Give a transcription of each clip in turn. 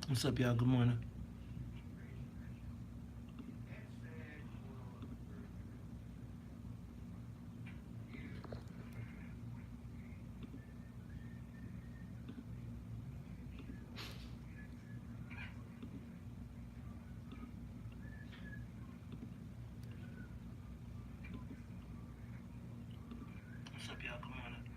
What's up, y'all? Good morning. What's up, y'all? Good morning. What's up, y'all?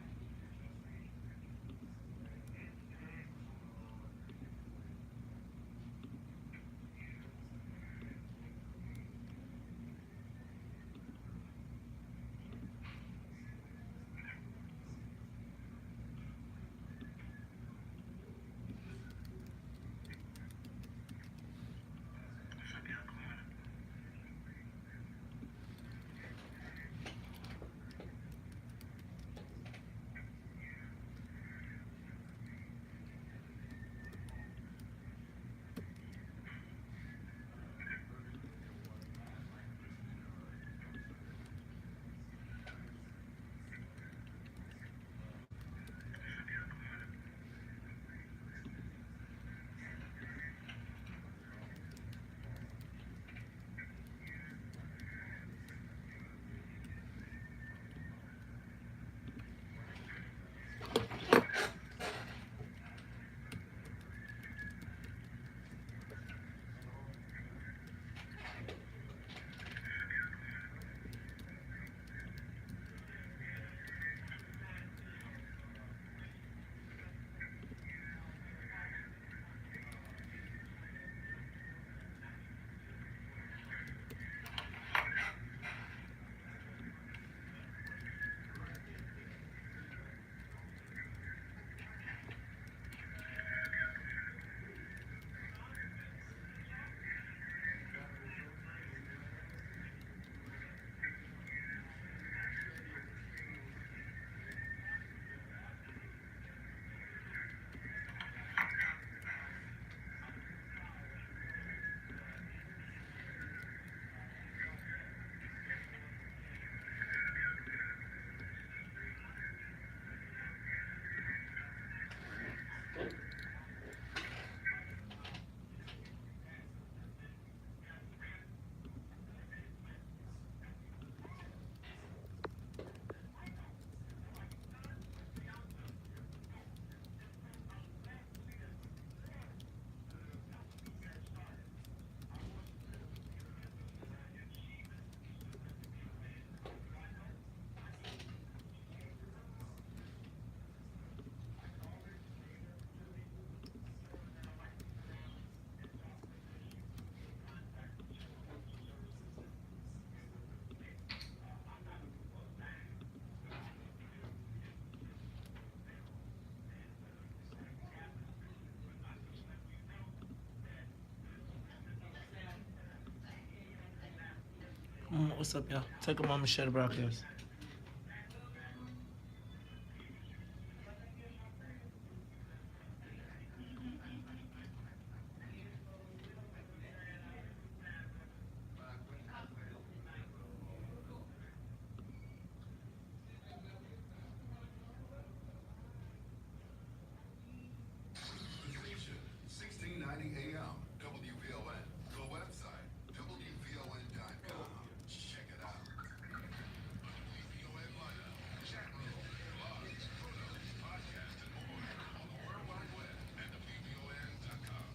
Good morning. What's up, y'all? Take a moment, share the broadcast. Station 1690 AM, WVON. The website, WVON.com. Check it out. WVON lineup, chat room, blogs, photos, podcasts, and more on the World Wide Web at WVON.com.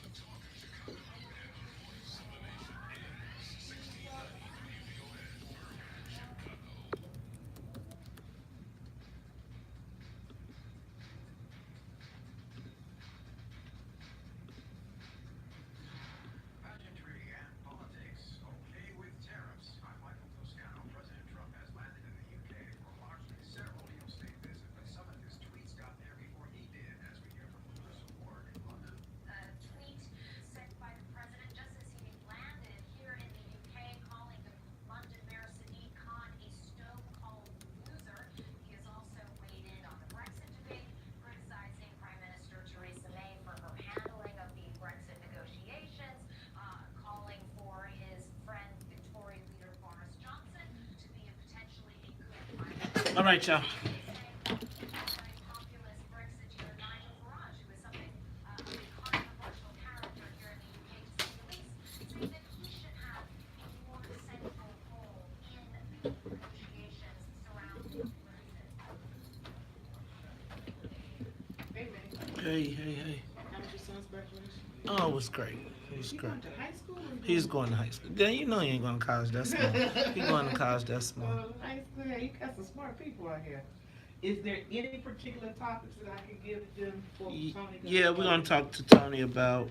The talk of Chicago and the voice of the nation is 1690 WVON, Urban Chicago. Pageantry and politics. Okay with tariffs. I'm Michael Toscano. President Trump has landed in the UK for a largely ceremonial state visit, but some of his tweets got there before he did, as we hear from Larissa Ward in London. A tweet sent by the president just as he landed here in the UK, calling the London Mayor Sadiq Khan a stone-cold loser. He has also weighed in on the Brexit debate, criticizing Prime Minister Theresa May for her handling of the Brexit negotiations, calling for his friend, Victoria leader Boris Johnson, to be a potentially a good prime minister. All right, y'all. Hey. How was your son's graduation? Oh, it was great. It was He great. going to high school? Or He's going to high school. Then you know he ain't going to college that small. He going to college that small. High school. Yeah, you got some smart people out here. Is there any particular topics that I can give them for Tony? Yeah, we're going to talk to Tony about.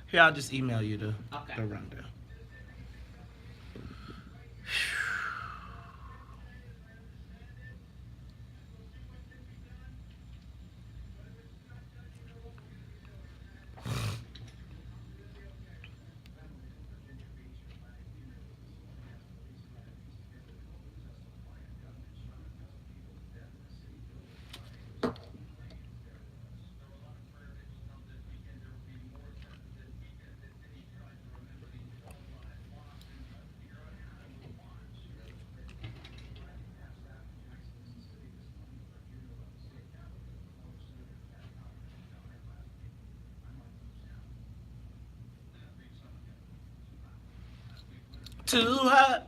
Here, I'll just email you the rundown. Too hot.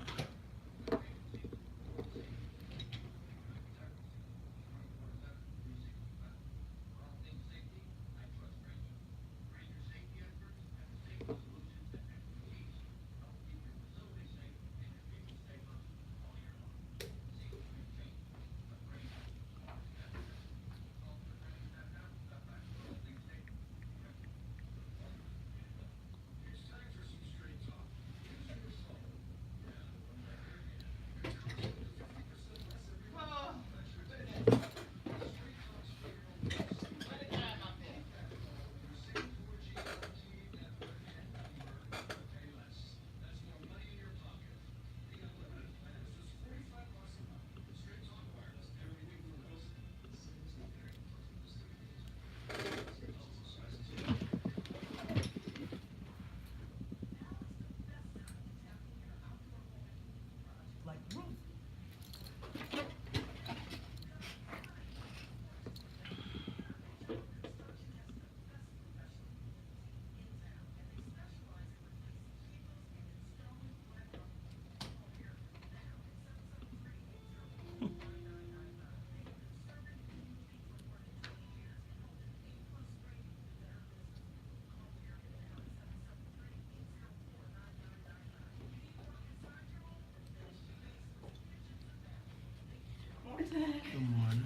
Good morning.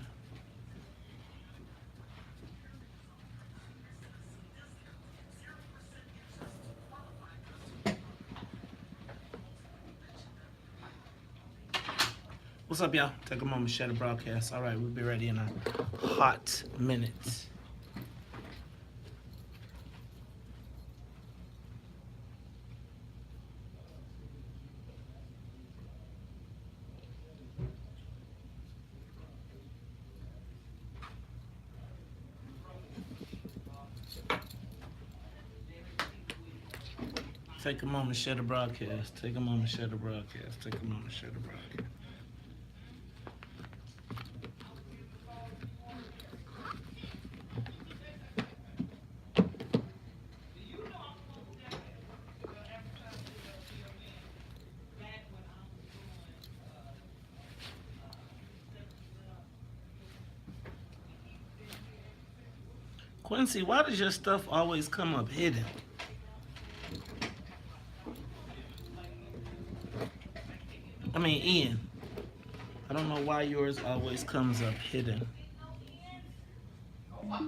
What's up, y'all? Take a moment to share the broadcast. All right, we'll be ready in a hot minute. Take a moment to share the broadcast. Take a moment to share the broadcast. Take a moment to share the broadcast. Quincy, why does your stuff always come up hidden? I mean, Ian. I don't know why yours always comes up hidden. But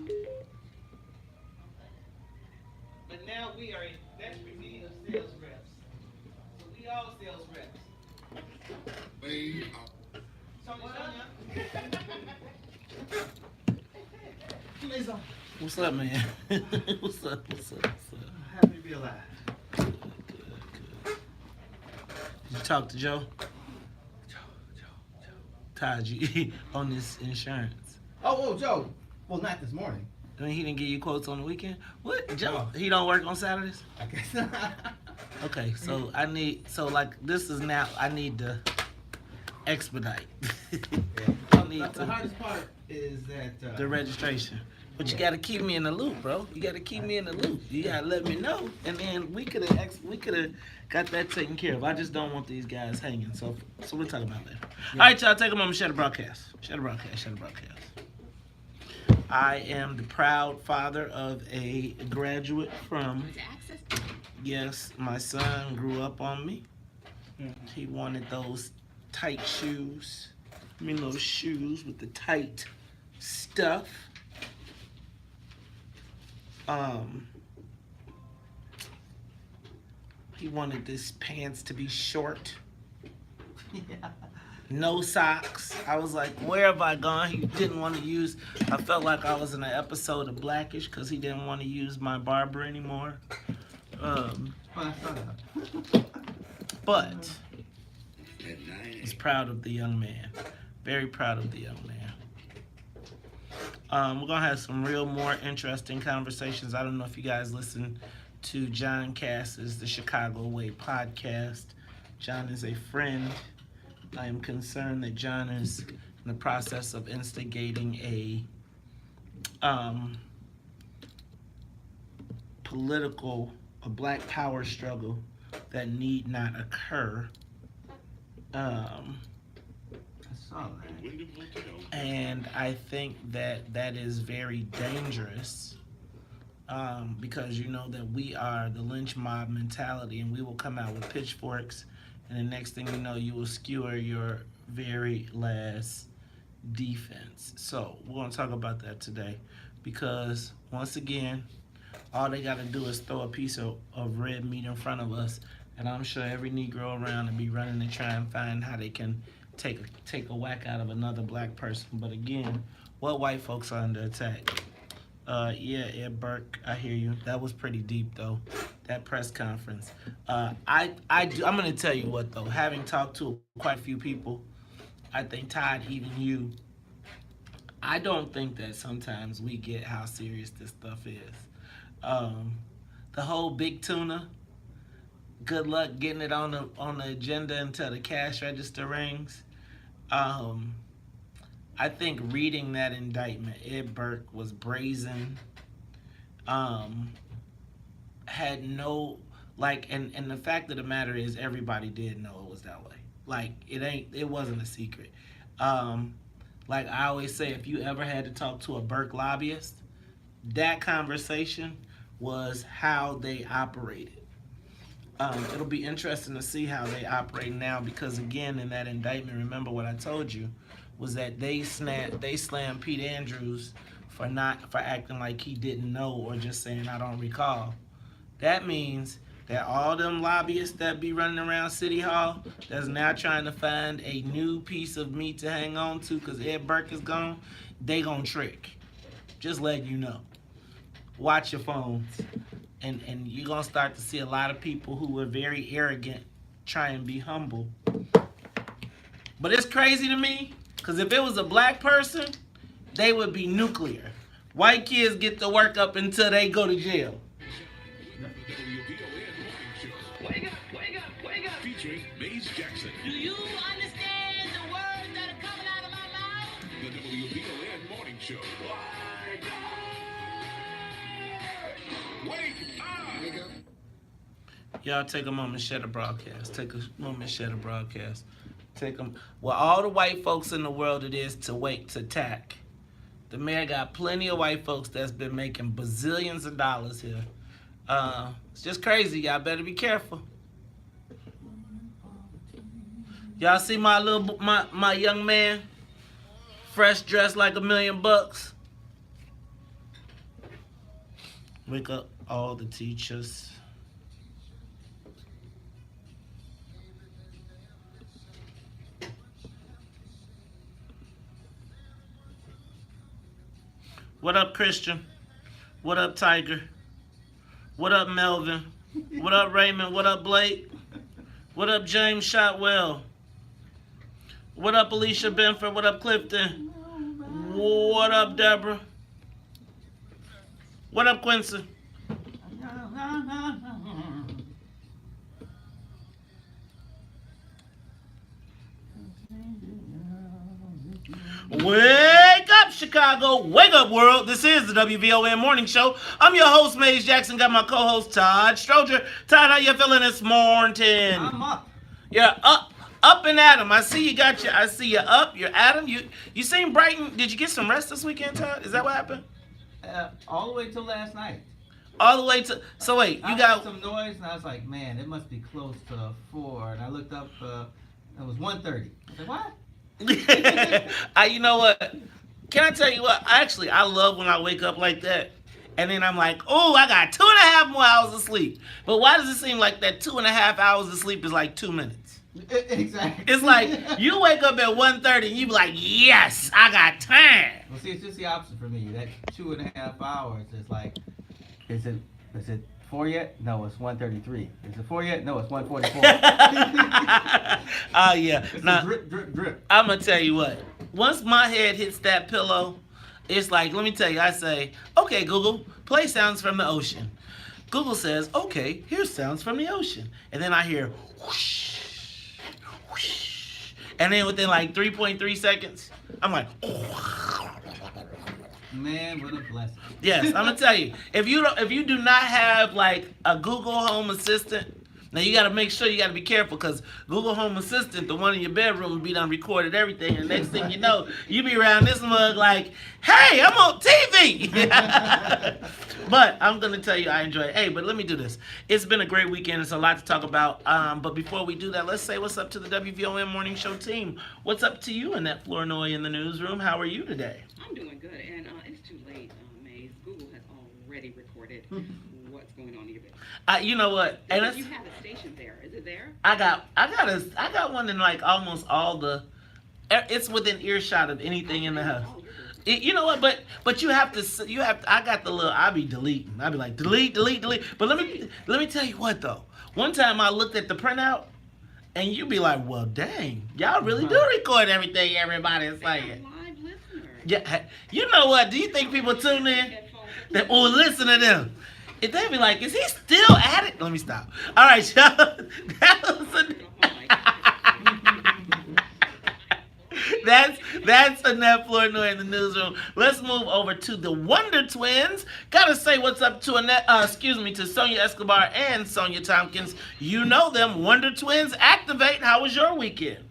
now we are in desperate need of sales reps. So we all sales reps. What's up, man? What's up? Happy to be alive. Good. Did you talk to Joe? Joe. Tied you on this insurance. Oh, Joe. Well, not this morning. I mean, he didn't give you quotes on the weekend? What? Joe, he don't work on Saturdays? I guess not. Okay, so I need to expedite. I need The hardest part is that the registration. But you gotta keep me in the loop, bro. You gotta keep me in the loop. You gotta let me know, and then we could have got that taken care of. I just don't want these guys hanging. So we'll talk about that later. All right, y'all, take a moment, share the broadcast. I am the proud father of a graduate from. Yes, my son grew up on me. He wanted those tight shoes. I mean, those shoes with the tight stuff. He wanted his pants to be short. No socks. I was like, where have I gone? He didn't want to use, I felt like I was in an episode of Blackish because he didn't want to use my barber anymore. But I was proud of the young man. Very proud of the young man. We're going to have some real more interesting conversations. I don't know if you guys listen to John Cass's The Chicago Way podcast. John is a friend. I am concerned that John is in the process of instigating a black power struggle that need not occur. And I think that is very dangerous because you know that we are the lynch mob mentality, and we will come out with pitchforks, and the next thing you know, you will skewer your very last defense. So we're going to talk about that today because, once again, all they got to do is throw a piece of red meat in front of us, and I'm sure every Negro around will be running to try and find how they can take a whack out of another black person. But again, what white folks are under attack? Yeah, Ed Burke, I hear you. That was pretty deep, though, that press conference. I'm going to tell you what, though. Having talked to quite a few people, I think, Todd, even you, I don't think that sometimes we get how serious this stuff is. The whole big tuna, good luck getting it on the agenda until the cash register rings. I think reading that indictment, Ed Burke was brazen, had no, like, and the fact of the matter is everybody did know it was that way. Like, it wasn't a secret. Like I always say, if you ever had to talk to a Burke lobbyist, that conversation was how they operated. It'll be interesting to see how they operate now because, again, in that indictment, remember what I told you, was that they slammed Pete Andrews for acting like he didn't know or just saying, I don't recall. That means that all them lobbyists that be running around City Hall that's now trying to find a new piece of meat to hang on to because Ed Burke is gone, they gonna trick. Just letting you know. Watch your phones. And you're going to start to see a lot of people who were very arrogant try and be humble. But it's crazy to me, because if it was a black person, they would be nuclear. White kids get to work up until they go to jail. Wake up, featuring Maze Jackson. Do you understand the words that are coming out of my mouth? The WVON Morning Show. Wake up! Y'all take a moment, share the broadcast. Take a moment, share the broadcast. Take them. Well, all the white folks in the world it is to wait to attack. The mayor got plenty of white folks that's been making bazillions of dollars here. It's just crazy. Y'all better be careful. Y'all see my young man, fresh dressed like $1 million. Wake up all the teachers. What up, Christian? What up, Tiger? What up, Melvin? What up, Raymond? What up, Blake? What up, James Shotwell? What up, Alicia Benford? What up, Clifton? What up, Deborah? What up, Quincy? Wake up, Chicago. Wake up, world. This is the WVON Morning Show. I'm your host, Maze Jackson. Got my co-host, Todd Stroger. Todd, how you feeling this morning? I'm up. Yeah, up. up and at 'em. I see you got your. I see you up. You're at 'em. You seem brightened. Did you get some rest this weekend, Todd? Is that what happened? All the way till last night. All the way to. So wait, I you heard got. some noise, and I was like, man, it must be close to 4. And I looked up, it was 1:30. I said, what? You know what? Can I tell you what? Actually, I love when I wake up like that. And then I'm like, oh, I got 2.5 more hours of sleep. But why does it seem like that 2.5 hours of sleep is like 2 minutes? Exactly. It's like you wake up at 1:30 and you be like, yes, I got time. Well, see, it's just the opposite for me. That 2.5 hours is like, is it 4 yet? No, it's 1:33. Is it 4 yet? No, it's 1:44. Oh, yeah. It's Now, a drip. I'm going to tell you what. Once my head hits that pillow, it's like, let me tell you, I say, okay, Google, play sounds from the ocean. Google says, okay, here's sounds from the ocean. And then I hear whoosh, whoosh. And then within like 3.3 seconds, I'm like, Man, what a blessing. yes, I'm gonna tell you. If you do not have like a Google Home Assistant, now you gotta make sure you gotta be careful because Google Home Assistant, the one in your bedroom, will be done recorded everything, and next thing you know, you be around this mug like, hey, I'm on TV. But I'm gonna tell you, I enjoy it. Hey, but let me do this. It's been a great weekend. It's a lot to talk about. But before we do that, let's say what's up to the WVON Morning Show team. What's up to you in that Flournoy in the newsroom? How are you today? I'm doing good, and it's too late, Maze. Google has already recorded what's going on in your business. You know what? And Because it's, you have a station there. Is it there? I got one in like almost all the. It's within earshot of anything in the house. Oh, you're good. You know what? But you have to. I got the little. I be deleting. I be like delete. But let me tell you what though. One time I looked at the printout, and you be like, well, dang, y'all really do record everything everybody's They have saying. live listeners. Yeah. You know what? Do you think people tune in? That oh, listen to them. If they be like, is he still at it? Let me stop. All right, y'all. That was that's Annette Flournoy in the newsroom. Let's move over to the Wonder Twins. Gotta say what's up to to Sonia Escobar and Sonia Tompkins. You know them, Wonder Twins. Activate. How was your weekend?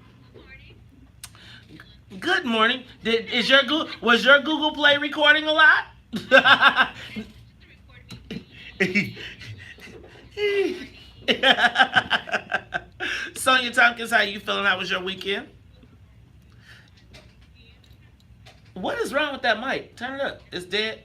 Good morning. Was your Google Play recording a lot? Sonia Tompkins, how you feeling? How was your weekend? What is wrong with that mic? Turn it up. It's dead.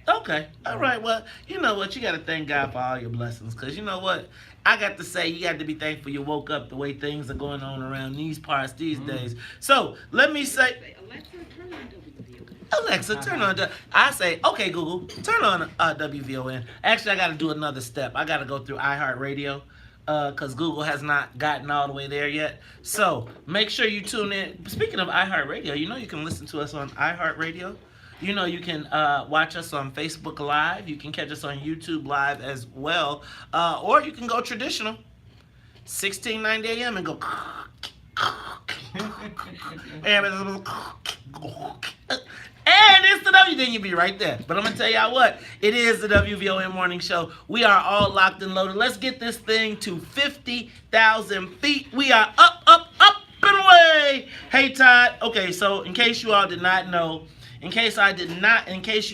Okay. All right. Well, you know what? You got to thank God for all your blessings. Because you know what? I got to say, you got to be thankful you woke up the way things are going on around these parts these days. So, let me say... Alexa, turn on WVON. Alexa, turn on... I say, okay, Google, turn on WVON. Actually, I got to do another step. I got to go through iHeartRadio. Because Google has not gotten all the way there yet. So, make sure you tune in. Speaking of iHeartRadio, you know you can listen to us on iHeartRadio. You know you can watch us on Facebook Live. You can catch us on YouTube Live as well. Or you can go traditional, 1690 a.m. and go... And it's the W, then you be right there. But I'm going to tell y'all what, it is the WVON Morning Show. We are all locked and loaded. Let's get this thing to 50,000 feet. We are up and away. Hey, Todd. Okay, so in case you all did not know, in case you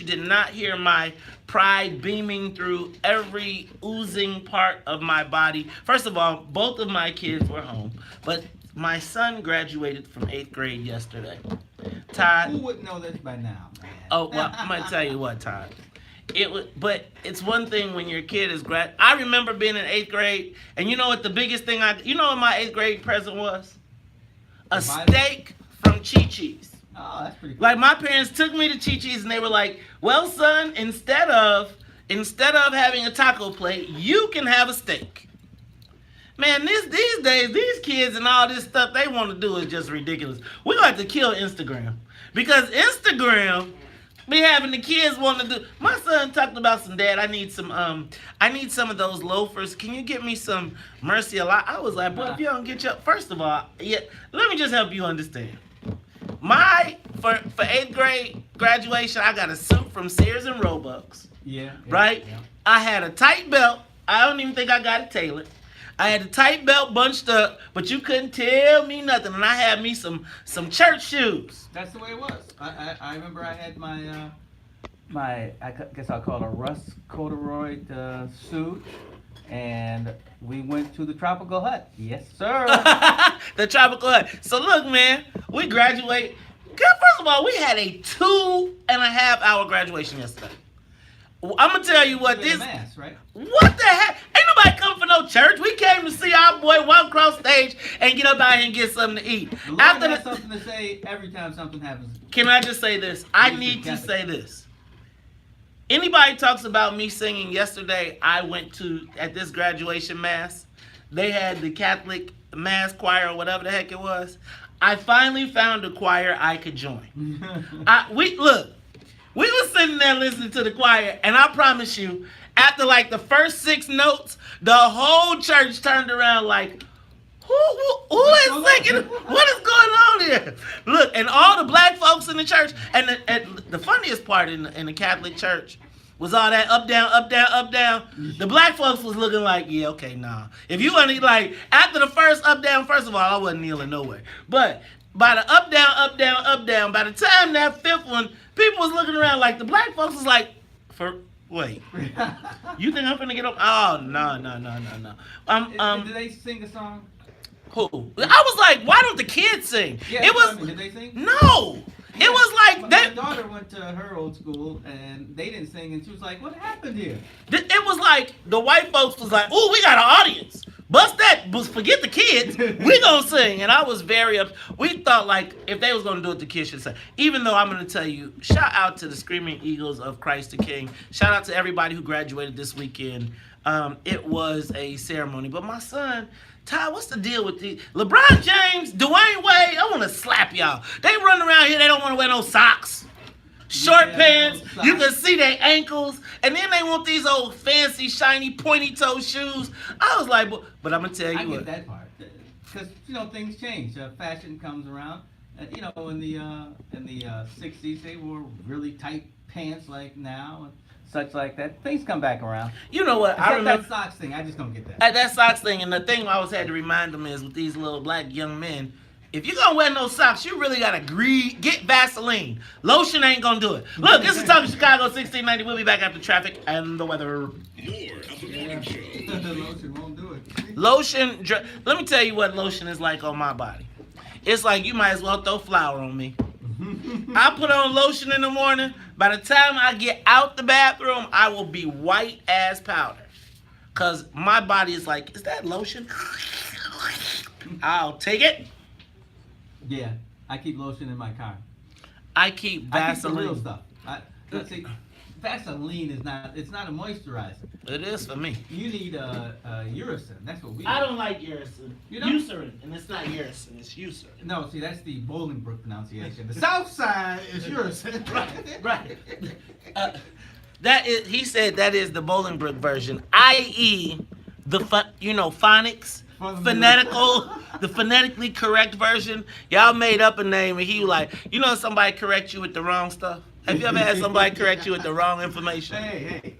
did not hear my pride beaming through every oozing part of my body. First of all, both of my kids were home, but my son graduated from 8th grade yesterday. Todd. Who wouldn't know this by now, man? Oh, well, I'm going to tell you what, Todd. But it's one thing when your kid is I remember being in 8th grade, and you know what the biggest thing you know what my 8th grade present was? A steak from Chi-Chi's. Oh, that's pretty cool. Like, my parents took me to Chi-Chi's, and they were like, well, son, instead of having a taco plate, you can have a steak. Man, these days, these kids and all this stuff they want to do is just ridiculous. We're going to have to kill Instagram. Because Instagram be having the kids want to do... My son talked about some, Dad, I need some of those loafers. Can you get me some Mercy Alive? I was like, boy, if you don't get your... First of all, yeah, let me just help you understand. For 8th grade graduation, I got a suit from Sears and Roebuck's. Yeah. Right? Yeah. I had a tight belt. I don't even think I got it tailored. I had the tight belt bunched up, but you couldn't tell me nothing. And I had me some church shoes. That's the way it was. I remember I had my guess I'll call it a rust corduroy suit, and we went to the Tropical Hut. Yes, sir. The Tropical Hut. So look, man, we graduate. First of all, we had a 2.5 hour graduation yesterday. I'm gonna tell you what this. Mass, right? What the heck? Ain't nobody come for no church. We came to see our boy walk across stage and get up out here and get something to eat. The Lord has something to say every time something happens. Can I just say this? I need to say this. Anybody talks about me singing yesterday, I went to, at this graduation mass, they had the Catholic mass choir or whatever the heck it was. I finally found a choir I could join. We were sitting there listening to the choir, and I promise you, after like the first 6 notes, the whole church turned around like, who is singing? What is going on here? Look, and all the black folks in the church, and the funniest part in the Catholic church was all that up, down, up, down, up, down. The black folks was looking like, yeah, okay, nah. If you want to, like, after the first up, down, first of all, I wasn't kneeling nowhere. But by the up, down, up, down, up, down, by the time that 5th one, people was looking around like the black folks was like, wait, you think I'm finna get up? Oh, no. Did they sing a song? Who? I was like, why don't the kids sing? Yeah, It was, did they sing? no. It was like My that. daughter went to her old school and they didn't sing, and she was like, "What happened here?" It was like the white folks was like, "Ooh, we got an audience. Bust that. Forget the kids. We gonna sing." And I was very up. We thought like if they was gonna do it, the kids should sing. Even though I'm gonna tell you, shout out to the Screaming Eagles of Christ the King. Shout out to everybody who graduated this weekend. It was a ceremony, but my son. Ty, what's the deal with the LeBron James, Dwayne Wade? I want to slap y'all. They run around here. They don't want to wear no socks, short pants. No socks. You can see their ankles, and then they want these old fancy, shiny, pointy toe shoes. I was like, but I'm gonna tell you I what. get that part because things change. Fashion comes around. In the 60s, they wore really tight pants like now. And such like that. Things come back around. You know what? I remember that socks thing. I just don't get that. That socks thing, and the thing I always had to remind them is with these little black young men, if you're gonna wear no socks, you really gotta get Vaseline. Lotion ain't gonna do it. Look, this is Talking Chicago 1690. We'll be back after traffic and the weather. More of the morning show. The lotion won't do it. Lotion, let me tell you what lotion is like on my body. It's like you might as well throw flour on me. I put on lotion in the morning. By the time I get out the bathroom, I will be white as powder. Because my body is like, is that lotion? I'll take it. Yeah, I keep lotion in my car. I keep I keep the real Vaseline. stuff. See, Vaseline is not a moisturizer. It is for me. You need uracil. That's what we I need. don't like uracil. You don't? Eucerin. And it's not uracil, it's eucerin. No, see, that's the Bolingbrook pronunciation. The South Side is uracil. Right. He said that is the Bolingbrook version, i.e. the phonics, the phonetically correct version. Y'all made up a name, and he was like, somebody correct you with the wrong stuff. Have you ever had somebody correct you with the wrong information? Hey.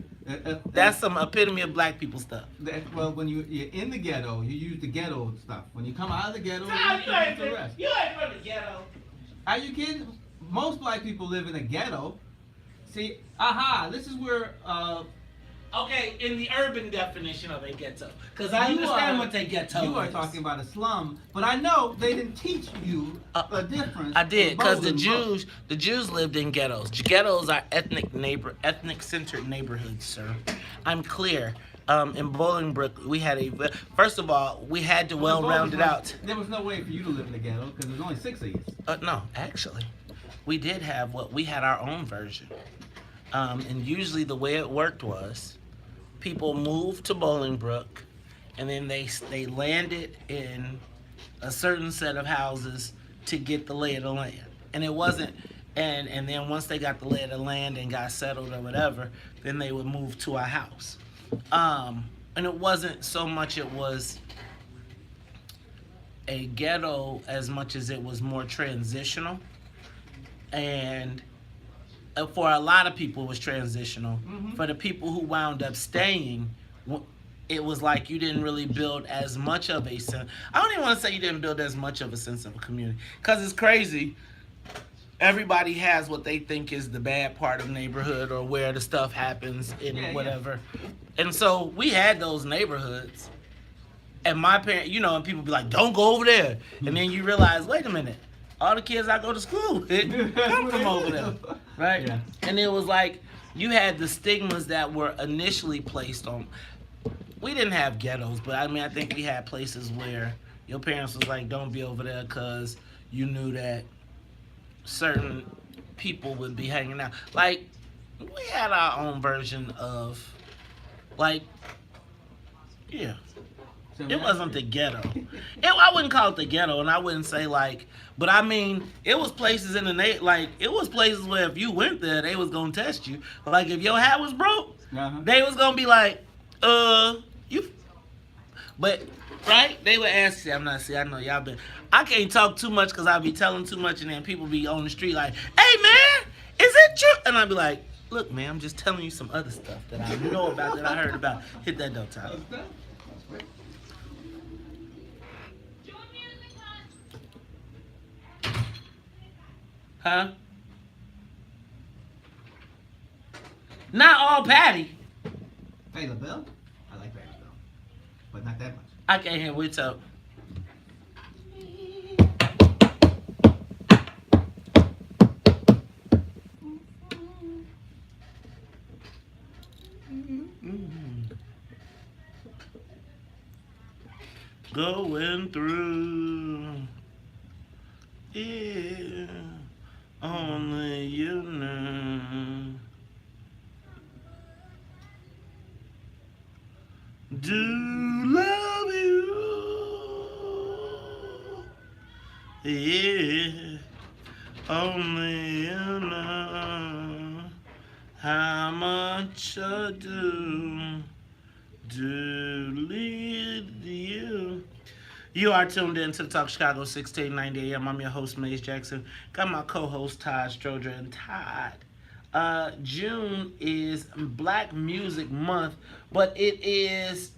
That's some epitome of black people stuff. Well, when you're in the ghetto, you use the ghetto stuff. When you come out of the ghetto, You you ain't use the rest. from the ghetto. Are you kidding? Most black people live in a ghetto. See, this is where Okay, in the urban definition of a ghetto. Because I understand what a ghetto is. You are talking about a slum, but I know they didn't teach you the difference. I did, because the Bolingbrook. Jews lived in ghettos. Ghettos are ethnic-centered neighborhoods, sir. I'm clear. In Bolingbrook, we had first of all, we had to round it out. There was no way for you to live in the ghetto because there's only 6 of you. No, actually, we did have we had our own version. And usually the way it worked was, people moved to Bolingbrook, and then they landed in a certain set of houses to get the lay of the land. And it wasn't, and then once they got the lay of the land and got settled or whatever, then they would move to a house. And it wasn't so much it was a ghetto as much as it was more transitional. And for a lot of people, it was transitional. Mm-hmm. For the people who wound up staying, it was like you didn't really build as much of a sense. I don't even want to say you didn't build as much of a sense of a community, because it's crazy. Everybody has what they think is the bad part of the neighborhood or where the stuff happens and whatever. And so we had those neighborhoods. And my parents, and people be like, don't go over there. And then you realize, wait a minute, all the kids I go to school with come from over there. Right? Yeah. And it was like, you had the stigmas that were initially placed on. We didn't have ghettos, but I think we had places where your parents was like, don't be over there because you knew that certain people would be hanging out. Like, we had our own version of, like, yeah. It wasn't the ghetto. I wouldn't call it the ghetto, and I wouldn't say like, but it was places in the it was places where if you went there, they was gonna test you. Like if your hat was broke, they was gonna be like, you. But right, they would ask you. I know y'all been. I can't talk too much because I be telling too much, and then people be on the street like, hey man, is it true? And I'd be like, look man, I'm just telling you some other stuff that I know about that I heard about. Hit that dope time. Huh? Not all Patty. Hey, LaBelle? I like Patty though, but not that much. I can't hear what's up. Going through, yeah, only you know. Do love you, yeah, only you know how much I do lead you. You are tuned in to the Talk Chicago 1690 AM. I'm your host, Maze Jackson. Got my co-host, Todd Stroger. And Todd, June is Black Music Month, but it is,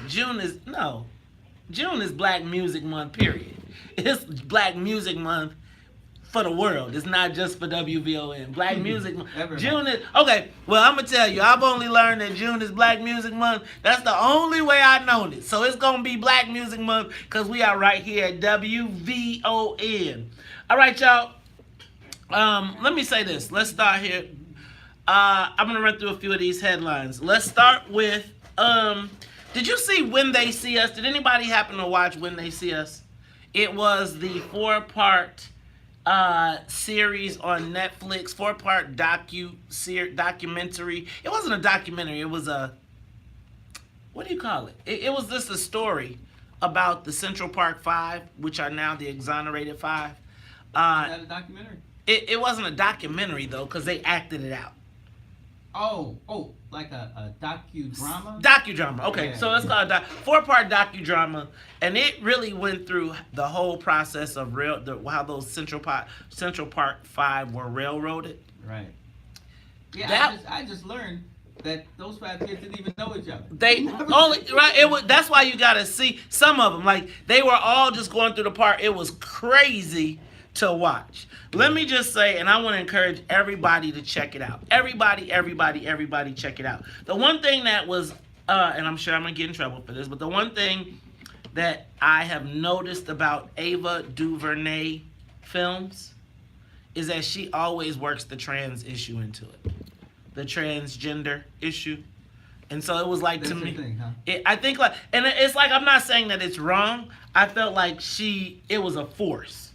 June is Black Music Month, period. It's Black Music Month for the world. It's not just for WVON. Black Music Month. June is, okay, well, I'm going to tell you, I've only learned that June is Black Music Month. That's the only way I've known it. So it's going to be Black Music Month because we are right here at WVON. All right, y'all. Let me say this. Let's start here. I'm going to run through a few of these headlines. Let's start with, did you see When They See Us? Did anybody happen to watch When They See Us? It was the 4-part series on Netflix, 4-part documentary. It wasn't a documentary. It was a, what do you call it? It was just a story about the Central Park 5, which are now the Exonerated 5. Is that a documentary? It wasn't a documentary though, because they acted it out. Oh, like a docudrama? Docudrama. Okay, Yeah. so it's called a 4-part docudrama, and it really went through the whole process of how those Central Park 5 were railroaded. Right. Yeah, I just learned that those 5 kids didn't even know each other. They only right. That's why you gotta see some of them. Like they were all just going through the park. It was crazy to watch. Let me just say, and I want to encourage everybody to check it out. Everybody check it out. The one thing that was, and I'm sure I'm going to get in trouble for this, but the one thing that I have noticed about Ava DuVernay films is that she always works the trans issue into it. The transgender issue. And so it was like, That's to me, thing, huh? I think like, and it's like, I'm not saying that it's wrong. I felt like it was a force.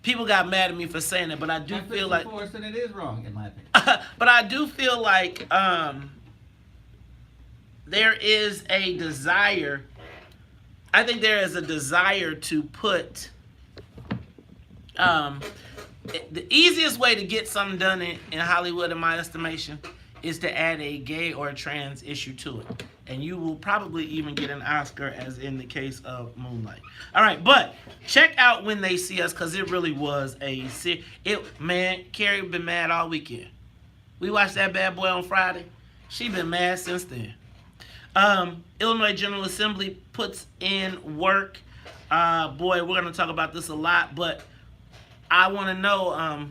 People got mad at me for saying it, but I do feel like, force, and it is wrong in my opinion. but I do feel like there is a desire. I think there is a desire to put the easiest way to get something done in Hollywood, in my estimation, is to add a gay or a trans issue to it. And you will probably even get an Oscar, as in the case of Moonlight. All right, but check out When They See Us, because it really was man, Carrie been mad all weekend. We watched that bad boy on Friday. She been mad since then. Illinois General Assembly puts in work. Boy, we're gonna talk about this a lot, but I want to know.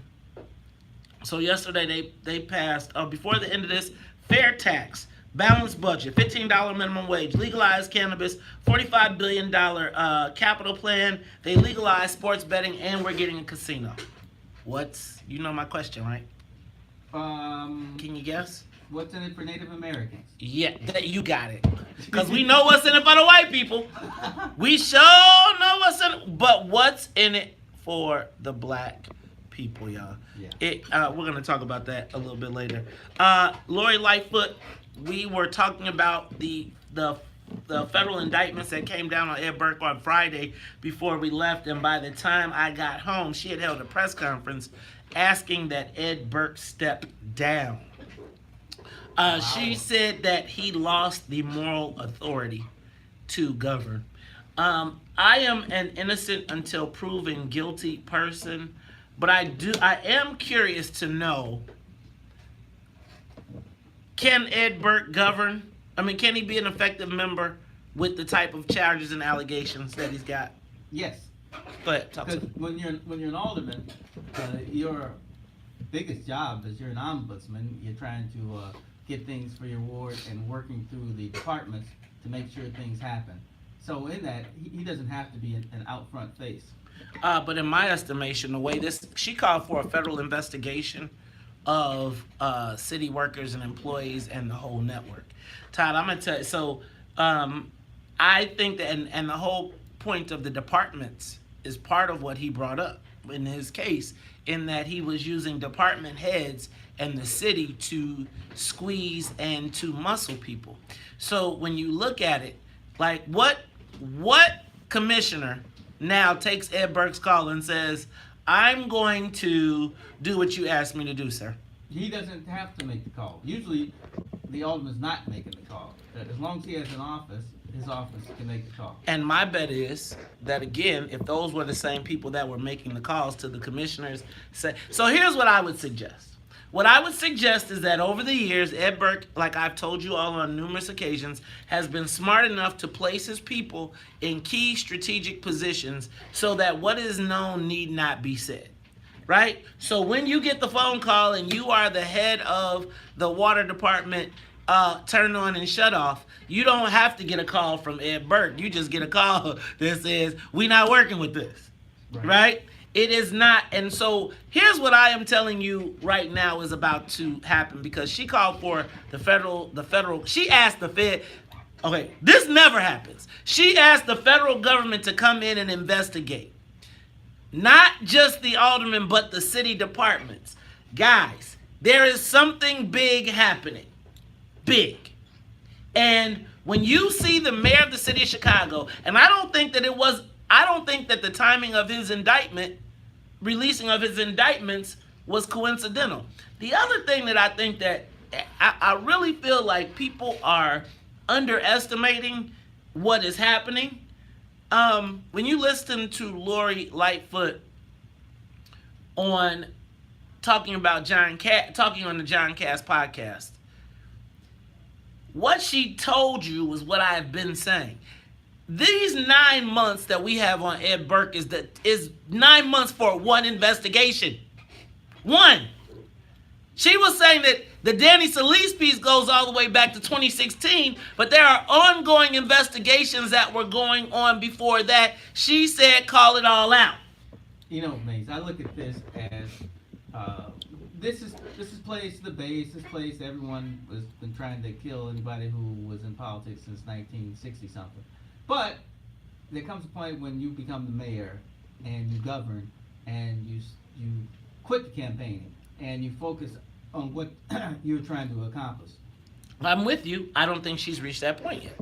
So yesterday they passed before the end of this fair tax, balanced budget, $15 minimum wage, legalized cannabis, $45 billion capital plan. They legalized sports betting, and we're getting a casino. You know my question, right? Can you guess? What's in it for Native Americans? Yeah, you got it. Because we know what's in it for the white people. We sure know what's in it. But what's in it for the black people, y'all? Yeah. We're going to talk about that a little bit later. Lori Lightfoot, we were talking about the federal indictments that came down on Ed Burke on Friday before we left. And by the time I got home, she had held a press conference asking that Ed Burke step down. She said that he lost the moral authority to govern. I am an innocent until proven guilty person, but I am curious to know, can Ed Burke govern? I mean, can he be an effective member with the type of charges and allegations that he's got? Yes. Go ahead, talk to Because me. when you're an alderman, your biggest job is you're an ombudsman. You're trying to get things for your ward and working through the departments to make sure things happen. So in that, he doesn't have to be an out front face. But in my estimation, the way she called for a federal investigation of city workers and employees and the whole network. Todd, I'm gonna tell you. So I think that, and the whole point of the departments is part of what he brought up in his case, in that he was using department heads and the city to squeeze and to muscle people. So when you look at it, like what commissioner now takes Ed Burke's call and says, I'm going to do what you asked me to do, sir? He doesn't have to make the call. Usually, the alderman's not making the call. As long as he has an office, his office can make the call. And my bet is that, again, if those were the same people that were making the calls to the commissioners, so here's what I would suggest. What I would suggest is that over the years, Ed Burke, like I've told you all on numerous occasions, has been smart enough to place his people in key strategic positions so that what is known need not be said. Right? So when you get the phone call and you are the head of the water department, turn on and shut off, you don't have to get a call from Ed Burke. You just get a call that says, we're not working with this. Right? It is not. And so here's what I am telling you right now is about to happen, because she called for the federal, she asked the Fed, okay, this never happens. She asked the federal government to come in and investigate. Not just the aldermen, but the city departments. Guys, there is something big happening. Big. And when you see the mayor of the city of Chicago, and I don't think that the timing of his releasing of his indictments was coincidental. The other thing that I think that I really feel like people are underestimating what is happening. When you listen to Lori Lightfoot talking on the John Cass podcast, what she told you was what I have been saying. These 9 months that we have on Ed Burke is 9 months for one investigation. One. She was saying that the Danny Solis piece goes all the way back to 2016, but there are ongoing investigations that were going on before that. She said, call it all out. You know, Mace, I look at this as this is place the base. This place everyone has been trying to kill anybody who was in politics since 1960 something. But there comes a point when you become the mayor and you govern and you quit the campaigning and you focus on what you're trying to accomplish. I'm with you. I don't think she's reached that point yet.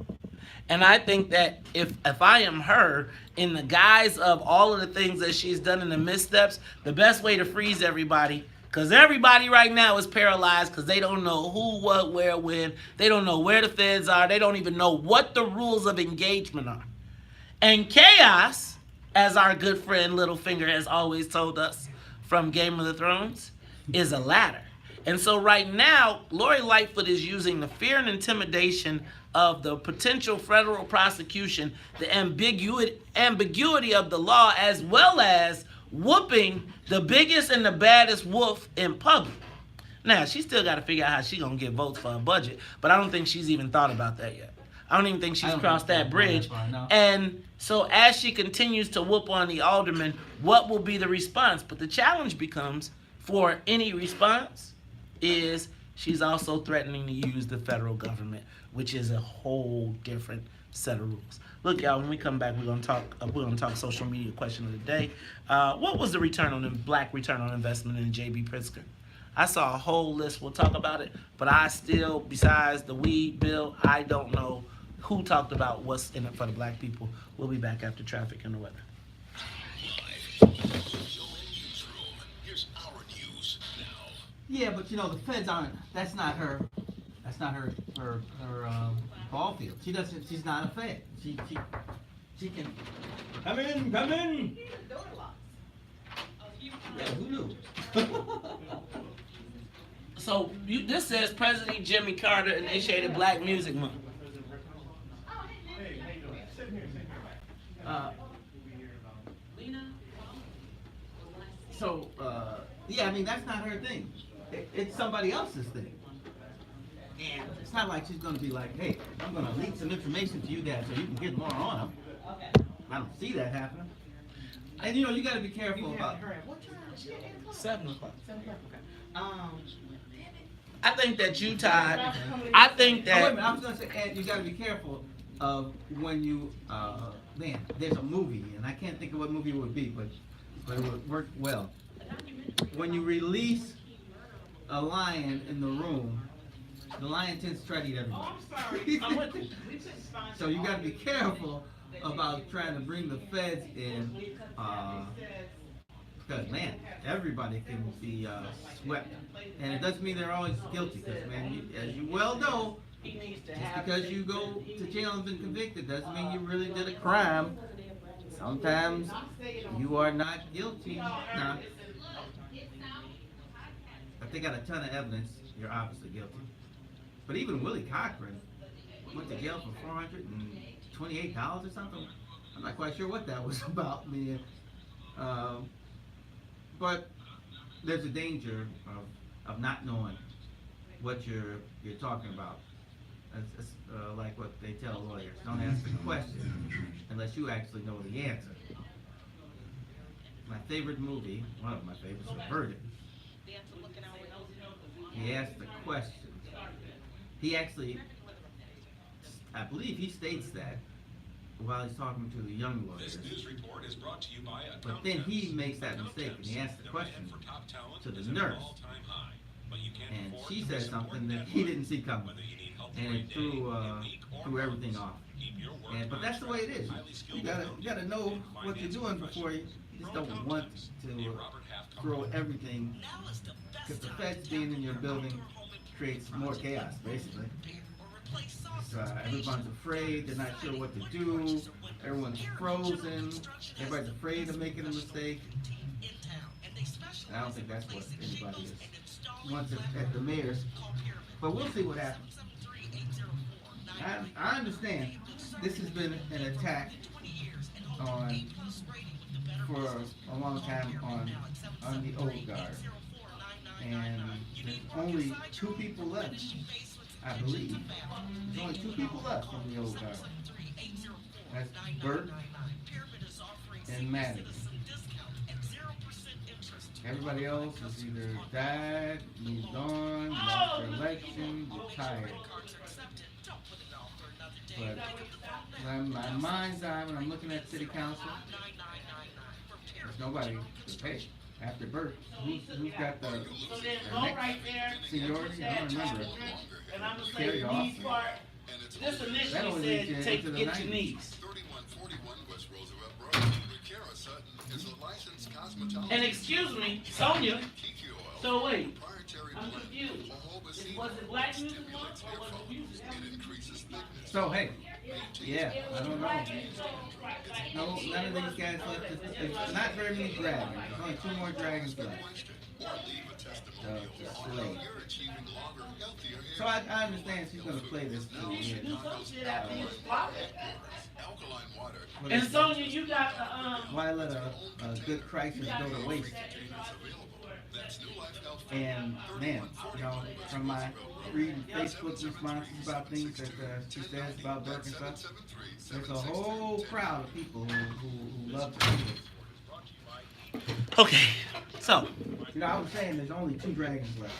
And I think that if I am her, in the guise of all of the things that she's done in the missteps, the best way to freeze everybody, because everybody right now is paralyzed because they don't know who, what, where, when. They don't know where the feds are. They don't even know what the rules of engagement are. And chaos, as our good friend Littlefinger has always told us from Game of the Thrones, is a ladder. And so right now, Lori Lightfoot is using the fear and intimidation of the potential federal prosecution, the ambiguity of the law, as well as whooping the biggest and the baddest wolf in public. Now, she still got to figure out how she's going to get votes for her budget, but I don't think she's even thought about that yet. I don't even think she's crossed that bridge. And so as she continues to whoop on the alderman, what will be the response? But the challenge becomes, for any response, is she's also threatening to use the federal government, which is a whole different set of rules. Look, y'all, when we come back, we're gonna talk social media question of the day. What was the black return on investment in JB Pritzker? I saw a whole list. We'll talk about it, but I still, besides the weed bill, I don't know who talked about what's in it for the black people. We'll be back after traffic and the weather. Yeah, but the feds aren't. That's not her ball field. She's not a fed. She can come in. Yeah, who knew? So this says President Jimmy Carter initiated Black Music Month. Yeah, I mean, that's not her thing. It's somebody else's thing. And it's not like she's going to be like, hey, I'm going to leak some information to you guys so you can get more on them. I don't see that happening. And you got to be careful about. 7 o'clock. I think that you, Todd. I think that. Oh, wait a minute, I was going to say, Ed, you got to be careful of when you, there's a movie, and I can't think of what movie it would be, but it would work well. When you release a lion in the room, the lion tends to try to eat everybody. I'm sorry. So you got to be careful about trying to bring the feds in, because man, everybody can be swept, and it doesn't mean they're always guilty. Because man, as you well know, just because you go to jail and been convicted doesn't mean you really did a crime. Sometimes you are not guilty. Now, if they got a ton of evidence, you're obviously guilty. But even Willie Cochran went to jail for $428 or something. I'm not quite sure what that was about, man. But there's a danger of not knowing what you're talking about. It's like what they tell lawyers: don't ask the question unless you actually know the answer. My favorite movie, one of my favorites, was Verdict. He asked the question. He actually, I believe he states that while he's talking to the young lawyers. But then he makes that mistake and he asks the question to the nurse. And she said something that he didn't see coming. And it threw everything off. But that's the way it is. You gotta know what you're doing before you just don't want to throw everything. Because the feds being in your building creates more chaos, basically. Everyone's afraid, they're not sure what to do, everyone's frozen, everybody's afraid of making a mistake. I don't think that's what anybody wants at the mayor's. But we'll see what happens. I understand this has been an attack for a long time on the old guard. And there's only 2 people left, I believe. There's only 2 people left from the old guard. That's Burt and Maddox. Everybody else has either died, moved on, lost their election, retired. But in my mind's eye, when I'm looking at city council, there's nobody to pay. After Burt, who's got the next seniority? I don't remember. And I'm gonna say the knees part. This initially said get your knees. And excuse me, Sonia. So wait, I'm confused. Was it Black Music Month or was it music? So hey, yeah, I don't know. No, none of these guys left. There's not very many dragons. There's only 2 more dragons left. slave. So I understand she's gonna play this to the end. Do some shit after he was flopped. And Sonya, you got the Why let a good crisis go to waste? And man, you know, from my reading Facebook responses about things that she says about Burke and stuff, there's a whole crowd of people who love to see this. Okay, so You know, I was saying there's only 2 dragons left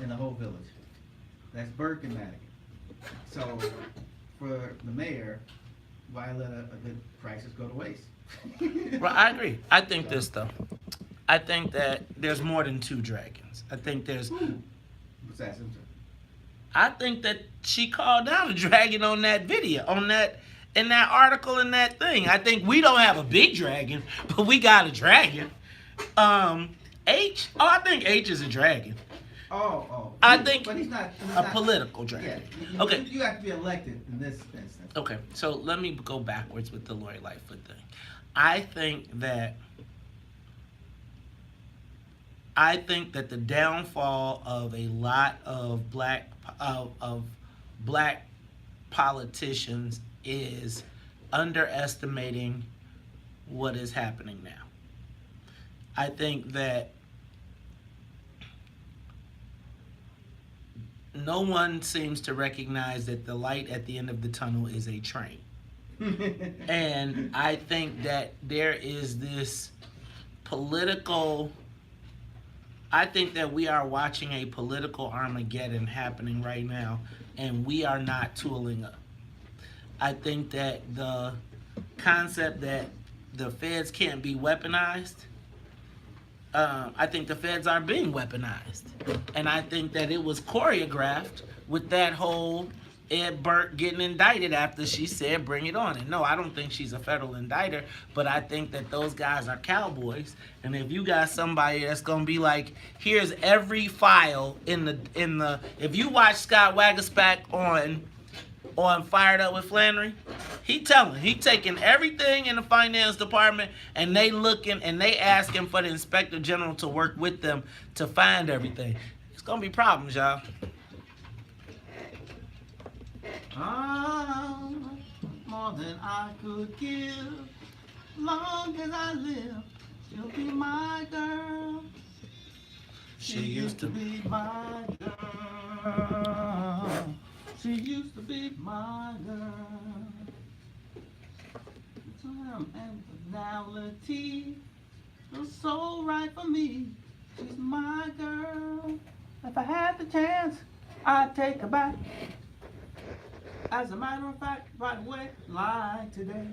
in the whole village. That's Burke and Madigan. So for the mayor, why let a good crisis go to waste? well, I agree. I think this though. I think that there's more than 2 dragons. I think there's. What's that, Simpson? I think that she called down a dragon on that video, in that article, in that thing. I think we don't have a big dragon, but we got a dragon. H. Oh, I think H is a dragon. Oh. I think but he's not a political dragon. Yeah, Okay. You have to be elected in this instance. Okay, so let me go backwards with the Lori Lightfoot thing. I think that the downfall of a lot of black politicians is underestimating what is happening now. I think that no one seems to recognize that the light at the end of the tunnel is a train. And I think that there is this I think that we are watching a political Armageddon happening right now, and we are not tooling up. I think that the concept that the feds can't be weaponized, I think the feds are being weaponized. And I think that it was choreographed with that whole Ed Burke getting indicted after she said, bring it on. And no, I don't think she's a federal indicter, but I think that those guys are cowboys. And if you got somebody that's going to be like, here's every file in the, if you watch Scott Wagaspack on Fired Up with Flannery, he taking everything in the finance department and they looking and they asking for the inspector general to work with them to find everything. It's gonna be problems, y'all. More than I could give, long as I live, she'll be my girl. She used to be my girl. She used to be my girl. And personality was so right for me. She's my girl. If I had the chance, I'd take her back. As a matter of fact, right away, like today.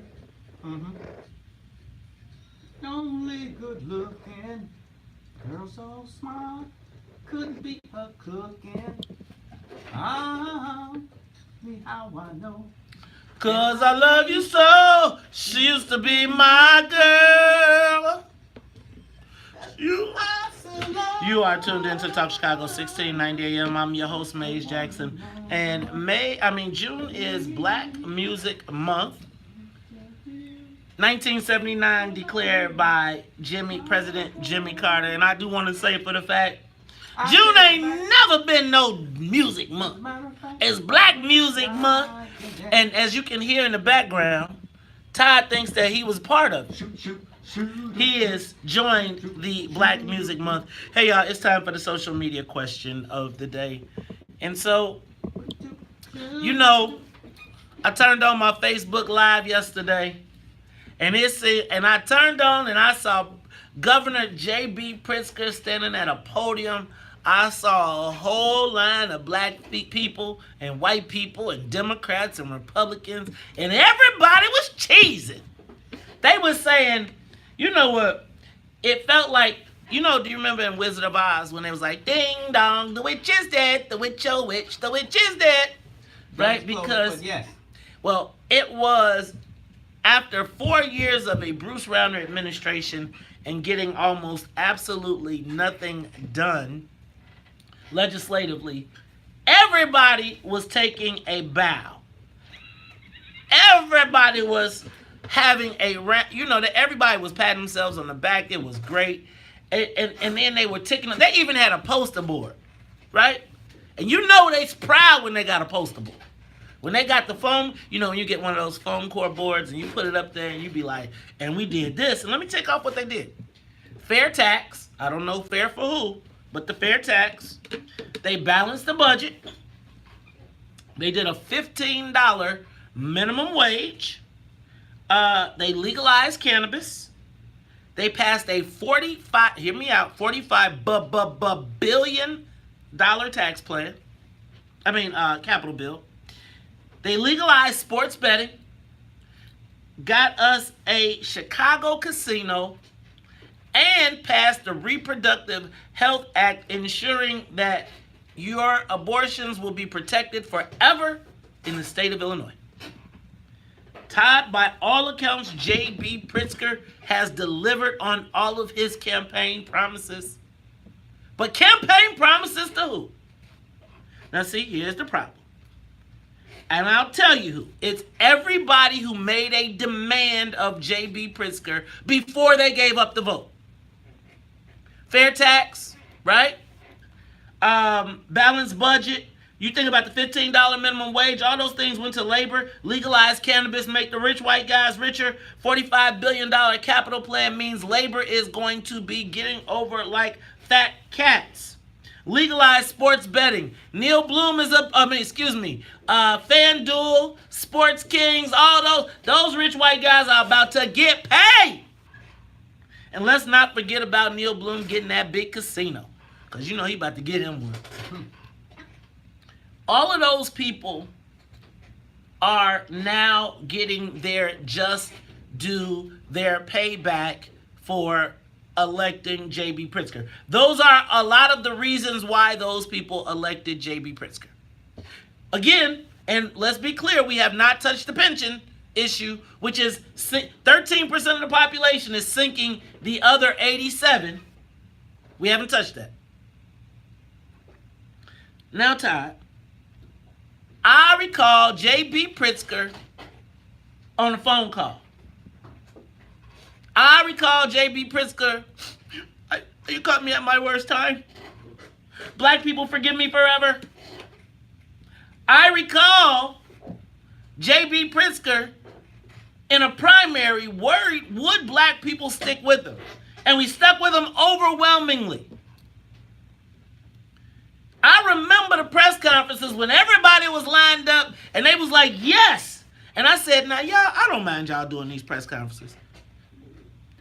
Only good looking, girl so smart, couldn't be her cooking. Me how I know. 'Cause I love you so. She used to be my girl. You are tuned into Talk Chicago 1690 AM. I'm your host, Maze Jackson. And June is Black Music Month. 1979 declared by President Jimmy Carter. And I do want to say for the fact, June ain't never been no music month. It's Black Music Month. And as you can hear in the background, Todd thinks that he was part of it. He has joined the Black Music Month. Hey y'all, it's time for the social media question of the day. And so, you know, I turned on my Facebook Live yesterday, and I turned on and I saw Governor JB Pritzker standing at a podium. I saw a whole line of black people and white people and Democrats and Republicans, and everybody was cheesing. They were saying, you know what? It felt like, do you remember in Wizard of Oz when it was like, ding dong, the witch is dead, the witch, oh witch, the witch is dead, right? Because, yes. Well, it was after 4 years of a Bruce Rauner administration and getting almost absolutely nothing done legislatively, everybody was taking a bow. Everybody was having that everybody was patting themselves on the back. It was great. And then they were ticking. They even had a poster board, right? And you know they's proud when they got a poster board. When they got the foam, you know, when you get one of those foam core boards and you put it up there and you be like, and we did this. And let me take off what they did. Fair tax. I don't know fair for who, but the fair tax. They balanced the budget. They did a $15 minimum wage. They legalized cannabis. They passed a $45 billion tax plan. Capital bill. They legalized sports betting, got us a Chicago casino, and passed the Reproductive Health Act, ensuring that your abortions will be protected forever in the state of Illinois. Todd, by all accounts, JB Pritzker has delivered on all of his campaign promises. But campaign promises to who? Now see, here's the problem. And I'll tell you who. It's everybody who made a demand of JB Pritzker before they gave up the vote. Fair tax, right? Balanced budget. You think about the $15 minimum wage. All those things went to labor. Legalized cannabis, make the rich white guys richer. $45 billion capital plan means labor is going to be getting over like fat cats. Legalized sports betting. Neil Bloom is up. FanDuel, Sports Kings, all those rich white guys are about to get paid. And let's not forget about Neil Bloom getting that big casino, because you know he about to get him one. All of those people are now getting their just due, their payback for electing JB Pritzker. Those are a lot of the reasons why those people elected JB Pritzker. Again, and let's be clear, we have not touched the pension issue, which is 13% of the population is sinking the other 87. We haven't touched that. Now, Todd, I recall JB Pritzker on a phone call. I recall JB Pritzker, you caught me at my worst time. Black people forgive me forever. I recall JB Pritzker in a primary worried would black people stick with him. And we stuck with him overwhelmingly. I remember the press conferences when everybody was lined up and they was like, yes. And I said, now y'all, I don't mind y'all doing these press conferences.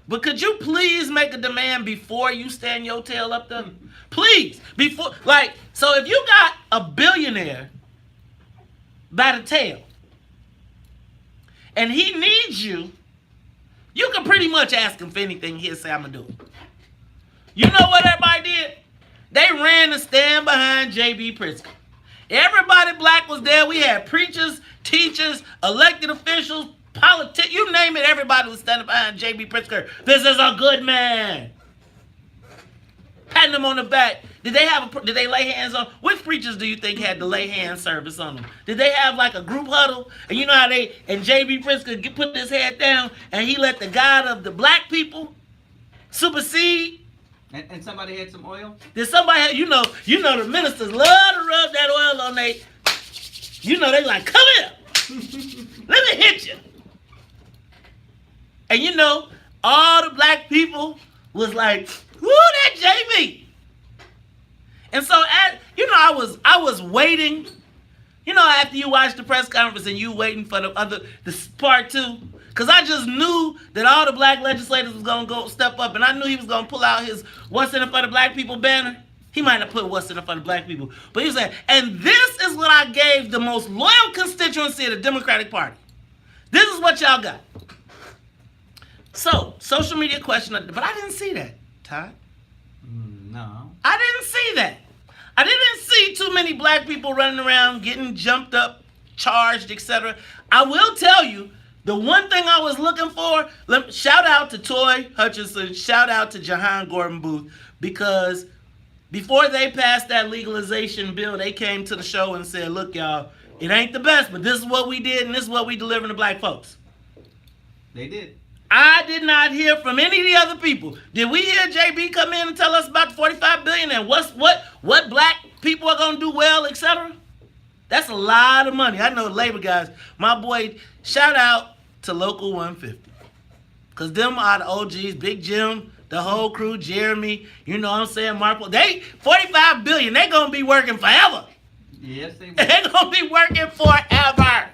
But could you please make a demand before you stand your tail up there? Please. Before, so if you got a billionaire by the tail and he needs you, you can pretty much ask him for anything he'll say, I'm going to do it. You know what everybody did? They ran to stand behind JB Pritzker. Everybody black was there. We had preachers, teachers, elected officials, politicians, you name it, everybody was standing behind JB Pritzker. This is a good man. Patting him on the back. Did they lay hands on? Which preachers do you think had the lay hand service on them? Did they have like a group huddle? And you know how JB Pritzker put his head down and he let the God of the black people supersede? And somebody had some oil? Did somebody have, you know the ministers love to rub that oil on they like, come here. Let me hit you. And all the black people was like, woo, that JB. And so I was waiting, after you watch the press conference and you waiting for the part two, because I just knew that all the black legislators was going to go step up, and I knew he was going to pull out his What's in it for the Black People banner. He might not put What's in it for the Black People, but he was saying, and this is what I gave the most loyal constituency of the Democratic Party. This is what y'all got. So, social media question, but I didn't see that, Todd. No. I didn't see that. I didn't see too many black people running around getting jumped up, charged, etc. I will tell you, the one thing I was looking for, shout out to Toy Hutchinson, shout out to Jahan Gordon Booth, because before they passed that legalization bill, they came to the show and said, look, y'all, it ain't the best, but this is what we did and this is what we delivering to black folks. They did. I did not hear from any of the other people. Did we hear JB come in and tell us about the $45 billion and what black people are gonna do well, etc.? That's a lot of money. I know labor guys. My boy, shout out to Local 150. Cause them are the OGs, Big Jim, the whole crew, Jeremy, you know what I'm saying, Marple. They $45 billion, they gonna be working forever. Yes, they will. They're gonna be working forever.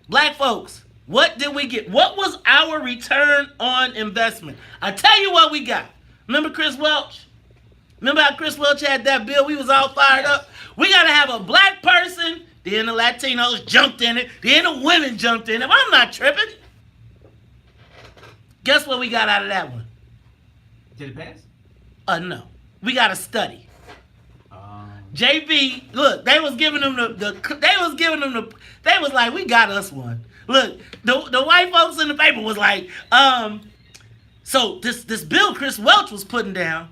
Black folks, what did we get? What was our return on investment? I tell you what we got. Remember Chris Welch? Remember how Chris Welch had that bill? We was all fired up. We gotta have a black person, then the Latinos jumped in it, then the women jumped in it. I'm not tripping. Guess what we got out of that one? Did it pass? No. We got a study. JB, look, they was like, we got us one. Look, the white folks in the paper was like, so this bill Chris Welch was putting down,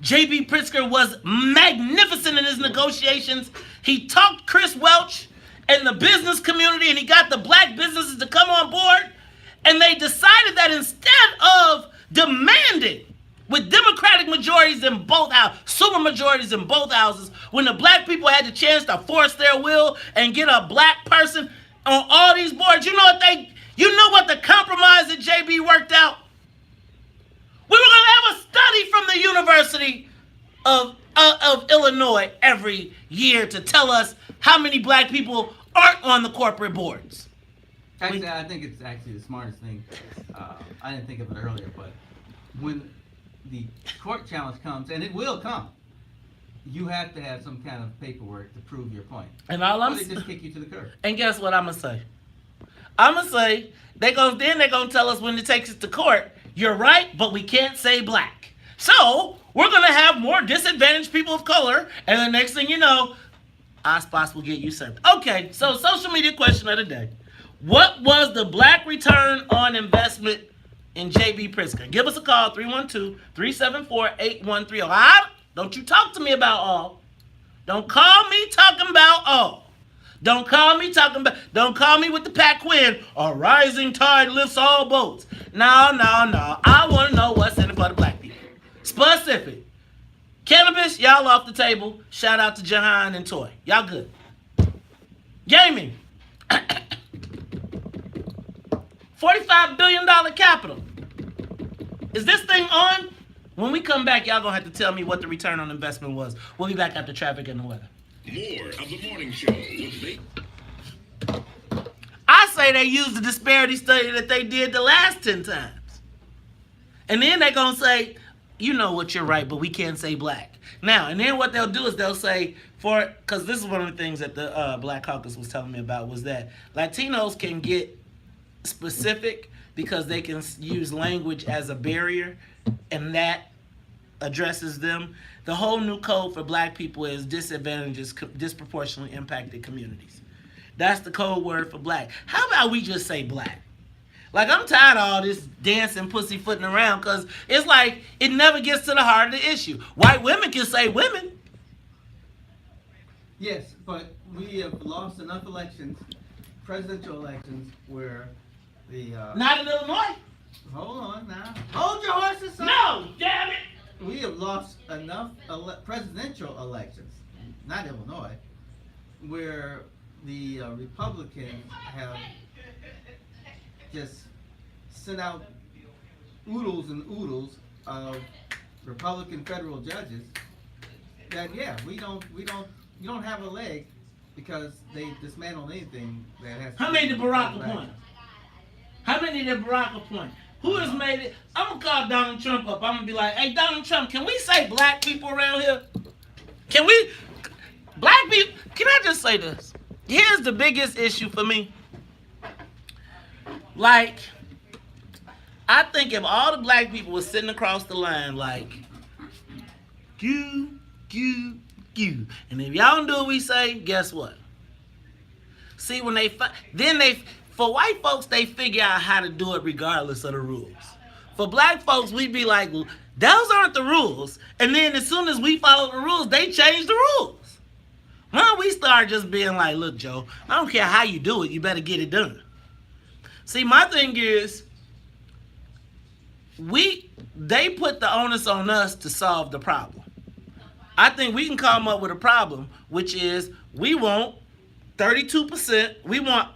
JB Pritzker was magnificent in his negotiations. He talked Chris Welch and the business community, and he got the black businesses to come on board, and they decided that instead of demanding with Democratic majorities in both houses, super majorities in both houses, when the black people had the chance to force their will and get a black person on all these boards, you know what the compromise that JB worked out? We were going to have a study from the University of Illinois every year to tell us how many black people aren't on the corporate boards. Actually, I think it's actually the smartest thing. I didn't think of it earlier, but when the court challenge comes, and it will come, you have to have some kind of paperwork to prove your point. And all I'm Or they just kick you to the curb. And guess what I'm gonna say? I'm gonna say they're gonna tell us when it takes us to court, you're right, but we can't say black. So we're gonna have more disadvantaged people of color, and the next thing you know, our spots will get usurped. Okay, so social media question of the day. What was the black return on investment in JB Pritzker? Give us a call, 312-374-8130. Don't you talk to me about all. Don't call me talking about all. Don't call me with the Pat Quinn, a rising tide lifts all boats. No. I want to know what's in it for the black people. Specific. Cannabis, y'all off the table. Shout out to Jahan and Toy. Y'all good. Gaming. $45 billion capital. Is this thing on? When we come back, y'all gonna have to tell me what the return on investment was. We'll be back after traffic and the weather. More of the morning show with I say they used the disparity study that they did the last 10 times. And then they're gonna say, you know what, you're right, but we can't say black. Now, and then what they'll do is they'll say, because this is one of the things that the Black Caucus was telling me about, was that Latinos can get specific because they can use language as a barrier, and that addresses them. The whole new code for black people is disadvantages disproportionately impacted communities. That's the code word for black. How about we just say black? Like, I'm tired of all this dancing, pussyfooting around, because it's like it never gets to the heart of the issue. White women can say women. Yes, but we have lost enough elections, presidential elections, where the... Not in Illinois. Hold on now. Hold your horses, son. No, damn it. We have lost enough presidential elections, not Illinois, where the Republicans have just sent out oodles and oodles of Republican federal judges that, yeah, you don't have a leg because they dismantled anything that has. How many did Barack appoint? Who has made it? I'm going to call Donald Trump up. I'm going to be like, hey, Donald Trump, can we say black people around here? Can we? Black people? Can I just say this? Here's the biggest issue for me. Like, I think if all the black people were sitting across the line like, and if y'all don't do what we say, guess what? See, when for white folks, they figure out how to do it regardless of the rules. For black folks, we'd be like, those aren't the rules. And then as soon as we follow the rules, they change the rules. Why don't we start just being like, look, Joe, I don't care how you do it, you better get it done. See, my thing is, they put the onus on us to solve the problem. I think we can come up with a problem, which is we want 32%. We want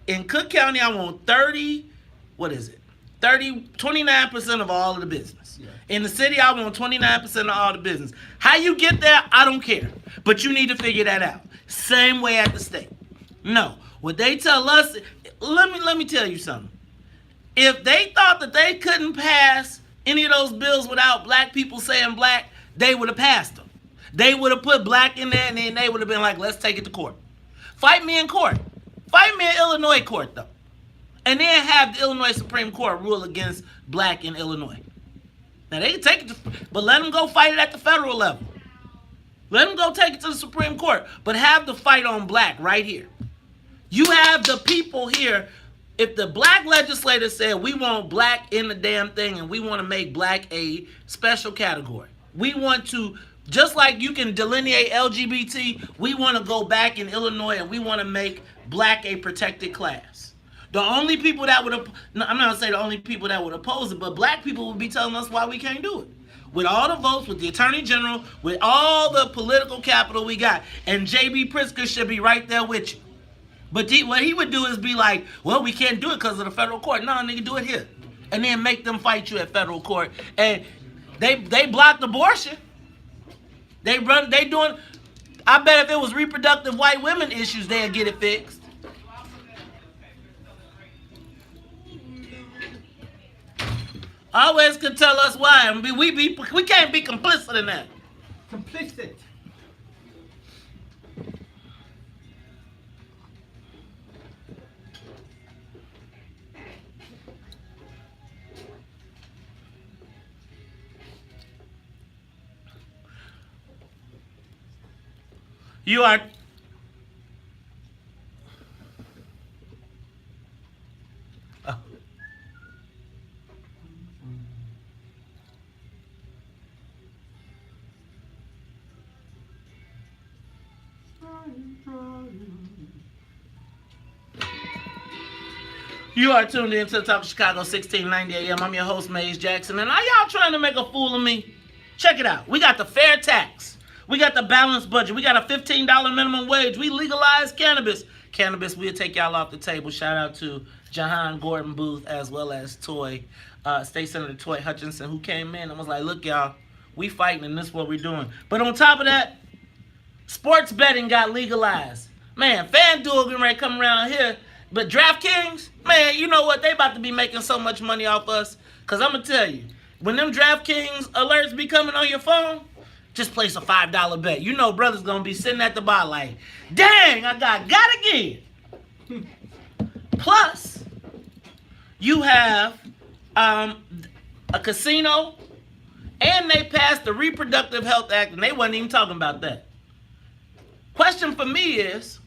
in Cook County, I want 29% of all of the business. Yeah. In the city, I want 29% of all the business. How you get there, I don't care. But you need to figure that out. Same way at the state. No. What they tell us, let me tell you something. If they thought that they couldn't pass any of those bills without black people saying black, they would have passed them. They would have put black in there, and then they would have been like, let's take it to court. Fight me in court. Fight me in Illinois court, though. And then have the Illinois Supreme Court rule against black in Illinois. Now, they can take it, but let them go fight it at the federal level. Let them go take it to the Supreme Court, but have the fight on black right here. You have the people here. If the black legislators said we want black in the damn thing and we want to make black a special category, we want to, just like you can delineate LGBT, we want to go back in Illinois and we want to make black a protected class. The only people that would, I'm not going to say the only people that would oppose it, but black people would be telling us why we can't do it. With all the votes, with the attorney general, with all the political capital we got. And JB Pritzker should be right there with you. But what he would do is be like, well, we can't do it because of the federal court. No, nigga, do it here. And then make them fight you at federal court. And they blocked abortion. They doing, I bet if it was reproductive white women issues, they'd get it fixed. Always could tell us why. And we can't be complicit in that. Complicit. You are. Oh. You are tuned in to the Talk of Chicago 1690 AM. I'm your host, Maze Jackson. And are y'all trying to make a fool of me? Check it out. We got the fair tax. We got the balanced budget. We got a $15 minimum wage. We legalized cannabis. Cannabis, we'll take y'all off the table. Shout out to Jahan Gordon Booth as well as State Senator Toy Hutchinson, who came in and was like, look, y'all, we fighting and this is what we're doing. But on top of that, sports betting got legalized. Man, FanDuel getting ready to come around here. But DraftKings, man, you know what? They about to be making so much money off us. Because I'm going to tell you, when them DraftKings alerts be coming on your phone, just place a $5 bet. You know brother's going to be sitting at the bar like, dang, I got again. Plus, you have a casino, and they passed the Reproductive Health Act, and they wasn't even talking about that. Question for me is,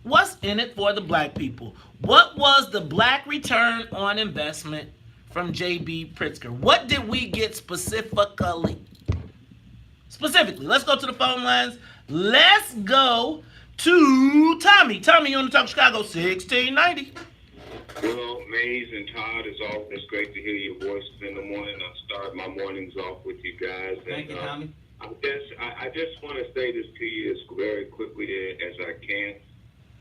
what's in it for the black people? What was the black return on investment from JB Pritzker? What did we get specifically? Specifically, let's go to the phone lines. Let's go to Tommy. Tommy, you on the Talk Chicago 1690. Well, Maze and Todd, it's always great to hear your voices in the morning. I start my mornings off with you guys. Thank you, Tommy. I just want to say this to you as very quickly as I can.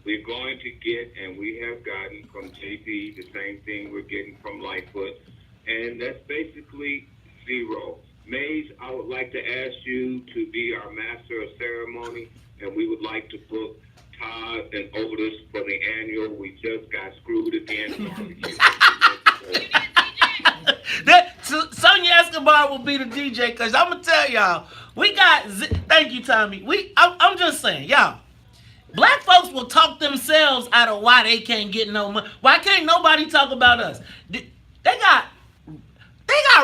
We're going to get, and we have gotten from JP, the same thing we're getting from Lightfoot, and that's basically zero. Maze, I would like to ask you to be our master of ceremony, and we would like to book Todd and Otis for the annual We Just Got Screwed Again barbecue. Sonia Escobar will be the DJ, because I'm going to tell y'all, we got, thank you, Tommy. I'm just saying, y'all, black folks will talk themselves out of why they can't get no money. Why can't nobody talk about us? They got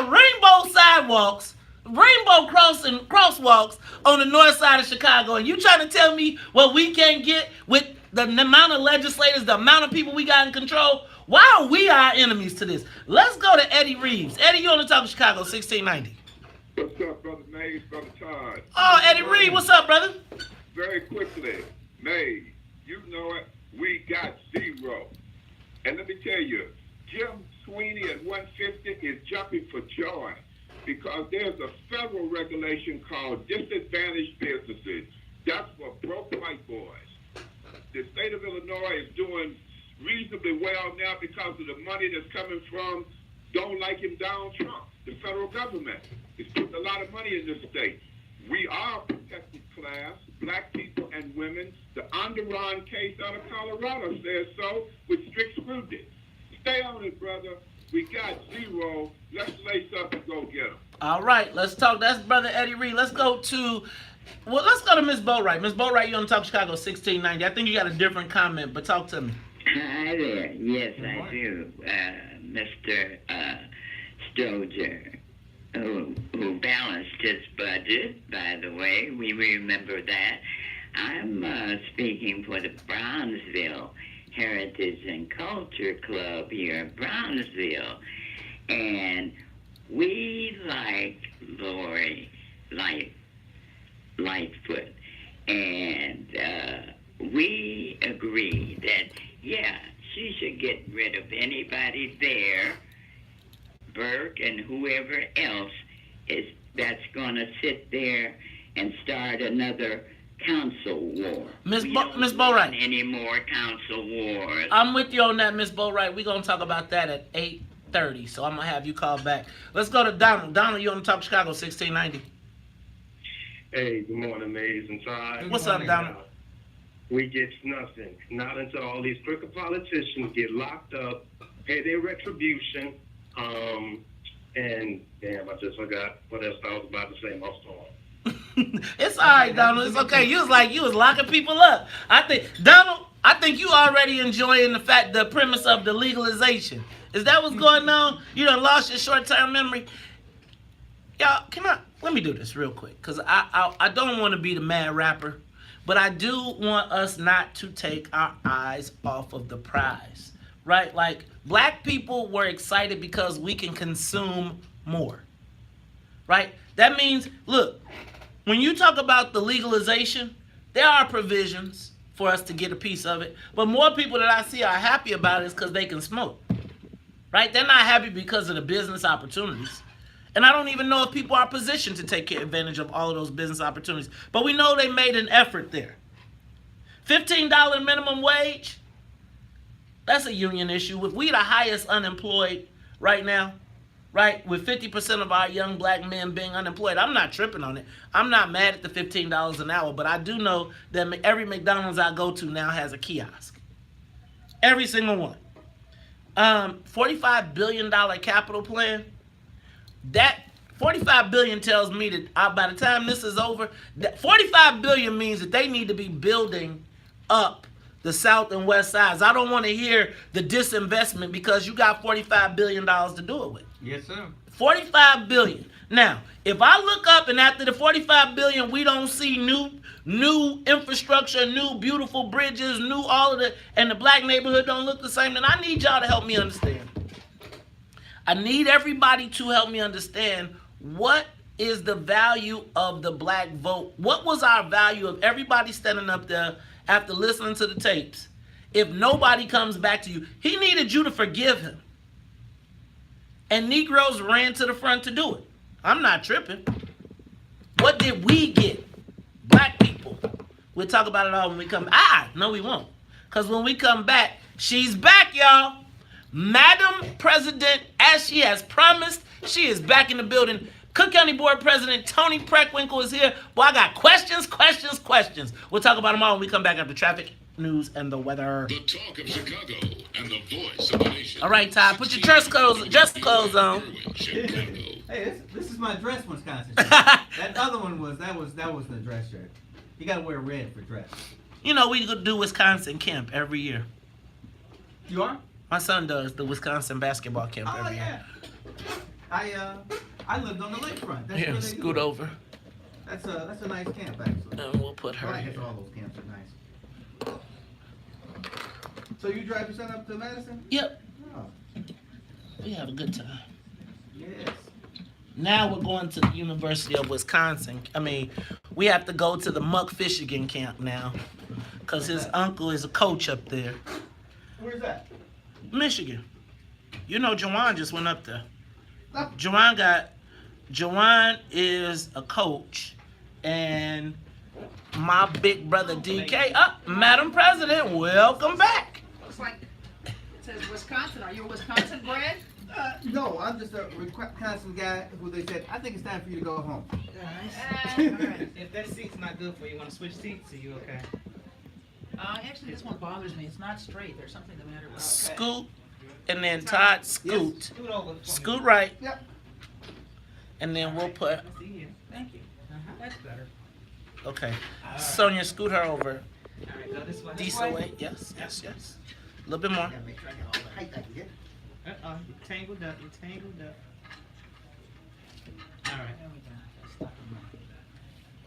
rainbow sidewalks, rainbow crosswalks on the north side of Chicago, and you trying to tell me what we can't get with the amount of legislators, the amount of people we got in control? Why are we our enemies to this? Let's go to Eddie Reeves. Eddie, you on the Talk of Chicago 1690. What's up, Brother Maze, Brother Todd? Oh, Eddie Reeves, what's up, brother? Very quickly, Maze, you know it, we got zero. And let me tell you, 150 is jumping for joy because there's a federal regulation called disadvantaged businesses. That's for broke white boys. The state of Illinois is doing reasonably well now because of the money that's coming from Don't Like Him Donald Trump. The federal government is putting a lot of money in this state. We are a protected class, black people and women. The Underron case out of Colorado says so with strict scrutiny. Stay on it, brother. We got zero. Let's lace up and go get them. All right, let's talk. That's Brother Eddie Reed. Let's go to Miss Boatwright. Miss Boatwright, you on Talk Chicago 1690. I think you got a different comment, but talk to me. Hi there. Yes, I do. Mr. Stoger, who balanced his budget, by the way. We remember that. I'm speaking for the Brownsville Heritage and Culture Club here in Brownsville. And we like Lori Lightfoot. And we agree that, yeah, she should get rid of anybody there, Burke and whoever else that's going to sit there and start another council war. Miss Boatwright. Any more council wars? I'm with you on that, Miss Boatwright. We're going to talk about that at 8:30, so I'm going to have you call back. Let's go to Donald. Donald, you on Talk Chicago 1690. Hey, good morning, ladies and Todd. What's up, Donald? We get nothing. Not until all these crooked politicians get locked up, pay their retribution, and damn, I just forgot what else I was about to say. My storm. It's all right, Donald. It's okay. You was locking people up. I think you already enjoying the premise of the legalization. Is that what's going on? You done lost your short-term memory? Y'all, let me do this real quick, because I don't want to be the mad rapper, but I do want us not to take our eyes off of the prize, right? Like, black people were excited because we can consume more, right? That means, look, when you talk about the legalization, there are provisions for us to get a piece of it, but more people that I see are happy about it because they can smoke, right? They're not happy because of the business opportunities. And I don't even know if people are positioned to take advantage of all of those business opportunities. But we know they made an effort there. $15 minimum wage, that's a union issue. If we the highest unemployed right now, right, with 50% of our young black men being unemployed, I'm not tripping on it. I'm not mad at the $15 an hour, but I do know that every McDonald's I go to now has a kiosk. Every single one. $45 billion capital plan. That $45 billion tells me that by the time this is over, that $45 billion means that they need to be building up the south and west sides. I don't want to hear the disinvestment because you got $45 billion to do it with. Yes, sir. $45 billion. Now, if I look up and after the $45 billion, we don't see new infrastructure, new beautiful bridges, new all of and the black neighborhood don't look the same, then I need y'all to help me understand. I need everybody to help me understand what is the value of the black vote. What was our value of everybody standing up there after listening to the tapes? If nobody comes back to you, he needed you to forgive him. And Negroes ran to the front to do it. I'm not tripping. What did we get? Black people. We'll talk about it all when we come. No, we won't. Because when we come back, she's back, y'all. Madam President, as she has promised, she is back in the building. Cook County Board President Toni Preckwinkle is here. Boy, I got questions. We'll talk about them all when we come back after traffic, news, and the weather. The talk of Chicago and the voice of the nation. All right, Ty, put your dress clothes on. Hey, this is my dress Wisconsin shirt. That other one was the dress shirt. You gotta wear red for dress. You know, we do Wisconsin camp every year. You are? My son does the Wisconsin basketball camp every year. I lived on the lakefront. That's Here, where they scoot do it. over. That's a nice camp, actually. And we'll put her I here. guess all those camps are nice. So you drive your son up to Madison? Yep. Oh, We have a good time. yes. Now we're going to the University of Wisconsin. I mean, we have to go to the Muck Fishigan camp now because his uncle is a coach up there. Where's that? Michigan. You know, Jawan just went up there. Jawan is a coach, and my big brother DK. Madam President, welcome back. Looks like it says Wisconsin. Are you a Wisconsin bred? No, I'm just a Wisconsin guy who they said, I think it's time for you to go home. Alright. If that seat's not good for you, want to switch seats? Are you okay? Actually, this one bothers me. It's not straight. There's something the matter with it. Scoot, and then Todd scoot. Yes, scoot over. Scoot right. Yep. And then we'll put. See here. Thank you. That's better. Okay. Sonia, scoot her over. All right, go this way. Decent way. Yes. A little bit more. Gotta make sure I get all the height I can get. Uh-oh, you tangled up. All right. There we go. Stuck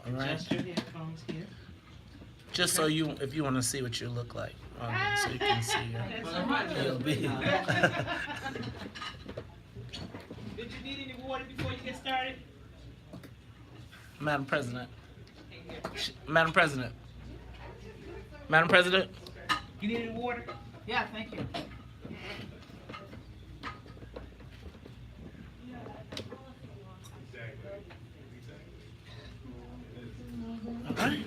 in All right. Adjust your headphones here. Just so if you want to see what you look like, so you can see your Did you need any water before you get started? Madam President. Madam President. Madam President. You need any water? Yeah, thank you. All right.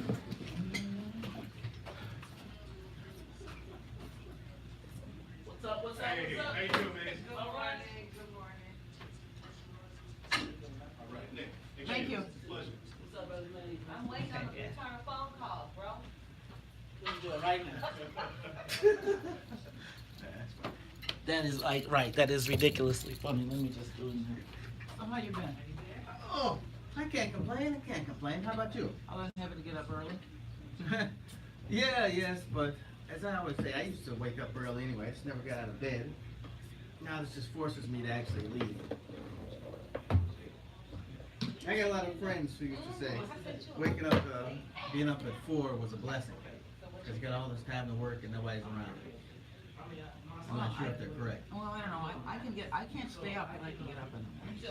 What's up? How you doing, man? All right. Thank you. Pleasure. What's up, brother? I'm waiting on the return of phone calls, bro. Let's do it right now. That is right. That is ridiculously funny. Let me just do it now. So how you been? Oh, I can't complain. How about you? I was having to get up early. Yes, but as I always say, I used to wake up early anyway. I just never got out of bed. Now this just forces me to actually leave. I got a lot of friends who used to say, waking up, being up at 4 was a blessing. Because you got all this time to work and nobody's around. I'm not sure if they're correct. Well, I don't know. I can't stay up, but I can get up in the morning.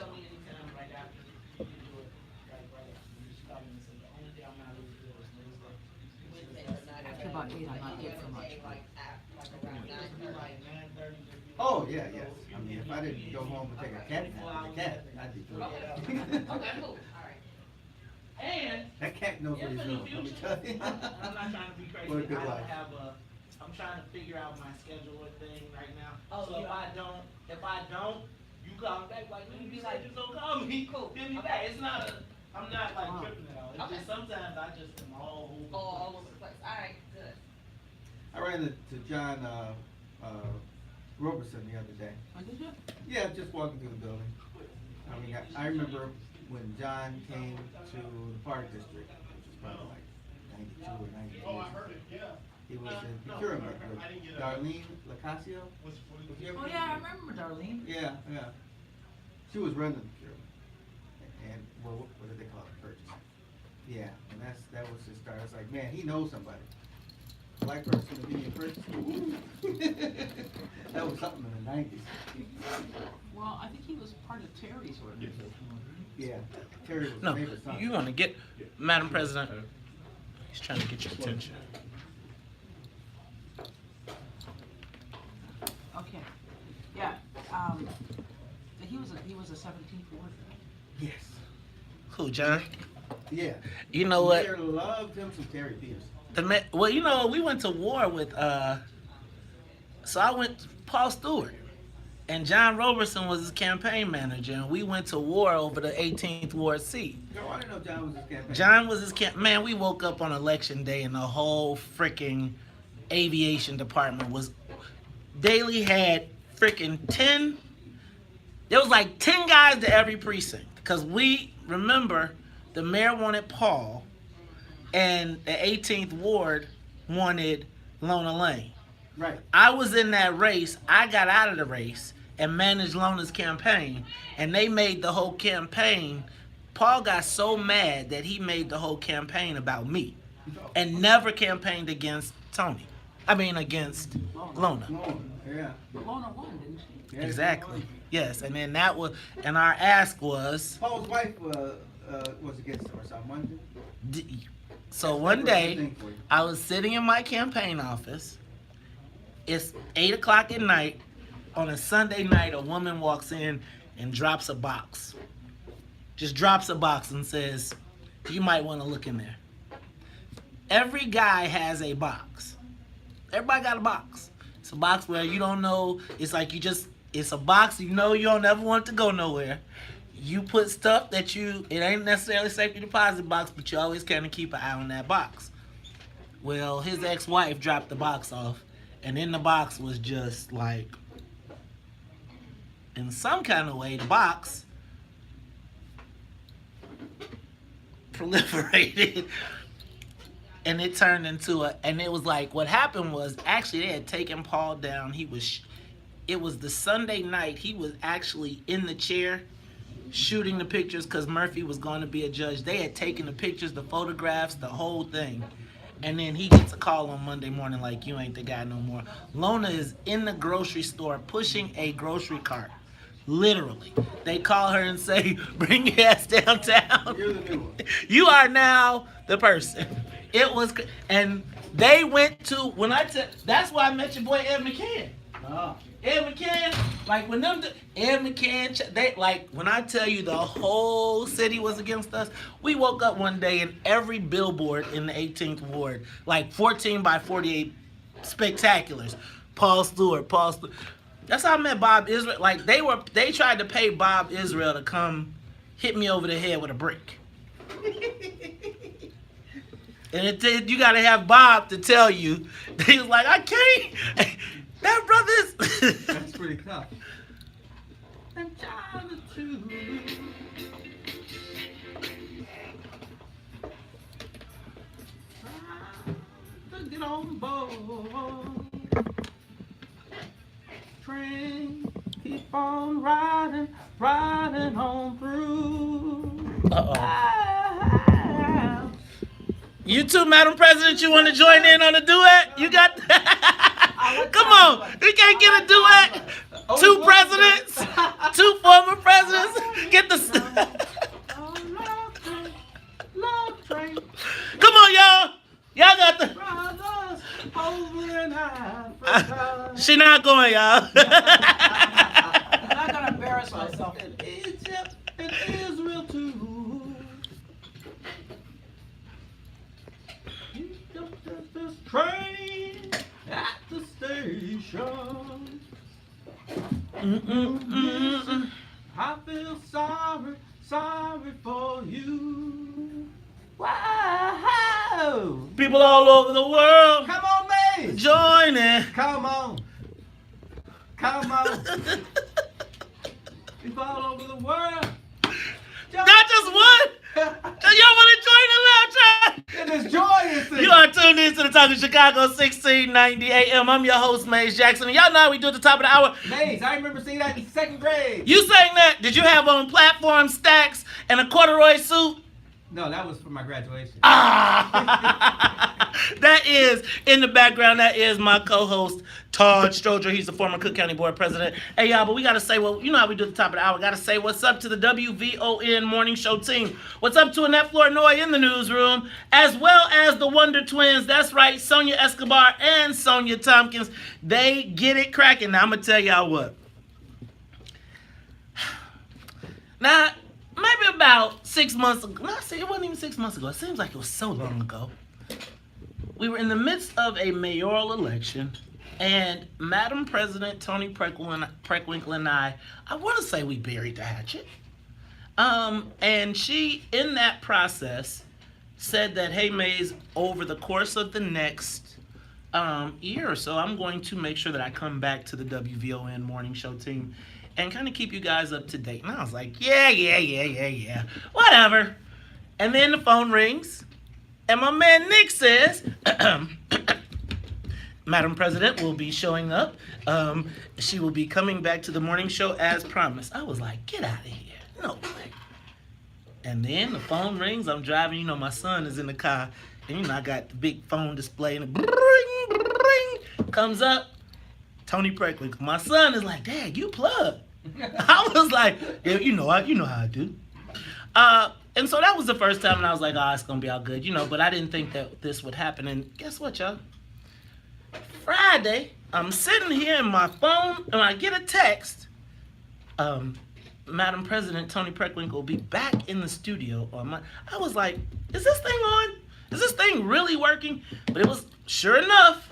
After about 8, I'm not good for much. Oh, yeah, yes. I mean, if I didn't go home and take a cat nap with the cat, I'd be through. And That cat knows what he's doing, let me tell you. I'm not trying to be crazy. What a good I life. don't have I'm trying to figure out my schedule thing right now. Oh, So you if I don't, you call me back. Like, you said you don't call me. Cool. Give me back. It's not I'm not like tripping at all. It's Okay. just sometimes I just am all over. the All place. over the place. All right, good. I ran into John Roberson the other day. Oh, did you? Yeah, just walking through the building. I mean, I remember when John came to the Park District, which was probably like 92 or 93. Oh, I heard it, yeah. He was in procurement with Darlene Lacasio. Oh, yeah, I remember Darlene. Yeah. She was running the procurement. And, well, what did they call it? Purchase. Yeah, and that was his start. It's like, man, he knows somebody. Black person to be in purchase. That was something in the 90s. Well, I think he was part of Terry's organization. Yeah, Terry was No, his favorite son. you want to get, Madam President. He's trying to get your attention. Okay. Yeah. He was a 17th ward. Yes. Who, John? Yeah. You know what? Mayor loved him some Terry Pierce. Well, you know, we went to war with, so I went to Paul Stewart, and John Roberson was his campaign manager, and we went to war over the 18th Ward seat. No, I didn't know John was his campaign. John was his man, we woke up on election day, and the whole freaking aviation department was, Daley had freaking 10, there was like 10 guys to every precinct, because we, remember, the mayor wanted Paul, and the 18th Ward wanted Lona Lane. Right. I was in that race. I got out of the race and managed Lona's campaign, and they made the whole campaign. Paul got so mad that he made the whole campaign about me and never campaigned against Toni. I mean, against Lona. Oh, yeah. Lona won, didn't she? Yeah, Exactly. Yes, and then that was, and our ask was, Paul's wife was against him or something, wasn't she? so one day, I was sitting in my campaign office. It's 8 o'clock at night. on a Sunday night, a woman walks in and drops a box. Just drops a box and says, you might want to look in there. Every guy has a box. Everybody got a box. It's a box where you don't know. It's like it's a box you know you don't ever want it to go nowhere. You put stuff that it ain't necessarily safety deposit box, but you always kind of keep an eye on that box. Well, his ex-wife dropped the box off, and in the box was just like, in some kind of way, the box proliferated, and it turned into and it was like, what happened was, actually they had taken Paul down. It was the Sunday night, he was actually in the chair shooting the pictures because Murphy was going to be a judge. They had taken the pictures, the photographs, the whole thing. And then he gets a call on Monday morning like, you ain't the guy no more. Lona is in the grocery store pushing a grocery cart. Literally. They call her and say, bring your ass downtown. You're the new one. You are now the person. It was, and they went to, that's why I met your boy Ed McCann. Oh. Ed McCann, like when Ed McCann, they like when I tell you the whole city was against us. We woke up one day and every billboard in the 18th ward, like 14 by 48 spectaculars, Paul Stewart. That's how I met Bob Israel. Like they tried to pay Bob Israel to come hit me over the head with a brick. And you got to have Bob to tell you. He was like, I can't. That brother's. That's pretty tough. And child of two. To get on board. Train, keep on riding on through. You too, Madam President, you want to join in on a duet? You got... Come on, we can't get a duet. Two presidents, two former presidents. Get the... Come on, y'all. Y'all got the... She not going, y'all. I'm not gonna embarrass myself. In Egypt and Israel too. You jumped at this train at the station. I feel sorry for you. Wow! People all over the world Come on, Maze! joining. Come on! People all over the world. Not just one. Y'all want to join the loud track? It is joyous. You are tuned in to the Talk of Chicago, 1690 AM. I'm your host, Maze Jackson. And y'all know how we do at the top of the hour. Maze, I remember seeing that in 2nd grade. You sang that. Did you have on platform stacks and a corduroy suit? No, that was for my graduation. That is, in the background, that is my co-host, Todd Stroger. He's the former Cook County Board President. Hey, y'all, but we got to say, well, you know how we do at the top of the hour. Got to say what's up to the WVON Morning Show team. What's up to Annette Flournoy in the newsroom, as well as the Wonder Twins. That's right, Sonia Escobar and Sonia Tompkins. They get it cracking. Now, I'm going to tell y'all what. Now, maybe about 6 months ago. No, see, it wasn't even 6 months ago. It seems like it was so long ago. We were in the midst of a mayoral election, and Madam President Toni Preckwinkle and I want to say we buried the hatchet. And she, in that process, said that, hey, Maze, over the course of the next year or so, I'm going to make sure that I come back to the WVON Morning Show team and kind of keep you guys up to date. And I was like, yeah, whatever. And then the phone rings, and my man Nick says, Madam President will be showing up. She will be coming back to the morning show as promised. I was like, get out of here. No way. And then the phone rings. I'm driving. You know, my son is in the car. And, you know, I got the big phone display. And it comes up. Toni Preckwinkle. My son is like, Dad, you plug. I was like, yeah, you know how I do. And so that was the first time, and I was like, oh, it's going to be all good, you know, but I didn't think that this would happen. And guess what, y'all? Friday, I'm sitting here in my phone and I get a text. Madam President Toni Preckwinkle will be back in the studio on my. I was like, is this thing on? Is this thing really working? But it was, sure enough,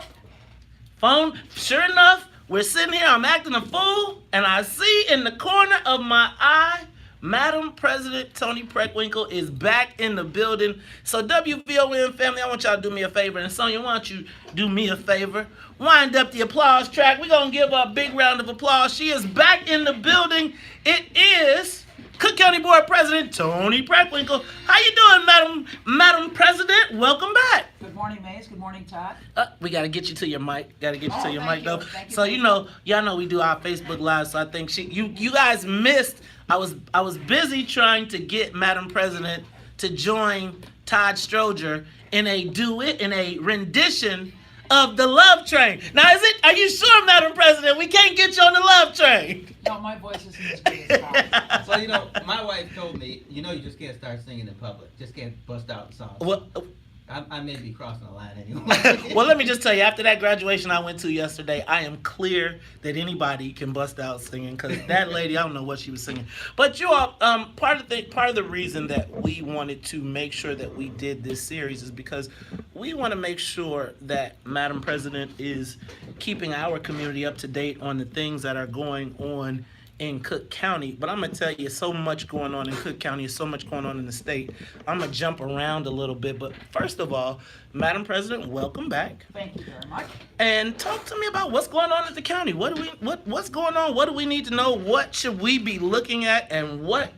we're sitting here, I'm acting a fool, and I see in the corner of my eye, Madam President Toni Preckwinkle is back in the building. So WVON family, I want y'all to do me a favor. And Sonia, why don't you do me a favor? Wind up the applause track. We're going to give her a big round of applause. She is back in the building. It is Cook County Board President Toni Preckwinkle. How you doing, Madam President? Welcome back. Good morning, Maze. Good morning, Todd. We got to get you to your mic. Got to get you to your mic, you. though. Thank you, So, thank you know, y'all know we do our Facebook Live, so I think you guys missed. I was busy trying to get Madam President to join Todd Stroger in a rendition of the Love Train. Now, are you sure, Madam President, we can't get you on the Love Train? No, my voice isn't as good as Todd's. So, you know, my wife told me, you just can't start singing in public. Just can't bust out songs. Well, I may be crossing the line anyway. well, let me just tell you, after that graduation I went to yesterday, I am clear that anybody can bust out singing, because that lady, I don't know what she was singing. But you all, part of the reason that we wanted to make sure that we did this series is because we want to make sure that Madam President is keeping our community up to date on the things that are going on in Cook County. But I'm going to tell you, so much going on in Cook County, so much going on in the state. I'm going to jump around a little bit. But first of all, Madam President, welcome back. Thank you very much. And talk to me about what's going on at the county. What's going on? What do we need to know? What should we be looking at? And what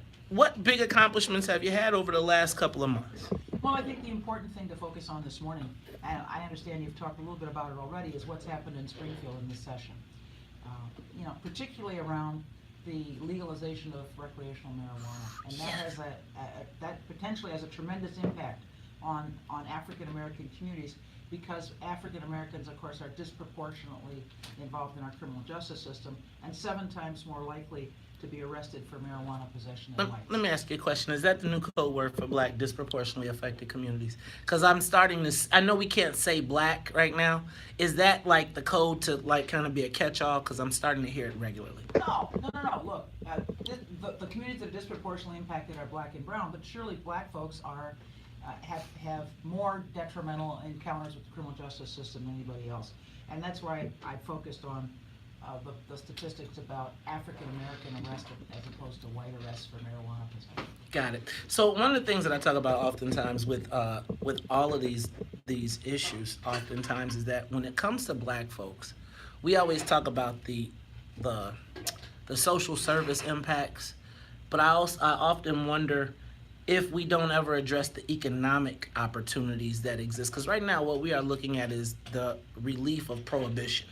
big accomplishments have you had over the last couple of months? Well, I think the important thing to focus on this morning, and I understand you've talked a little bit about it already, is what's happened in Springfield in this session. Particularly around the legalization of recreational marijuana, and that has that potentially has a tremendous impact on African American communities, because African Americans, of course, are disproportionately involved in our criminal justice system and 7 times more likely to be arrested for marijuana possession than whites. Let me ask you a question. Is that the new code word for black disproportionately affected communities? Because I'm starting to, I know we can't say black right now. Is that like the code to like kind of be a catch-all? Because I'm starting to hear it regularly. No. Look, the communities that are disproportionately impacted are black and brown, but surely black folks are have more detrimental encounters with the criminal justice system than anybody else, and that's why I focused on the statistics about African American arrests as opposed to white arrests for marijuana possession. Got it. So one of the things that I talk about oftentimes with all of these issues, oftentimes, is that when it comes to black folks, we always talk about the social service impacts, but I often wonder if we don't ever address the economic opportunities that exist. Because right now what we are looking at is the relief of prohibition.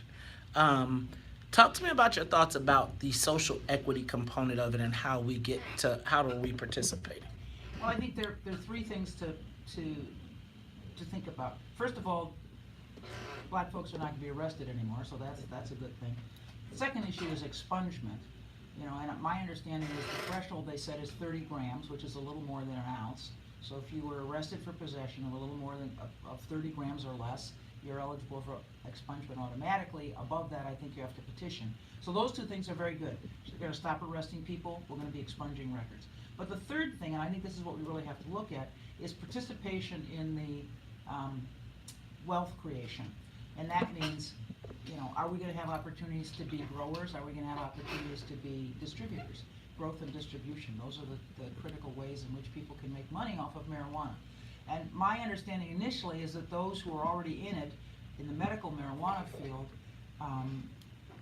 Talk to me about your thoughts about the social equity component of it and how we participate. Well, I think there are 3 things to think about. First of all, black folks are not going to be arrested anymore, so that's a good thing. The second issue is expungement. And my understanding is the threshold they said is 30 grams, which is a little more than an ounce. So if you were arrested for possession of a little more than of 30 grams or less, you're eligible for expungement automatically. Above that, I think you have to petition. So those 2 things are very good. So we're going to stop arresting people. We're going to be expunging records. But the third thing, and I think this is what we really have to look at, is participation in the wealth creation. And that means, are we going to have opportunities to be growers? Are we going to have opportunities to be distributors? Growth and distribution. Those are the critical ways in which people can make money off of marijuana. And my understanding initially is that those who are already in it, in the medical marijuana field,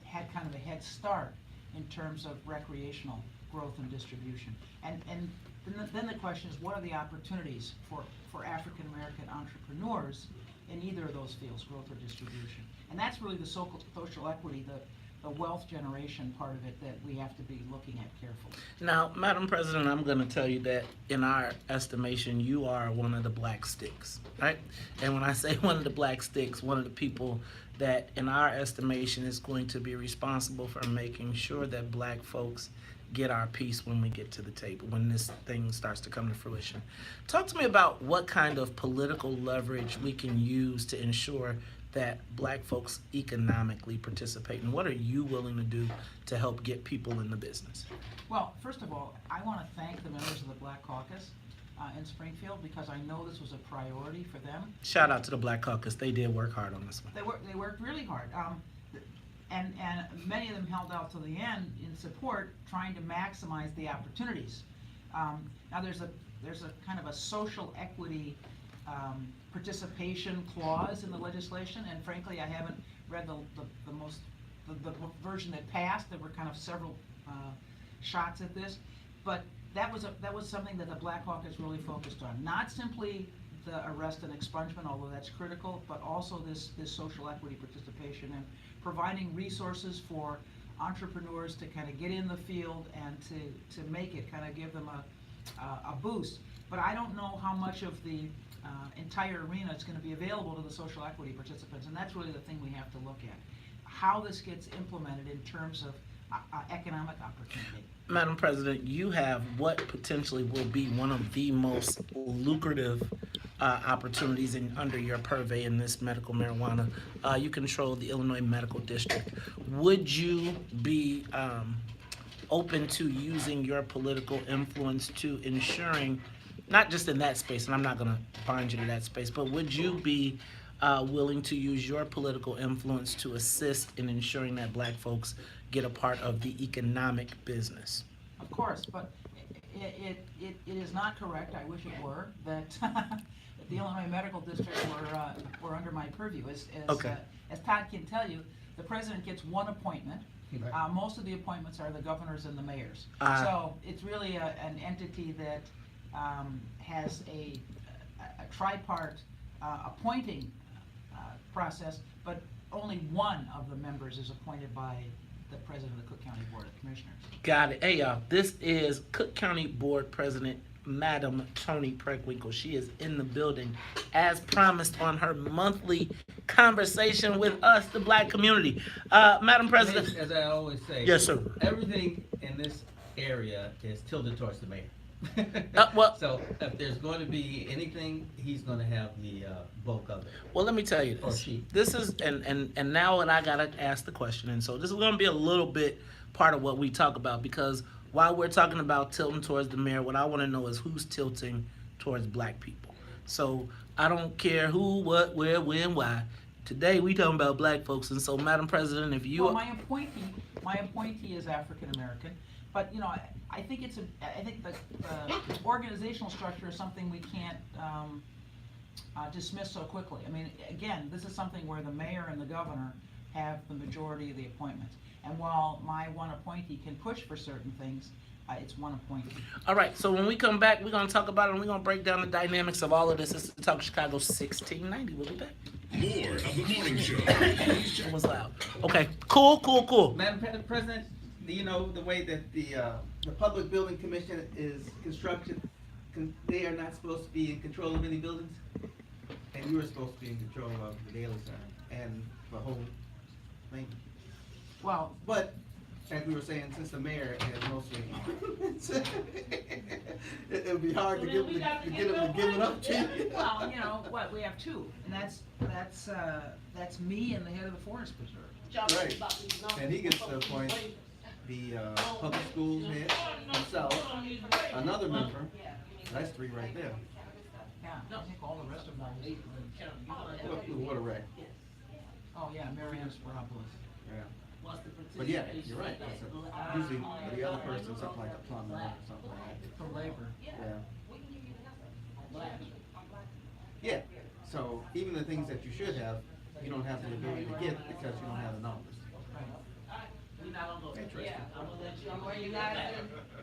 had kind of a head start in terms of recreational growth and distribution. And then the question is, what are the opportunities for African American entrepreneurs in either of those fields, growth or distribution? And that's really the social equity, the wealth generation part of it that we have to be looking at carefully. Now, Madam President, I'm going to tell you that in our estimation, you are one of the black sticks, right? And when I say one of the black sticks, one of the people that in our estimation is going to be responsible for making sure that black folks get our piece when we get to the table, when this thing starts to come to fruition. Talk to me about what kind of political leverage we can use to ensure that black folks economically participate, and what are you willing to do to help get people in the business? Well, first of all, I want to thank the members of the Black Caucus in Springfield, because I know this was a priority for them. Shout out to the Black Caucus. They did work hard on this one. They worked really hard. And many of them held out to the end in support, trying to maximize the opportunities. Now there's a kind of a social equity participation clause in the legislation, and frankly, I haven't read the version that passed. There were kind of several shots at this, but that was something that the Black Caucus really focused on. Not simply the arrest and expungement, although that's critical, but also this social equity participation and providing resources for entrepreneurs to kind of get in the field and to make it, kind of give them a boost. But I don't know how much of the entire arena is going to be available to the social equity participants, and that's really the thing we have to look at. How this gets implemented in terms of economic opportunity. Madam President, you have what potentially will be one of the most lucrative opportunities under your purvey in this medical marijuana. You control the Illinois Medical District. Would you be open to using your political influence to ensuring, not just in that space, and I'm not going to bind you to that space, but would you be willing to use your political influence to assist in ensuring that black folks get a part of the economic business? Of course, but it is not correct, I wish it were, that the Illinois Medical District were under my purview. As Todd can tell you, the president gets one appointment. Most of the appointments are the governors and the mayors. So it's really an entity that has a tripart appointing process, but only one of the members is appointed by the president of the Cook County Board of Commissioners. Got it. Hey, y'all, this is Cook County Board President, Madam Toni Preckwinkle. She is in the building, as promised, on her monthly conversation with us, the black community. Madam President. As I always say, yes, sir. Everything in this area is tilted towards the mayor. So if there's going to be anything, he's going to have the bulk of it. Well, let me tell you this. This is, and now I gotta ask the question, and so this is going to be a little bit part of what we talk about, because while we're talking about tilting towards the mayor, what I want to know is who's tilting towards black people. So I don't care who, what, where, when, why. Today we talking about black folks, and so, Madam President, if you... Well, my appointee is African American, but you know, I think the organizational structure is something we can't dismiss so quickly. I mean, again, this is something where the mayor and the governor have the majority of the appointments. And while my one appointee can push for certain things, it's one appointee. All right, so when we come back, we're going to talk about it, and we're going to break down the dynamics of all of this. This is Talk Chicago 1690. We'll be back. More of the morning show. It was loud. Okay, cool. Madam President, do you know the way that the Public Building Commission is constructed? They are not supposed to be in control of any buildings, and you are supposed to be in control of the Daily Sun and the whole thing. Well, but as we were saying, since the mayor has mostly, it would be hard to get him to give it up to you. Well, you know what? We have two, and that's me and the head of the Forest Preserve. Right, and he gets to appoint the public schools head himself, another member. That's three right there. Yeah, I think all the rest of them are eight. What a wreck. Oh yeah, Marianne Sparopoulos. Yeah. But yeah, you're right. Usually the other person, something like a plumber or something like that. From labor. Yeah. Yeah. So even the things that you should have, you don't have the ability to get because you don't have the numbers. Interesting.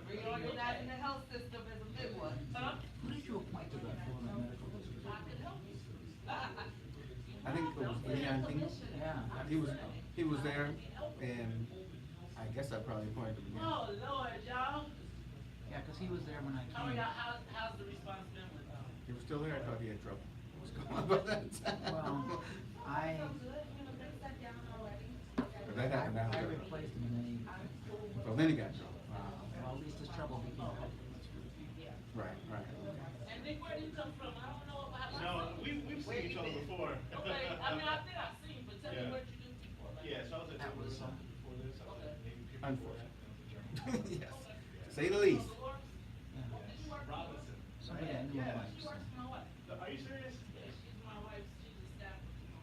Reorganizing the health system is a big one. Who did you appoint to that Florida Medical District? I think it was Leon Things. Yeah. He was there, and I guess I probably appointed him again. Oh Lord, y'all. Yeah, because he was there when I Oh, came. yeah, how's the response been with He was still there. I thought he had trouble. What's going on about that? Well, I That happened after. replaced him, and then he. So then he got trouble. Well, at least his trouble became public. Right. And Nick, where do you come from? I don't know about No, we've seen each other before. Okay, I mean, I think I've seen, but tell me Yeah. what you do before. Like, Yeah, so I was at That was, Jerusalem before this. I was at Navy Pier before that. I was at Germany. Yes, to say the least. Robinson. Somebody I knew Yeah. once. She works for my wife. Are you serious? Yeah, she's my wife. She's a staff.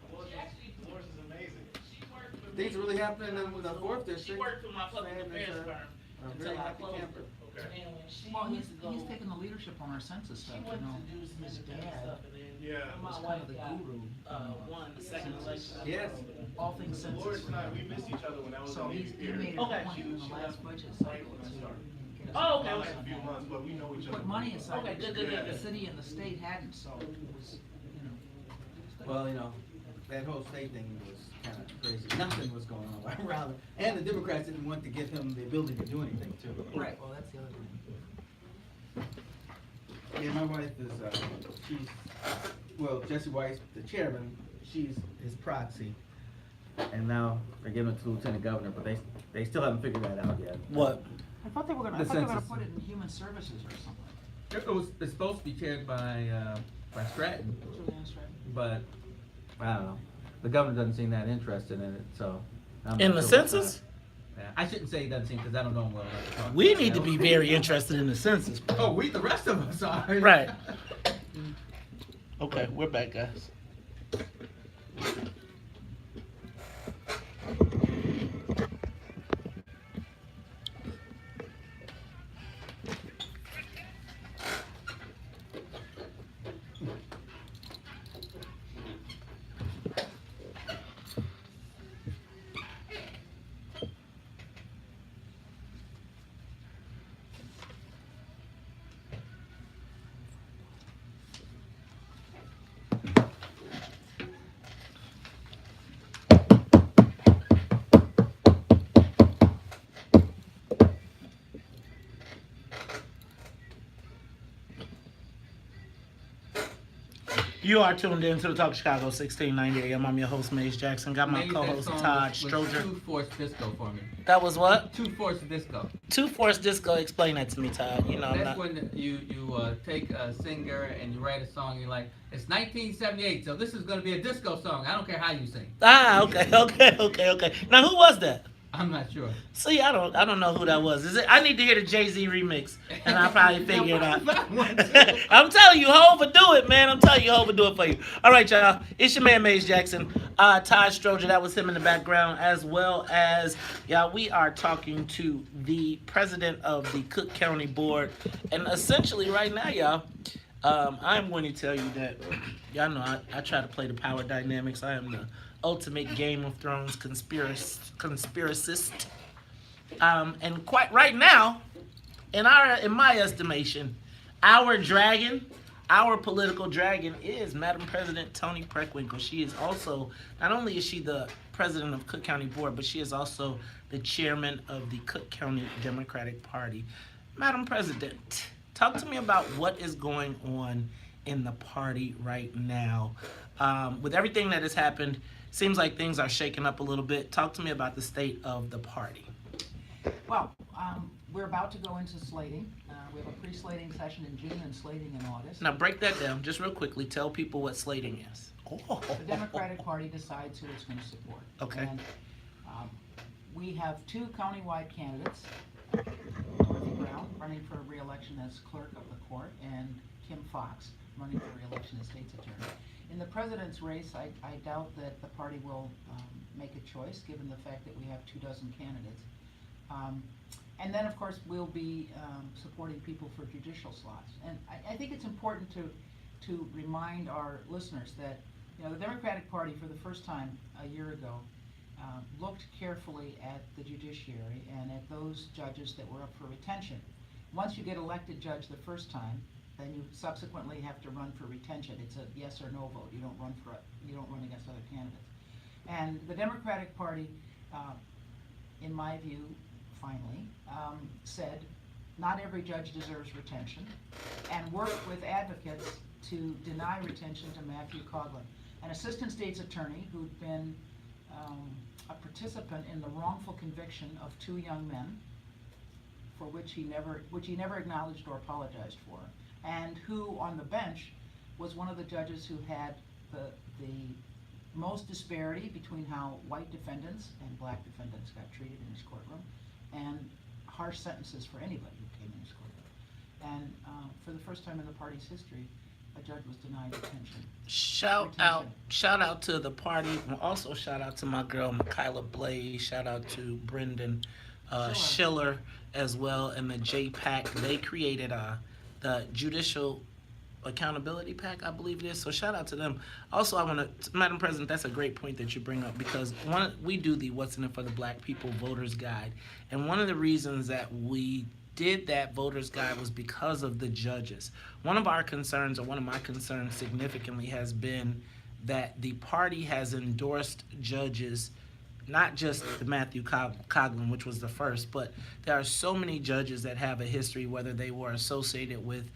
Dolores She actually, Dolores is amazing. she worked for me. Things really happening in the fourth She district. worked for my public Sam is affairs a firm very until I happy closed camper. it. Okay. And when she Well, used to go, he's taken the leadership on our census she stuff, you went know. to do some His independent dad stuff, and then Yeah. my was kind wife of the got, guru. won the second election. Yes. All things census. Dolores and I, we missed each other when I was So at he Navy Pier. made a Okay. point in the She last left budget right cycle when I to started. get us Oh, okay, on Like a few that. months, but we know each other. Put money aside, Okay, good, good, because good. the city and the state hadn't, so it was, you know. Well, you know, that whole state thing was kind of crazy. Nothing was going on around it. And the Democrats didn't want to give him the ability to do anything, too. Right, well, that's the other thing. Yeah, my wife is, she's, well, Jesse Weiss, the chairman, she's his proxy. And now they're giving it to Lieutenant Governor, but they still haven't figured that out yet. What? I thought they were gonna, The I thought they were gonna census. put it in human services or something. It's supposed to be chaired by Stratton, Julianne Stratton. but I don't know. The governor doesn't seem that interested in it, so. I'm In not the sure what's census? Yeah, I shouldn't say he doesn't seem, because I don't know him well enough to talk We about need to that. be very interested in the census. Oh, the rest of us are. Right. Okay, we're back, guys. You are tuned in to the Talk Chicago 1690 AM. I'm your host, Mace Jackson. Got my Maybe co-host, that song Todd was Stroger. Two Force Disco for me. That was what? Two Force Disco. Two Force Disco. Explain that to me, Todd. You know, I'm That's not. when you take a singer and you write a song. You're like, it's 1978, so this is gonna be a disco song. I don't care how you sing. Ah, okay. Now, who was that? I'm not sure. See, I don't know who that was. Is it? I need to hear the Jay-Z remix, and I'll probably figure it out. I'm telling you, Hov will do it, man. I'm telling you, Hov will do it for you. All right, y'all. It's your man, Mace Jackson. Todd Stroger, that was him in the background, as well as, y'all, we are talking to the president of the Cook County Board. And essentially, right now, y'all, I'm going to tell you that, y'all know I try to play the power dynamics. I am the ultimate Game of Thrones conspiracist. And quite right now, in my estimation, our political dragon is Madam President Toni Preckwinkle. She is also, not only is she the president of Cook County Board, but she is also the chairman of the Cook County Democratic Party. Madam President, talk to me about what is going on in the party right now. With everything that has happened, seems like things are shaking up a little bit. Talk to me about the state of the party. Well, we're about to go into slating. We have a pre-slating session in June and slating in August. Now break that down just real quickly. Tell people what slating is. The Democratic Party decides who it's going to support. Okay. And we have two countywide candidates, Dorothy Brown running for re-election as clerk of the court, and Kim Fox running for re-election as state's attorney. In the president's race, I doubt that the party will make a choice, given the fact that we have 24 candidates. And then, of course, we'll be supporting people for judicial slots. And I think it's important to remind our listeners that, you know, the Democratic Party, for the first time a year ago, looked carefully at the judiciary and at those judges that were up for retention. Once you get elected judge the first time, then you subsequently have to run for retention. It's a yes or no vote. You don't run against other candidates. And the Democratic Party, in my view, finally, said not every judge deserves retention, and worked with advocates to deny retention to Matthew Coughlin, an assistant state's attorney who'd been a participant in the wrongful conviction of two young men, for which he never acknowledged or apologized for, and who on the bench was one of the judges who had the most disparity between how white defendants and black defendants got treated in his courtroom, and harsh sentences for anybody who came in his courtroom. And for the first time in the party's history, a judge was denied detention. Shout out to the party. Also shout out to my girl Michaela Blaze. Shout out to Brendan Schiller as well, and the JPAC. They created the Judicial Accountability Pack, I believe it is. So shout out to them. Also, I want to, Madam President, that's a great point that you bring up, because we do the What's in It for the Black People Voters Guide, and one of the reasons that we did that voters guide was because of the judges. One of our concerns, or one of my concerns significantly, has been that the party has endorsed judges, not just the Matthew Coughlin, which was the first, but there are so many judges that have a history, whether they were associated with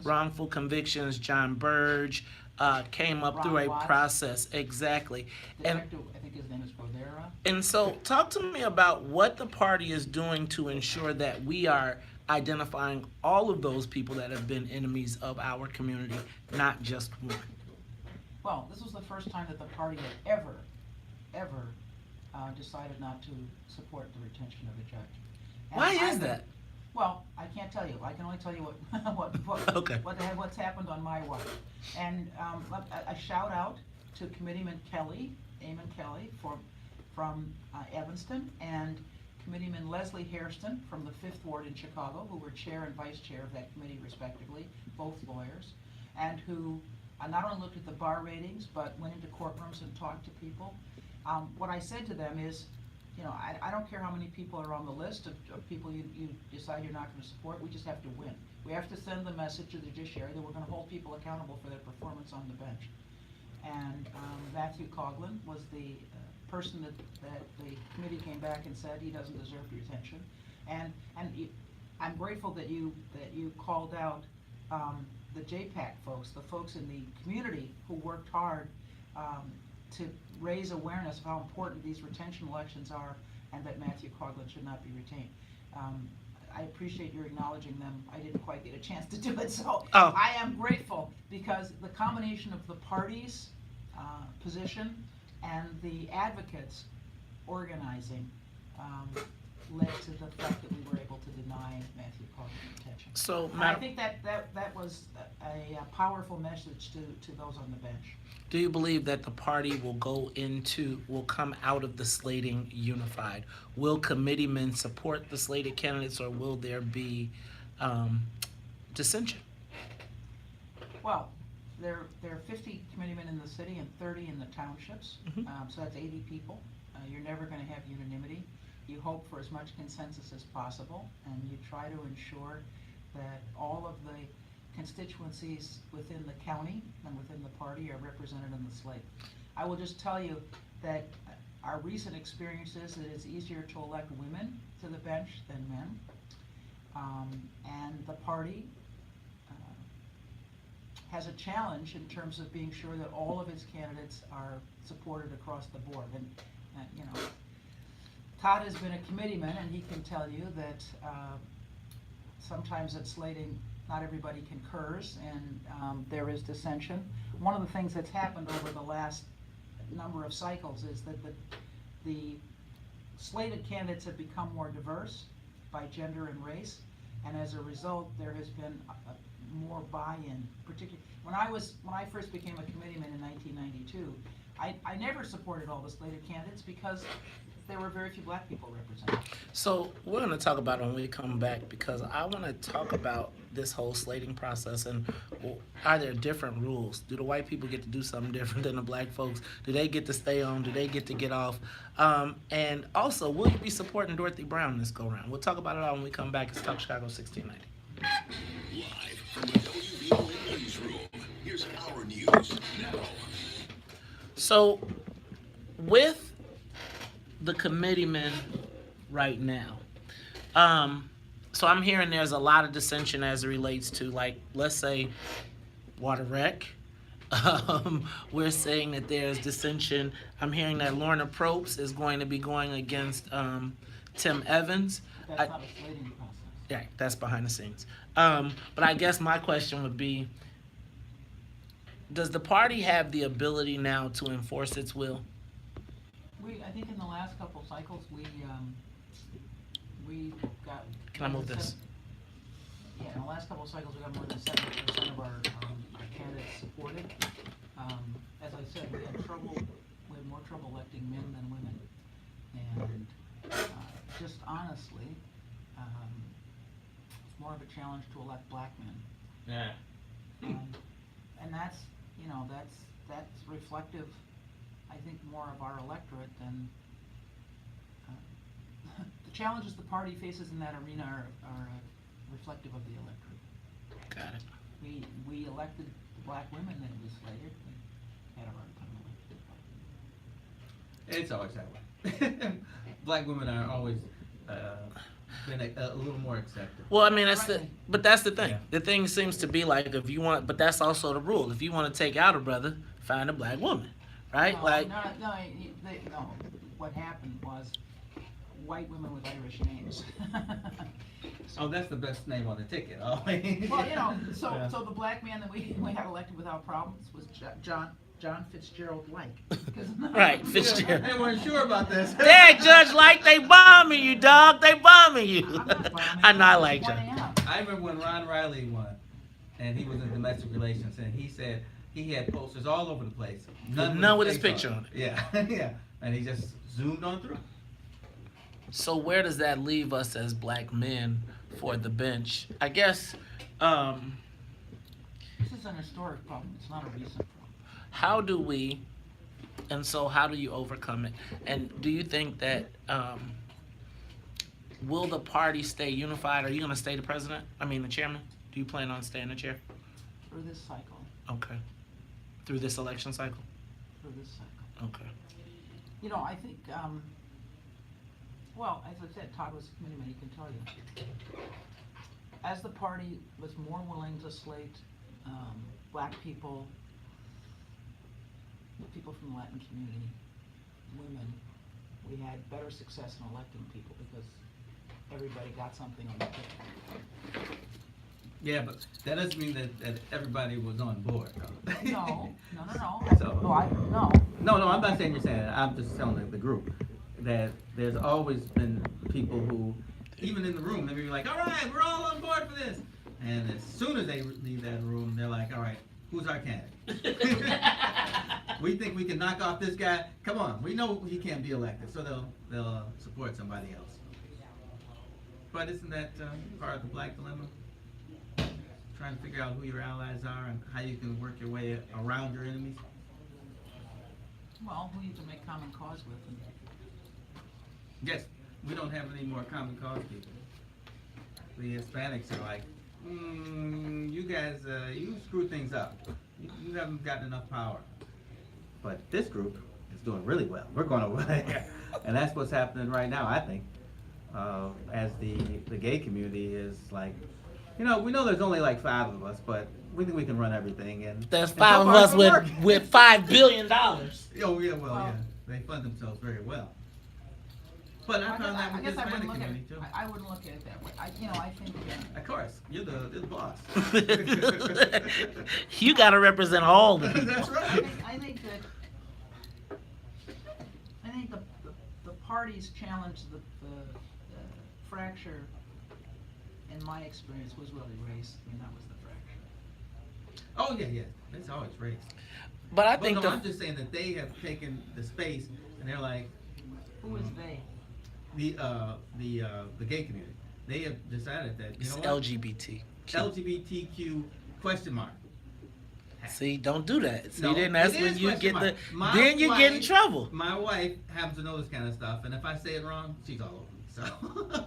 wrongful convictions. John Burge came up through a process. Exactly. And I think his name is Bodera. And so talk to me about what the party is doing to ensure that we are identifying all of those people that have been enemies of our community, not just one. Well, this was the first time that the party had ever decided not to support the retention of a judge. And Why is that? Well, I can't tell you. I can only tell you what's happened on my watch. And a shout out to Committeeman Kelly, Eamon Kelly, from Evanston, and Committeeman Leslie Hairston from the 5th Ward in Chicago, who were chair and vice chair of that committee respectively, both lawyers, and who not only looked at the bar ratings, but went into courtrooms and talked to people. What I said to them is, you know, I don't care how many people are on the list of people you decide you're not going to support. We just have to win. We have to send the message to the judiciary that we're going to hold people accountable for their performance on the bench. And Matthew Coughlin was the person that the committee came back and said he doesn't deserve retention. And I'm grateful that you called out the JPAC folks, the folks in the community who worked hard to raise awareness of how important these retention elections are, and that Matthew Coughlin should not be retained. I appreciate your acknowledging them. I didn't quite get a chance to do it, so I am grateful, because the combination of the party's position and the advocates organizing led to the fact that we were able to deny Matthew Coughlin retention. So, I think that was a powerful message to those on the bench. Do you believe that the party will come out of the slating unified? Will committeemen support the slated candidates, or will there be dissension? Well, there are 50 committeemen in the city and 30 in the townships, so that's 80 people. You're never going to have unanimity. You hope for as much consensus as possible, and you try to ensure that all of the constituencies within the county and within the party are represented in the slate. I will just tell you that our recent experiences, it is easier to elect women to the bench than men, and the party has a challenge in terms of being sure that all of its candidates are supported across the board. And you know, Todd has been a committeeman, and he can tell you that sometimes at slating, not everybody concurs, and there is dissension. One of the things that's happened over the last number of cycles is that the slated candidates have become more diverse by gender and race, and as a result, there has been more buy-in. Particularly when I first became a committeeman in 1992, I never supported all the slated candidates because there were very few black people represented. So we're going to talk about it when we come back, because I want to talk about this whole slating process, and are there different rules? Do the white people get to do something different than the black folks? Do they get to stay on? Do they get to get off? And also, will you be supporting Dorothy Brown this go-round? We'll talk about it all when we come back. It's Talk Chicago 1690. Live from the WVON newsroom, here's our news now. So, with the committeemen right now, so I'm hearing there's a lot of dissension as it relates to, like, let's say, water rec. We're saying that there's dissension. I'm hearing that Lorna Probst is going to be going against Tim Evans. That's not a slating process. Yeah, that's behind the scenes. But I guess my question would be, does the party have the ability now to enforce its will? I think in the last couple cycles, we got. Can I move this? Yeah, in the last couple of cycles, we got more than 70% of our candidates supported. As I said, we had more trouble electing men than women. And just honestly, it's more of a challenge to elect black men. Yeah. And that's reflective, I think, more of our electorate than the challenges the party faces in that arena are reflective of the electorate. Got it. We elected the black women that we slated. We had a hard time electing. It's always that way. Black women are always been a little more accepted. Well, I mean, that's the thing. Yeah. The thing seems to be like, if you want, but that's also the rule. If you want to take out a brother, find a black woman, right? No. What happened was white women with Irish names. Oh, that's the best name on the ticket. Oh. Well, so the black man that we had elected without problems was John Fitzgerald Like. Right, Fitzgerald. They weren't sure about this. Dad, Judge, like they bombing you, dog. They bombing you. I'm not bombing I know, I you. like What John. I am. I remember when Ron Riley won, and he was in domestic relations, and he said he had posters all over the place. None with his face picture on it. Yeah, yeah. And he just zoomed on through. So where does that leave us as black men for the bench? I guess, This is an historic problem. It's not a recent problem. how do we, and so how do you overcome it? And do you think that, will the party stay unified? Are you going to stay the president? I mean, the chairman? Do you plan on staying the chair? Through this cycle. Okay. Through this election cycle? Through this cycle. Okay. I think, well, as I said, Todd was a committee man, he can tell you. As the party was more willing to slate black people, people from the Latin community, women, we had better success in electing people because everybody got something on the ticket. Yeah, but that doesn't mean that everybody was on board. No. So- No, I'm not saying you're saying that. I'm just telling the group that there's always been people who, even in the room, they be like, all right, we're all on board for this. And as soon as they leave that room, they're like, all right, who's our candidate? We think we can knock off this guy. Come on, we know he can't be elected, so they'll support somebody else. But isn't that part of the black dilemma? Trying to figure out who your allies are and how you can work your way around your enemies? Well, who you can make common cause with. Yes, we don't have any more common cause people. The Hispanics are like, you guys, you screw things up. You haven't gotten enough power. But this group is doing really well. We're going over there. And that's what's happening right now, I think. As the gay community is like, we know there's only like 5 of us, but we think we can run everything. And There's and 5 so of far us it's been with working. with $5 billion. Oh yeah, yeah. They fund themselves very well. But I found that with the Hispanic community too. I wouldn't look at it that way. I think. Of course, you're the boss. You got to represent all the people. That's right. I think the party's challenge, the fracture, in my experience, was really race. I mean, that was the fracture. Oh yeah. It's always race. But I But think no, I'm just saying that they have taken the space and they're like, Who is they? the gay community. They have decided that it's what? LGBT. LGBTQ question mark. See, don't do that. See, No, then that's it when is you question get mark. then you get in wife- trouble. My wife happens to know this kind of stuff, and if I say it wrong, she's all over me.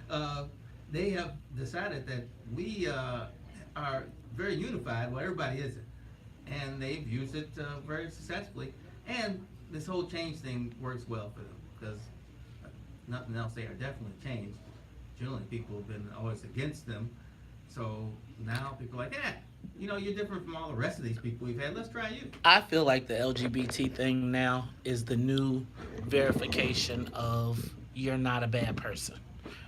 So they have decided that we are very unified, well, everybody isn't. And they've used it very successfully. And this whole change thing works well for them, because nothing else, they are definitely changed. Generally, people have been always against them. So now people are like, you're different from all the rest of these people we've had. Let's try you. I feel like the LGBT thing now is the new verification of you're not a bad person.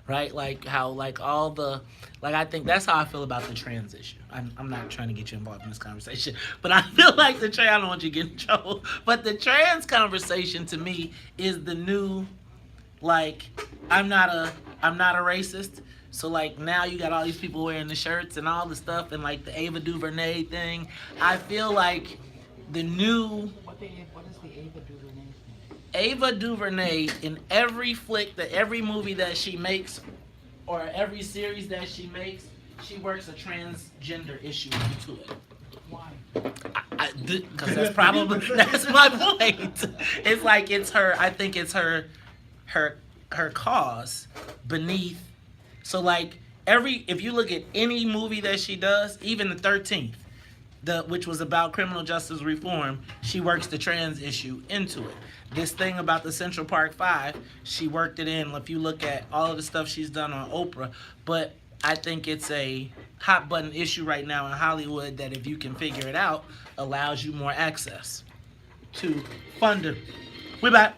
right? Like how like all the like I think that's how I feel about the trans issue. I'm not trying to get you involved in this conversation, but I feel like I don't want you to get in trouble. But the trans conversation to me is the new like I'm not a racist. So like now you got all these people wearing the shirts and all the stuff and like the Ava DuVernay thing. I feel like the new What is the Ava DuVernay thing? Ava DuVernay in every flick, every movie that she makes, or every series that she makes, she works a transgender issue into it. Why? Because that's my point. It's like it's her. I think it's her cause beneath. So like if you look at any movie that she does, even the 13th. Which was about criminal justice reform, she works the trans issue into it. This thing about the Central Park 5, she worked it in. If you look at all of the stuff she's done on Oprah, but I think it's a hot button issue right now in Hollywood that if you can figure it out, allows you more access to funding. We back.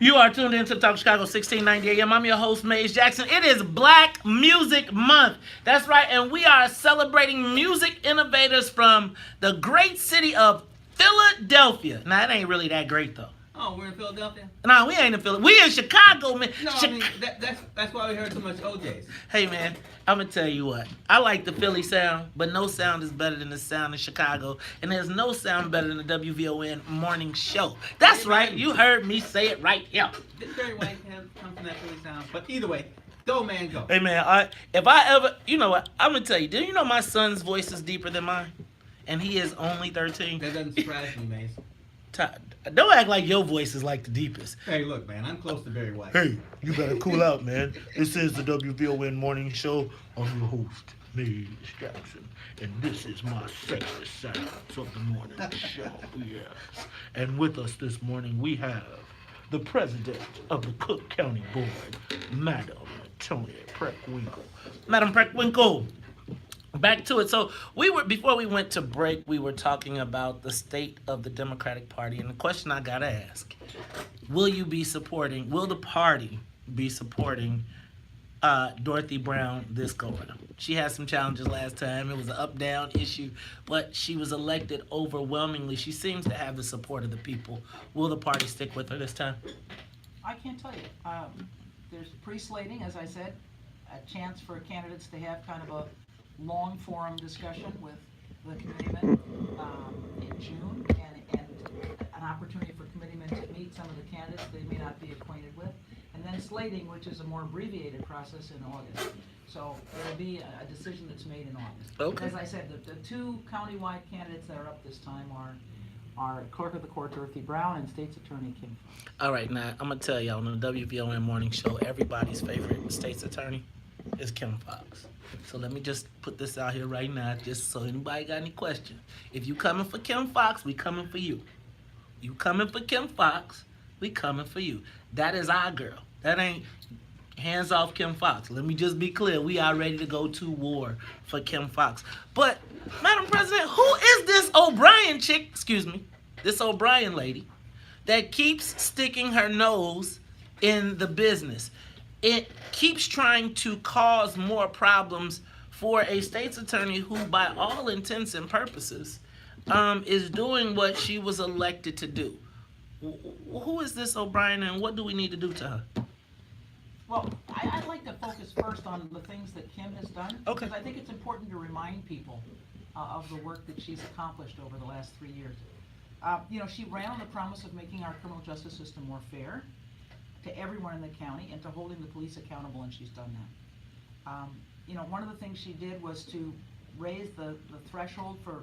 You are tuned in to Talk Chicago 1690 AM. I'm your host, Maze Jackson. It is Black Music Month. That's right, and we are celebrating music innovators from the great city of Philadelphia. Now, it ain't really that great, though. Oh, we're in Philadelphia? No, we ain't in Philly. We in Chicago, man. No, I mean, that's why we heard so much OJs. Hey, man, I'm going to tell you what. I like the Philly sound, but no sound is better than the sound of Chicago. And there's no sound better than the WVON morning show. That's right. You heard me say it right here. Didn't Barry White come from that Philly sound? But either way, go, man, go. Hey, man, if I ever, you know what, I'm going to tell you, do you know my son's voice is deeper than mine? And he is only 13. That doesn't surprise me, Mace. Don't act like your voice is like the deepest. Hey, look, man, I'm close to Barry White. Hey, you better cool out, man. This is the WVON Morning Show. I'm your host, Maze Jackson, and this is my sexy sounds of the morning show. Yes. And with us this morning, we have the president of the Cook County Board, Madam Toni Preckwinkle. Madam Preckwinkle. Back to it. So before we went to break, we were talking about the state of the Democratic Party, and the question I gotta ask: will the party be supporting Dorothy Brown this go around? She had some challenges last time. It was an up-down issue, but she was elected overwhelmingly. She seems to have the support of the people. Will the party stick with her this time? I can't tell you. There's pre-slating, as I said, a chance for candidates to have kind of a long forum discussion with the committeemen in June, and an opportunity for committeemen to meet some of the candidates they may not be acquainted with, and then slating, which is a more abbreviated process, in August. So there will be a decision that's made in August. Okay. As I said, the two countywide candidates that are up this time are Clerk of the Court Dorothy Brown and State's Attorney Kim Foxx. All right, now I'm gonna tell y'all on the WVON morning show, everybody's favorite state's attorney is Kim Foxx. So let me just put this out here right now, just so anybody got any questions. If you coming for Kim Foxx, we coming for you. You coming for Kim Foxx, we coming for you. That is our girl. That ain't hands off Kim Foxx. Let me just be clear. We are ready to go to war for Kim Foxx. But, Madam President, who is this O'Brien chick, this O'Brien lady, that keeps sticking her nose in the business? It keeps trying to cause more problems for a state's attorney who, by all intents and purposes, is doing what she was elected to do. Who is this O'Brien, and what do we need to do to her? Well, I'd like to focus first on the things that Kim has done. Okay. Because I think it's important to remind people of the work that she's accomplished over the last 3 years. She ran on the promise of making our criminal justice system more fair to everyone in the county and to holding the police accountable, and she's done that. One of the things she did was to raise the threshold for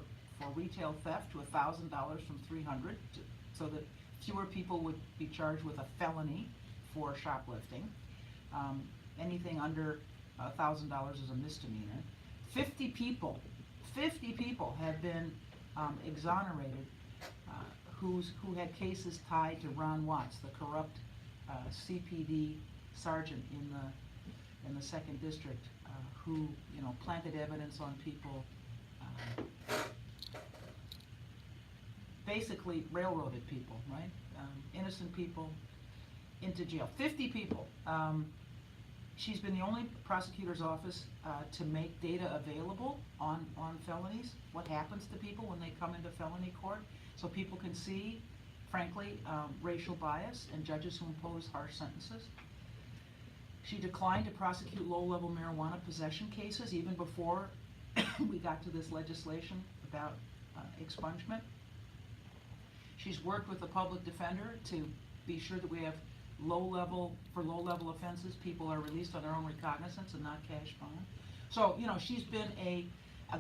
retail theft to $1,000 from $300, so that fewer people would be charged with a felony for shoplifting. Anything under $1,000 is a misdemeanor. 50 people have been exonerated who had cases tied to Ron Watts, the corrupt CPD sergeant in the second district, who planted evidence on people, basically railroaded people, right? Innocent people into jail. 50 people. She's been the only prosecutor's office to make data available on felonies, what happens to people when they come into felony court, so people can see, frankly, racial bias and judges who impose harsh sentences. She declined to prosecute low-level marijuana possession cases even before we got to this legislation about expungement. She's worked with the public defender to be sure that we have low-level offenses, people are released on their own recognizance and not cash bond. So, she's been a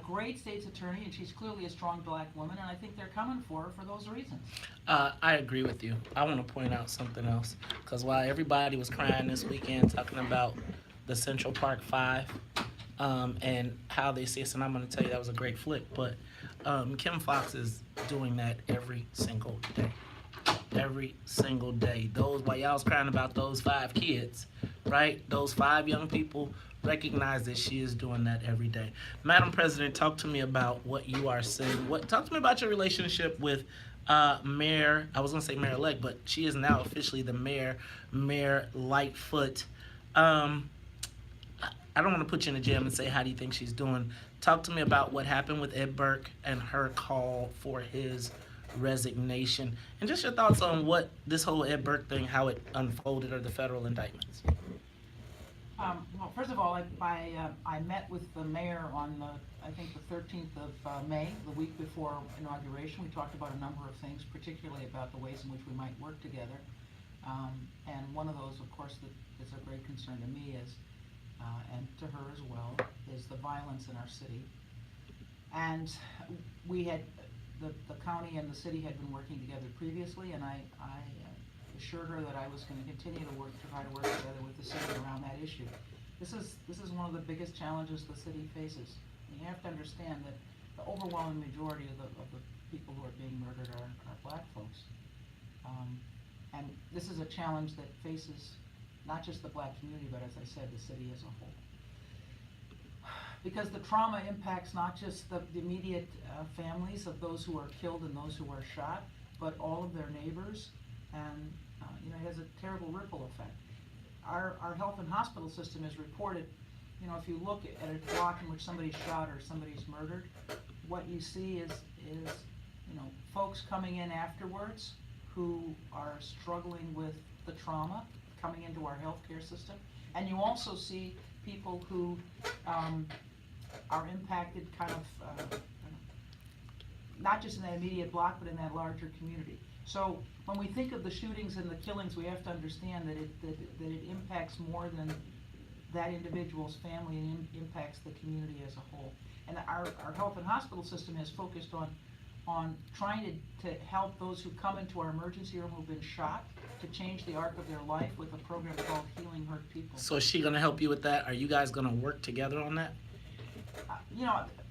great state's attorney, and she's clearly a strong black woman, and I think they're coming for her for those reasons. I agree with you. I want to point out something else, because while everybody was crying this weekend talking about the Central Park 5 and how they see us, and I'm going to tell you that was a great flick, but Kim Fox is doing that every single day. Every single day. While y'all was crying about those 5 kids, right? Those 5 young people, recognize that she is doing that every day. Madam President, talk to me about what you are saying. Talk to me about your relationship with Mayor, I was going to say Mayor-elect, but she is now officially the Mayor Lightfoot. I don't want to put you in the jam and say, how do you think she's doing? Talk to me about what happened with Ed Burke and her call for his resignation, and just your thoughts on what this whole Ed Burke thing, how it unfolded, or the federal indictments. Well, first of all, I met with the mayor on I think the 13th of May, the week before inauguration. We talked about a number of things, particularly about the ways in which we might work together. And one of those, of course, that is a great concern to me is, and to her as well, is the violence in our city. And we had, the county and the city had been working together previously, and I assured her that I was going to continue to try to work together with the city around that issue. This is one of the biggest challenges the city faces. You have to understand that the overwhelming majority of the people who are being murdered are black folks. And this is a challenge that faces not just the black community, but as I said, the city as a whole. Because the trauma impacts not just the immediate families of those who are killed and those who are shot, but all of their neighbors, and it has a terrible ripple effect. Our health and hospital system has reported, if you look at a block in which somebody's shot or somebody's murdered, what you see is folks coming in afterwards who are struggling with the trauma coming into our healthcare system, and you also see people who are impacted kind of not just in that immediate block, but in that larger community. So when we think of the shootings and the killings, we have to understand that it impacts more than that individual's family, and impacts the community as a whole. And our health and hospital system is focused on trying to help those who come into our emergency room who've been shot to change the arc of their life with a program called Healing Hurt People. So is she going to help you with that? Are you guys going to work together on that?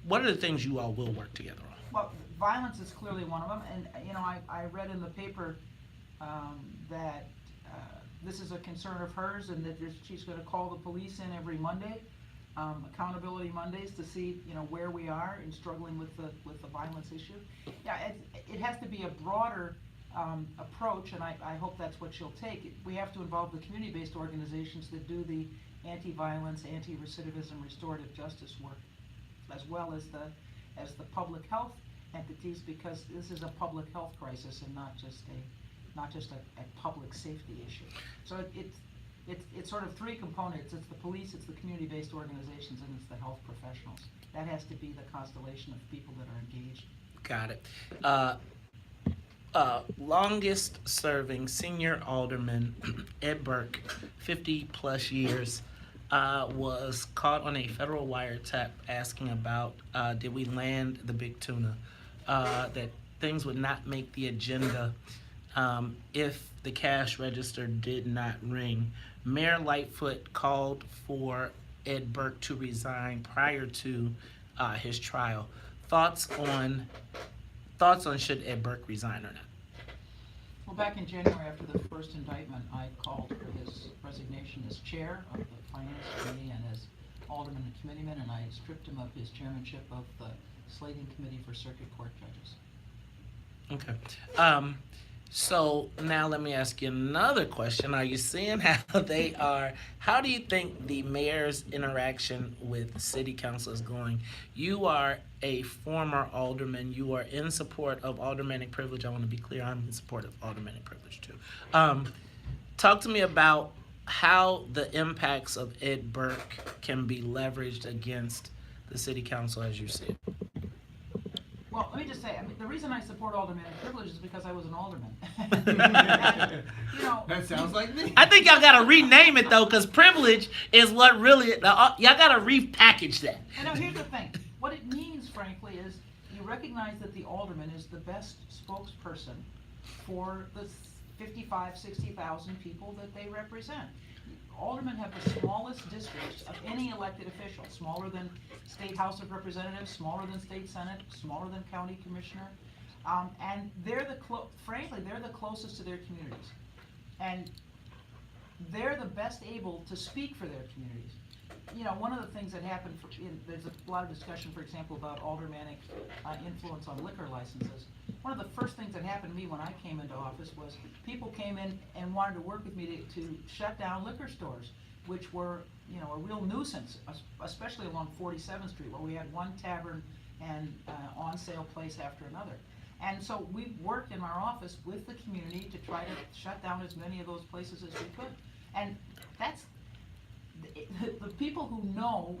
What are the things you all will work together on? Well, violence is clearly one of them, and I read in the paper that this is a concern of hers, and that she's going to call the police in every Monday, accountability Mondays, to see where we are in struggling with the violence issue. Yeah, it has to be a broader approach, and I hope that's what she'll take. We have to involve the community-based organizations that do the anti-violence, anti-recidivism, restorative justice work, as well as the public health entities, because this is a public health crisis and not just a public safety issue. So it's sort of 3 components. It's the police, it's the community-based organizations, and it's the health professionals. That has to be the constellation of people that are engaged. Got it. Longest serving senior alderman Ed Burke, 50 plus years, was caught on a federal wiretap asking about did we land the big tuna, that things would not make the agenda if the cash register did not ring. Mayor Lightfoot called for Ed Burke to resign prior to his trial. Thoughts on should Ed Burke resign or not? Well, back in January, after the first indictment, I called for his resignation as chair of the Finance Committee and as alderman and committeeman, and I stripped him of his chairmanship of the slating committee for circuit court judges. Okay. So now let me ask you another question. Are you seeing how they are? How do you think the mayor's interaction with city council is going? You are a former alderman. You are in support of aldermanic privilege. I want to be clear. I'm in support of aldermanic privilege too. Talk to me about how the impacts of Ed Burke can be leveraged against the city council as you see it. Well, let me just say, I mean, the reason I support aldermanic privilege is because I was an alderman. You know, That sounds like me. I think y'all gotta rename it though, because privilege is what really, y'all gotta repackage that. and now here's the thing. What it means, frankly, is you recognize that the alderman is the best spokesperson for the 55, 60,000 people that they represent. Aldermen have the smallest districts of any elected official, smaller than State House of Representatives, smaller than State Senate, smaller than County Commissioner. And they're frankly, they're the closest to their communities. And they're the best able to speak for their communities. You know, one of the things that happened, there's a lot of discussion, for example, about aldermanic influence on liquor licenses. One of the first things that happened to me when I came into office was people came in and wanted to work with me to shut down liquor stores, which were, you know, a real nuisance, especially along 47th Street, where we had one tavern and on-sale place after another. And so we worked in our office with the community to try to shut down as many of those places as we could. And that's, the people who know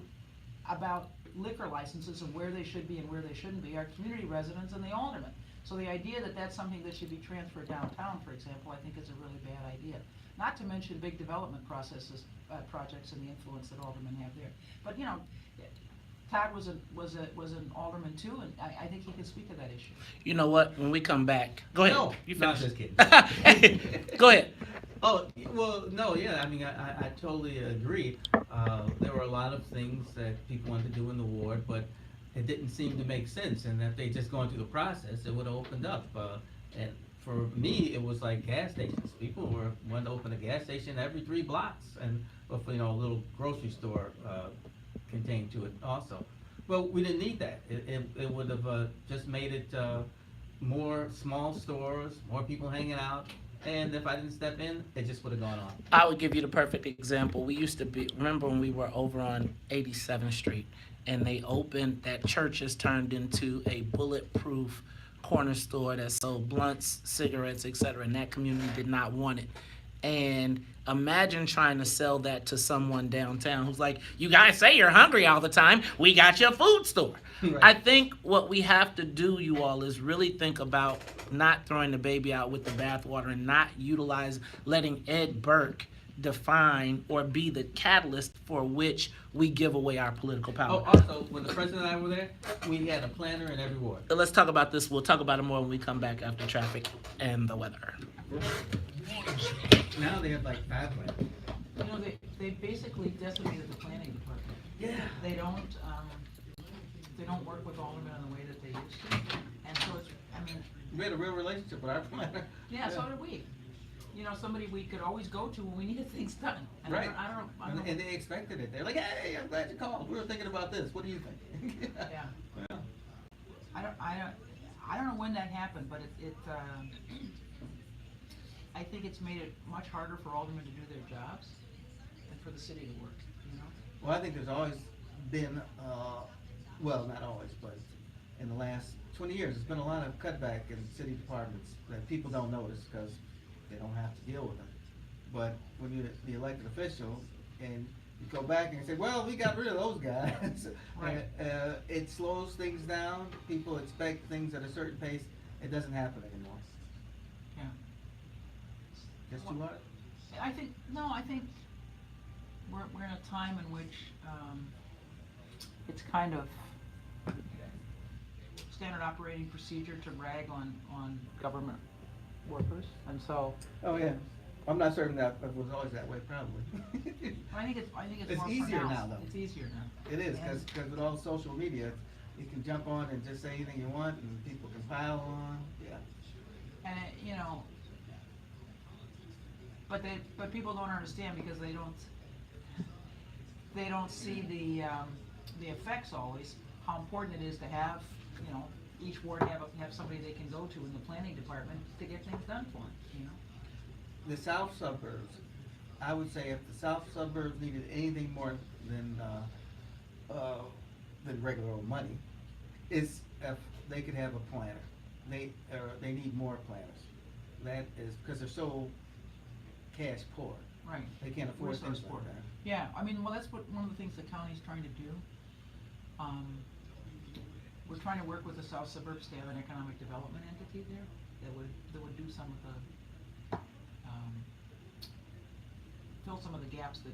about liquor licenses and where they should be and where they shouldn't be are community residents and the aldermen. So the idea that that's something that should be transferred downtown, for example, I think is a really bad idea. Not to mention big development processes, projects and the influence that aldermen have there. But, you know, Todd was an alderman too, and I think he can speak to that issue. You know what? When we come back, go ahead. No, You no, I'm finish. just kidding. Go ahead. Oh, well, no, yeah, I mean, I totally agree. There were a lot of things that people wanted to do in the ward, but it didn't seem to make sense, and if they just gone through the process, it would have opened up. And for me, it was like gas stations. People wanted to open a gas station every 3 blocks, and, you know, a little grocery store contained to it also. Well, we didn't need that. It would have just made it more small stores, more people hanging out. And if I didn't step in, it just would have gone on. I would give you the perfect example. We used to be, remember when we were over on 87th Street and they opened, that church has turned into a bulletproof corner store that sold blunts, cigarettes, etc. And that community did not want it. And imagine trying to sell that to someone downtown who's like, you guys say you're hungry all the time. We got your food store. Right. I think what we have to do, you all, is really think about not throwing the baby out with the bathwater and not letting Ed Burke define or be the catalyst for which we give away our political power. Oh, also, when the president and I were there, we had a planner in every ward. Let's talk about this. We'll talk about it more when we come back after traffic and the weather. Now they have like 5 planners. You know, they basically decimated the planning department. Yeah. They don't work with aldermen in the way that they used to. And so it's, I mean. We had a real relationship with our planner. Yeah, so did we. You know, somebody we could always go to when we needed things done. And Right. I don't And they expected it. They're like, hey, I'm glad you called. We were thinking about this. What do you think? Yeah. Yeah. I don't know when that happened, but I think it's made it much harder for aldermen to do their jobs and for the city to work, you know? Well, I think there's always been, well, not always, but in the last 20 years, there's been a lot of cutback in city departments that people don't notice because they don't have to deal with them. But when you're the elected official and you go back and say, well, we got rid of those guys, Right. it slows things down. People expect things at a certain pace. It doesn't happen anymore. Yeah. Just too hard? I think we're in a time in which it's kind of standard operating procedure to rag on government workers, and so. Oh yeah, I'm not certain that it was always that way. Probably. I think it's more easier pronounced. now, though. It's easier now. It is because with all social media, you can jump on and just say anything you want, and people can pile on. Yeah. And you know, But people don't understand because they don't see the effects always, how important it is to have, you know, each ward have somebody they can go to in the planning department to get things done for them, you know? The south suburbs, I would say if the south suburbs needed anything more than regular old money, is if they could have a planner. They need more planners. That is, because they're so cash poor. Right. They can't afford Resource things poor. like that. Yeah, I mean, well, that's one of the things the county's trying to do. We're trying to work with the South Suburbs to have an economic development entity there that would do some of the, fill some of the gaps that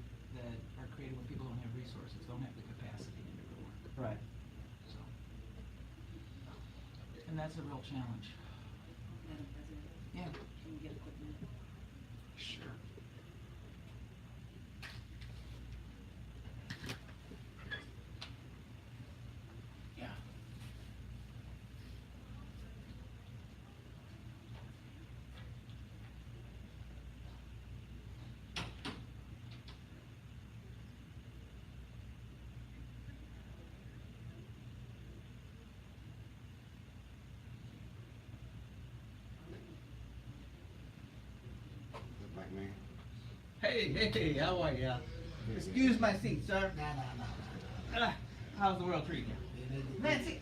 are created when people don't have resources, don't have the capacity to do the work. Right. So, and that's a real challenge. Madam President, Yeah. can we get a quick minute? Sure. Yeah. Black man. Hey, how are ya? Excuse my seat, sir. No. How's the world treating you? Man, see,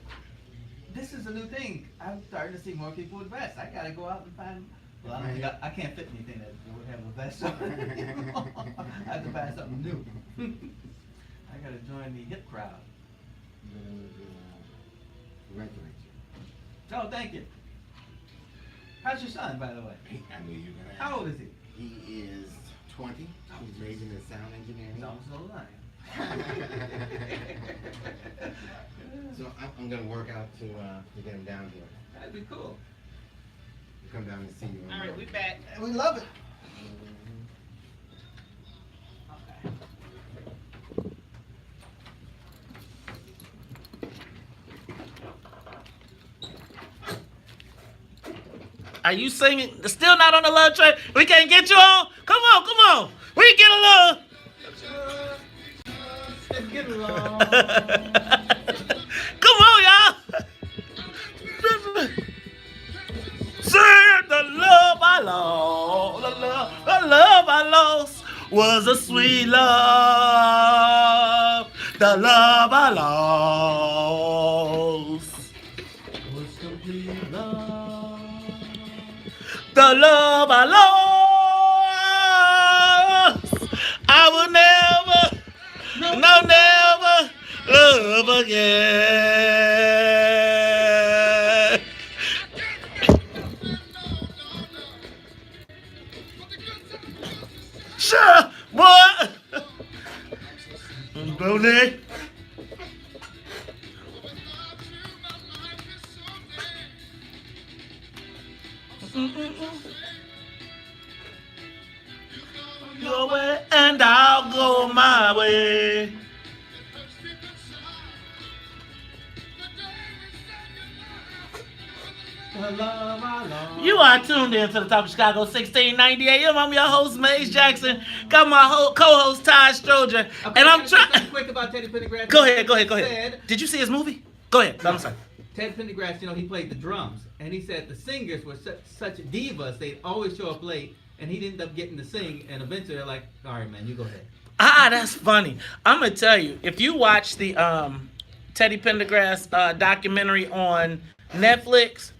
this is a new thing. I'm starting to see more people with vests. I gotta go out and find. Well, I don't think I can't fit anything that would have a vest on. I have to find something new. I gotta join the hip crowd. Congratulate you. Oh, thank you. How's your son, by the way? I knew you were gonna ask. How old is he? He is 20. He's majoring in sound engineering. He's almost old line. So I'm gonna work out to get him down here. That'd be cool. We'll come down and see you. All right, we back. We love it. Are you singing? Still not on the love train? We can't get you on? Come on. We get a little. Let's get along. Come on, y'all. Say the love I lost, the love I lost was a sweet love. The love I lost was complete love. The love I lost, I will never, never love again. Sure, boy. Brody. Your way and I'll go my way. You are tuned in to the Top of Chicago 1690 AM. I'm your host, Maze Jackson. Got my co-host, Ty Stroger. Okay, And I'm trying. Quick about Teddy Pendergrass. Go ahead. Did you see his movie? Go ahead. I'm sorry. Ted Pendergrass, he played the drums, and he said the singers were such divas, they'd always show up late, and he'd end up getting to sing, and eventually they're like, all right, man, you go ahead. That's funny. I'm going to tell you, if you watch the Teddy Pendergrass documentary on Netflix,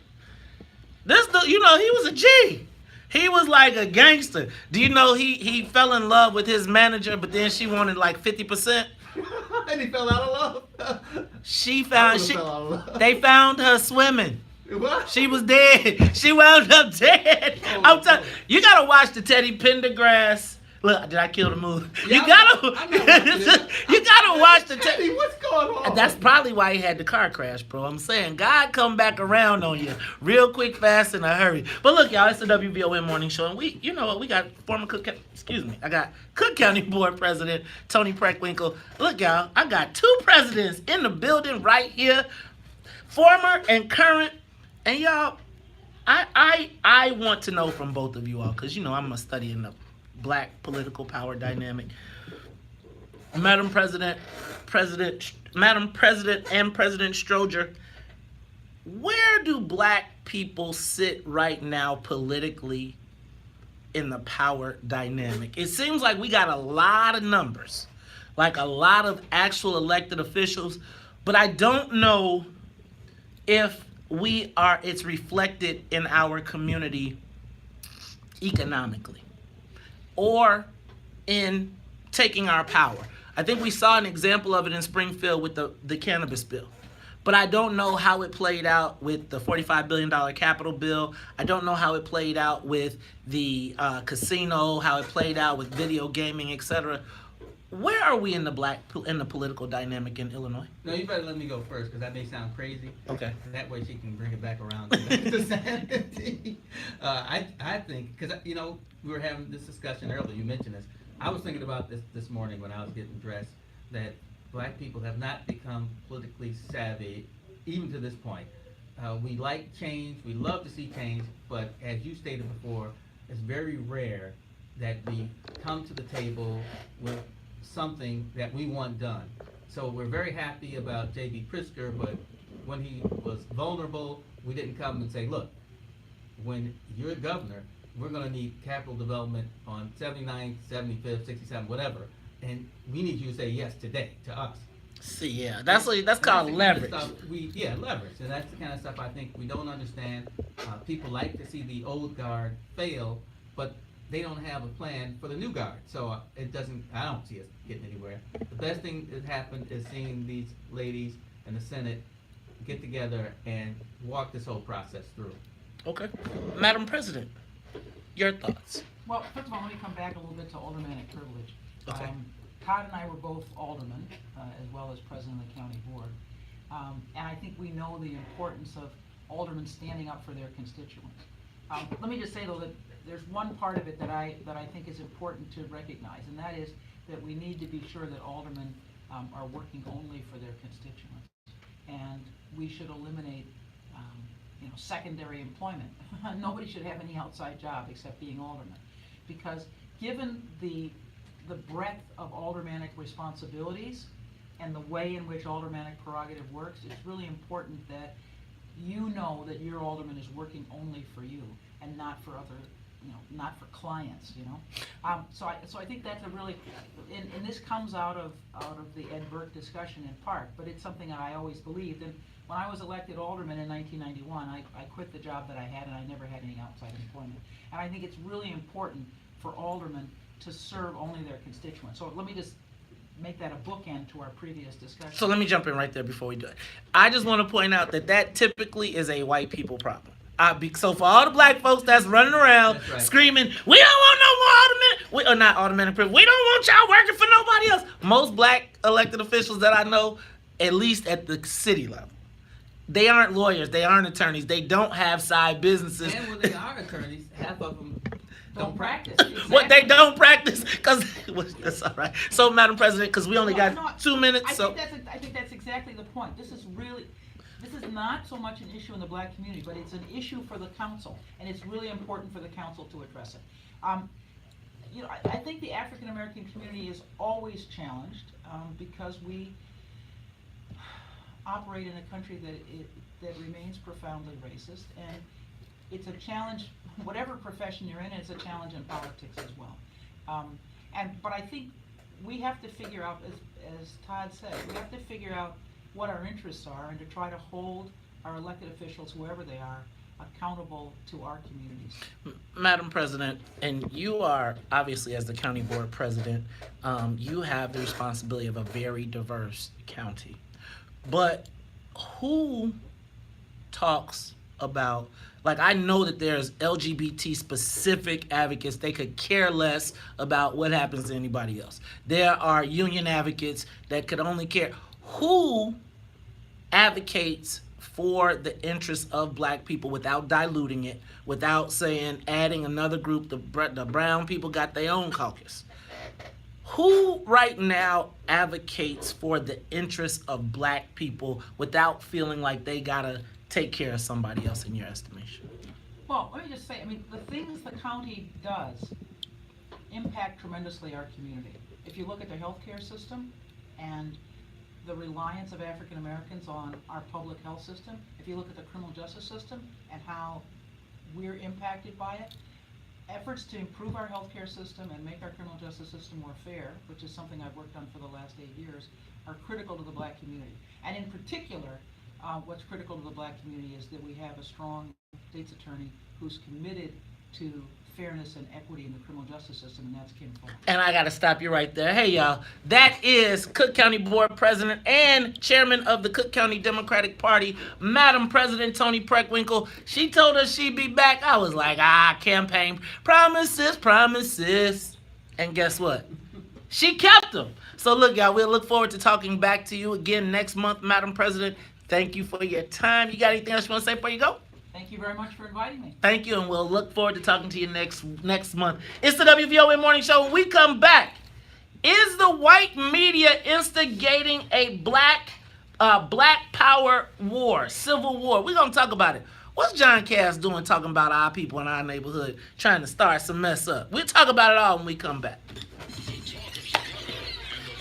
he was a G. He was like a gangster. Do you know he fell in love with his manager, but then she wanted like 50%? And he fell out of love. They found her swimming. What? She was dead. She wound up dead. I'm telling you, gotta watch the Teddy Pendergrass. Look, did I kill the movie? Yeah, you gotta watch the Teddy. What's going on? That's probably why he had the car crash, bro. I'm saying God come back around on you real quick, fast, in a hurry. But look, y'all, it's the WVON morning show, and we got former I got Cook County Board President Toni Preckwinkle. Look, y'all, I got two presidents in the building right here, former and current, and y'all, I want to know from both of you all, because I'm a studying black political power dynamic. Madam President, Madam President and President Stroger, where do black people sit right now politically in the power dynamic? It seems like we got a lot of numbers, like a lot of actual elected officials, but I don't know if it's reflected in our community economically or in taking our power. I think we saw an example of it in Springfield with the cannabis bill. But I don't know how it played out with the $45 billion capital bill. I don't know how it played out with the casino, how it played out with video gaming, etc. Where are we in the political dynamic in Illinois? No, you better let me go first, because that may sound crazy. Okay. That way she can bring it back around to sanity. I think, because, we were having this discussion earlier, you mentioned this. I was thinking about this morning when I was getting dressed, that black people have not become politically savvy, even to this point. We like change, we love to see change, but as you stated before, it's very rare that we come to the table with something that we want done. So we're very happy about JB Pritzker, but when he was vulnerable, we didn't come and say, look, when you're governor, we're gonna need capital development on 79th, 75th, 67th, whatever, and we need you to say yes today to us. See, yeah, that's called leverage. Leverage, and that's the kind of stuff I think we don't understand. People like to see the old guard fail, but they don't have a plan for the new guard. So I don't see us getting anywhere. The best thing that happened is seeing these ladies in the Senate get together and walk this whole process through. Okay. Madam President, your thoughts? Well, first of all, let me come back a little bit to aldermanic privilege. Okay. Todd and I were both aldermen, as well as president of the county board. And I think we know the importance of aldermen standing up for their constituents. Let me just say, though, that there's one part of it that I think is important to recognize, and that is that we need to be sure that aldermen are working only for their constituents. And we should eliminate secondary employment. Nobody should have any outside job except being alderman. Because given the breadth of aldermanic responsibilities and the way in which aldermanic prerogative works, it's really important that you know that your alderman is working only for you and not for other, not for clients, So I think that's a really, and this comes out of the Ed Burke discussion in part, but it's something that I always believed. And when I was elected alderman in 1991, I quit the job that I had, and I never had any outside employment. And I think it's really important for aldermen to serve only their constituents. So let me just make that a bookend to our previous discussion. So let me jump in right there before we do it. I just want to point out that typically is a white people problem. So for all the black folks that's running around screaming, we don't want no more aldermen, not aldermanic privilege, we don't want y'all working for nobody else. Most black elected officials that I know, at least at the city level, they aren't lawyers, they aren't attorneys, they don't have side businesses. And when they are attorneys, half of them don't practice. Exactly. What they don't practice, because that's all right. So, Madam President, because we only got 2 minutes, I so think that's exactly the point. This is not so much an issue in the black community, but it's an issue for the council, and it's really important for the council to address it. I think the African American community is always challenged because we operate in a country that remains profoundly racist, and it's a challenge, whatever profession you're in, it's a challenge in politics as well. But I think we have to figure out, as Todd said, we have to figure out what our interests are and to try to hold our elected officials, whoever they are, accountable to our communities. Madam President, and you are obviously, as the county board president, you have the responsibility of a very diverse county. But who talks about, like, I know that there's LGBT specific advocates, they could care less about what happens to anybody else. There are union advocates that could only care. Who advocates for the interests of black people without diluting it, without saying, adding another group, the brown people got their own caucus? Who right now advocates for the interests of black people without feeling like they gotta take care of somebody else, in your estimation? Well, let me just say, the things the county does impact tremendously our community. If you look at the healthcare system and the reliance of African Americans on our public health system, if you look at the criminal justice system and how we're impacted by it, efforts to improve our healthcare system and make our criminal justice system more fair, which is something I've worked on for the last 8 years, are critical to the black community. And in particular, what's critical to the black community is that we have a strong state's attorney who's committed to fairness and equity in the criminal justice system, and that's Kim Fulton. And I gotta stop you right there. Hey y'all, that is Cook County Board President and Chairman of the Cook County Democratic Party, Madam President Toni Preckwinkle. She told us she'd be back. I was like, campaign promises, promises. And guess what? She kept them. So look, y'all, we'll look forward to talking back to you again next month, Madam President. Thank you for your time. You got anything else you want to say before you go? Thank you very much for inviting me. Thank you, and we'll look forward to talking to you next month. It's the WVON Morning Show. When we come back, is the white media instigating a black power war, civil war? We're going to talk about it. What's John Cass doing talking about our people in our neighborhood, trying to start some mess up? We'll talk about it all when we come back.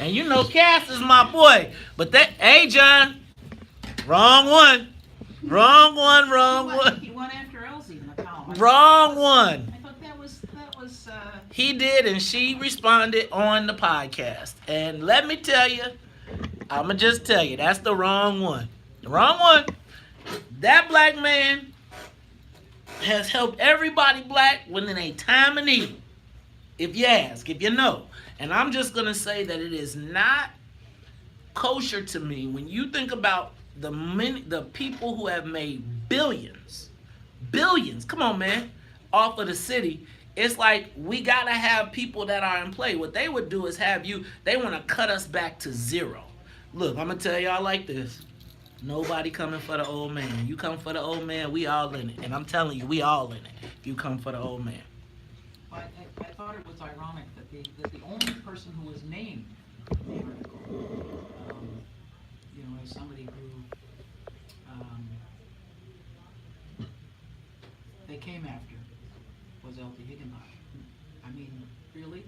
And you know Cass is my boy. But hey, John, wrong one. Wrong one. He went after Elsie in the column. Wrong one. I thought that was. He did, and she responded on the podcast. And let me tell you, I'ma just tell you, that's the wrong one. The wrong one. That black man has helped everybody black when in a time of need. If you ask, if you know. And I'm just gonna say that it is not kosher to me when you think about the people who have made billions, come on, man, off of the city. It's like we gotta have people that are in play. What they would do is they want to cut us back to zero. Look, I'm gonna tell y'all like this. Nobody coming for the old man. You come for the old man, we all in it. And I'm telling you, we all in it if you come for the old man. I thought it was ironic that the only person who was named in the article, as somebody who they came after was L.T. Higginbotham. I mean, really?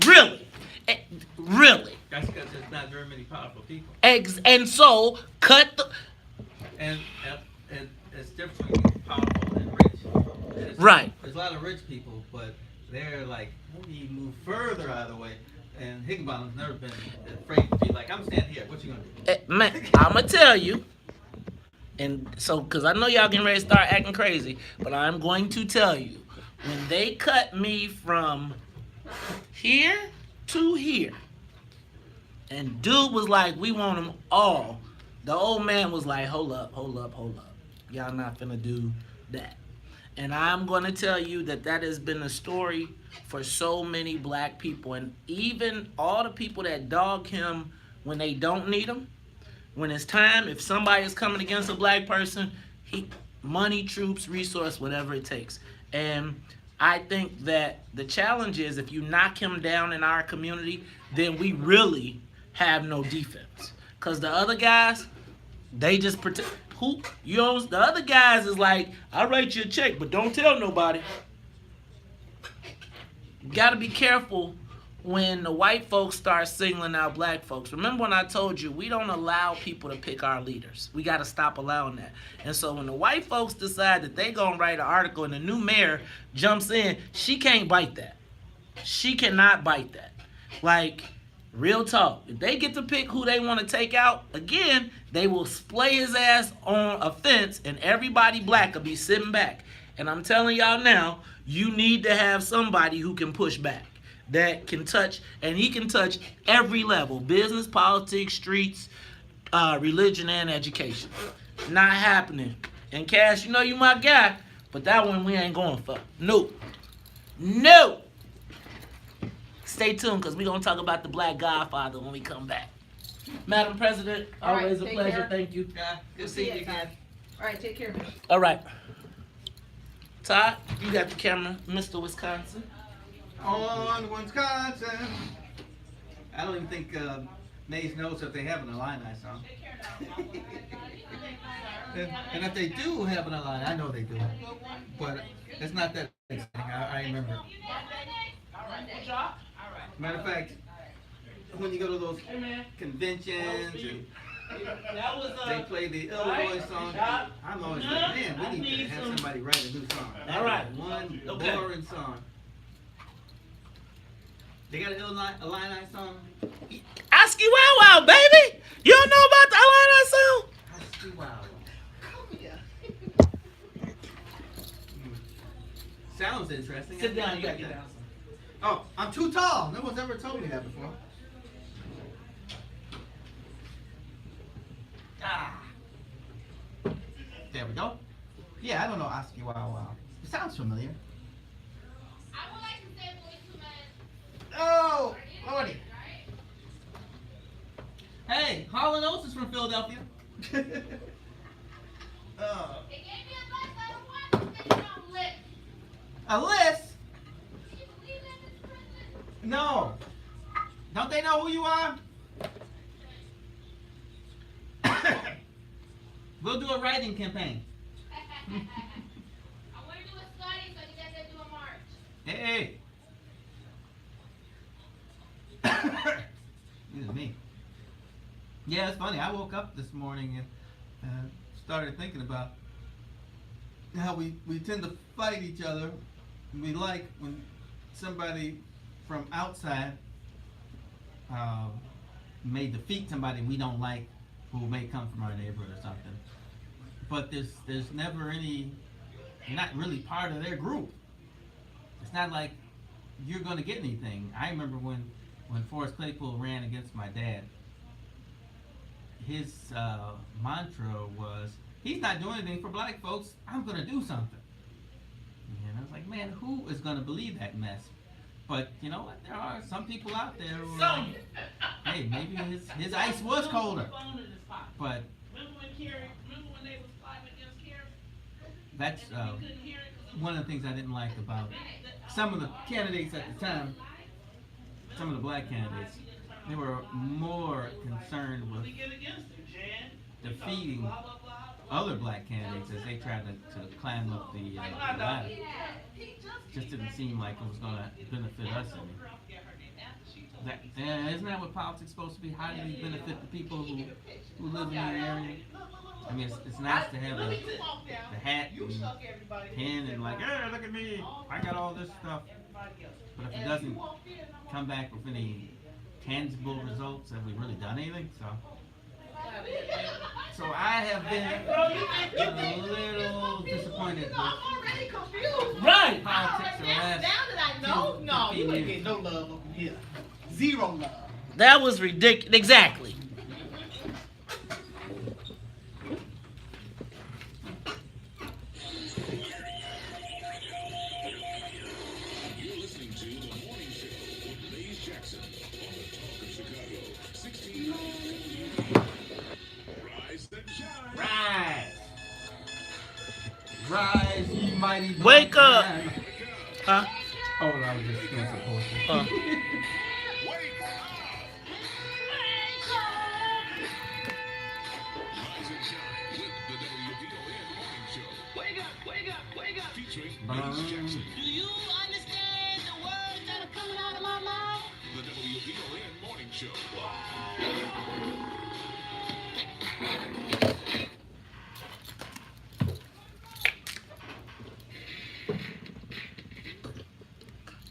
Really? Really? That's because there's not very many powerful people. And so, cut the... And it's different between powerful and rich. Right. There's a lot of rich people, but they're like, maybe move further out of the way. And Higginbotham's never been afraid to be like, I'm standing here. What you gonna do? Man, I'm going to tell you. And so, because I know y'all getting ready to start acting crazy, but I'm going to tell you. When they cut me from here to here, and dude was like, we want them all. The old man was like, hold up. Y'all not finna do that. And I'm going to tell you that has been a story for so many black people. And even all the people that dog him when they don't need him, when it's time, if somebody is coming against a black person, money, troops, resource, whatever it takes. And I think that the challenge is if you knock him down in our community, then we really have no defense. Because the other guys, they just pretend. The other guys is like, I'll write you a check, but don't tell nobody. You gotta be careful when the white folks start singling out black folks. Remember when I told you, we don't allow people to pick our leaders. We gotta stop allowing that. And so when the white folks decide that they gonna write an article and the new mayor jumps in, she can't bite that. She cannot bite that. Like, real talk. If they get to pick who they want to take out, again, they will splay his ass on a fence and everybody black will be sitting back. And I'm telling y'all now, you need to have somebody who can push back, that can touch, and he can touch every level: business, politics, streets, religion, and education. Not happening. And Cash, you know you my guy, but that one we ain't going for. No. Stay tuned, because we're going to talk about the Black Godfather when we come back. Madam President, always a pleasure. Care. Thank you. Yeah, good seeing you again. All right, take care. All right. Todd, you got the camera, Mr. Wisconsin. On Wisconsin. I don't even think Maze knows if they have an Illini song. And if they do have an Illini, I know they do. But it's not that I remember. All right, good job. All right. Matter of fact, when you go to those Hey, man. conventions and That was they play the Illinois song, Yeah. I'm always No, like, man, I we need to need have some- somebody write a new song. All right. One Okay. boring song. They got an Illini song. Oski Wow Wow, baby. You don't know about the Illini song? Oski Wow. Come here. Sounds interesting. Sit down. You gotta get down. Oh, I'm too tall. No one's ever told me that before. Ah. There we go. Yeah, I don't know Oski Wow Wow. It sounds familiar. I would like to say voice to my Oh, Lordy. Hey, Hall & Oates is from Philadelphia. They gave me advice. I don't want to say no list. A list? Can you believe that this president? No. Don't they know who you are? We'll do a writing campaign. I want to do a study so you guys can do a march. Hey. This is me. Yeah, it's funny. I woke up this morning and started thinking about how we tend to fight each other. We like when somebody from outside may defeat somebody we don't like who may come from our neighborhood or something. But there's never any, not really part of their group. It's not like you're going to get anything. I remember when Forrest Claypool ran against my dad, his mantra was, he's not doing anything for black folks, I'm going to do something. And I was like, man, who is going to believe that mess? But you know what? There are some people out there who are, hey, maybe his ice was colder. But Remember when they was fighting against Kerry? that's And we couldn't hear it 'cause one of the things I didn't like about some of the candidates at the time, some of the black candidates. They were more concerned with we get against her, Jan. defeating Blah, blah, blah. other black candidates as they tried to climb up the ladder. Just didn't seem like it was going to benefit us any. Isn't that what politics is supposed to be? How do you benefit the people who live in your area? I mean, it's nice to have the hat and pen and like, hey, look at me, I got all this stuff. But if it doesn't come back with any tangible results, have we really done anything? So I have been a little disappointed with Already confused. Right. politics the last Now that I know, no, you 15 ain't years. getting no love up in here. Zero love. That was ridiculous. Exactly. You're listening to The Morning Show with Maze Jackson on the Talk of Chicago, 1690 Rise and shine. Rise, ye mighty black Wake up. men. Huh? Oh, no, I was just doing some poetry. Wake up! Rise and shine with the WVON Morning Show. Wake up, wake up, wake up. Featuring Maze Jackson. Do you understand the words that are coming out of my mouth? The WVON Morning Show.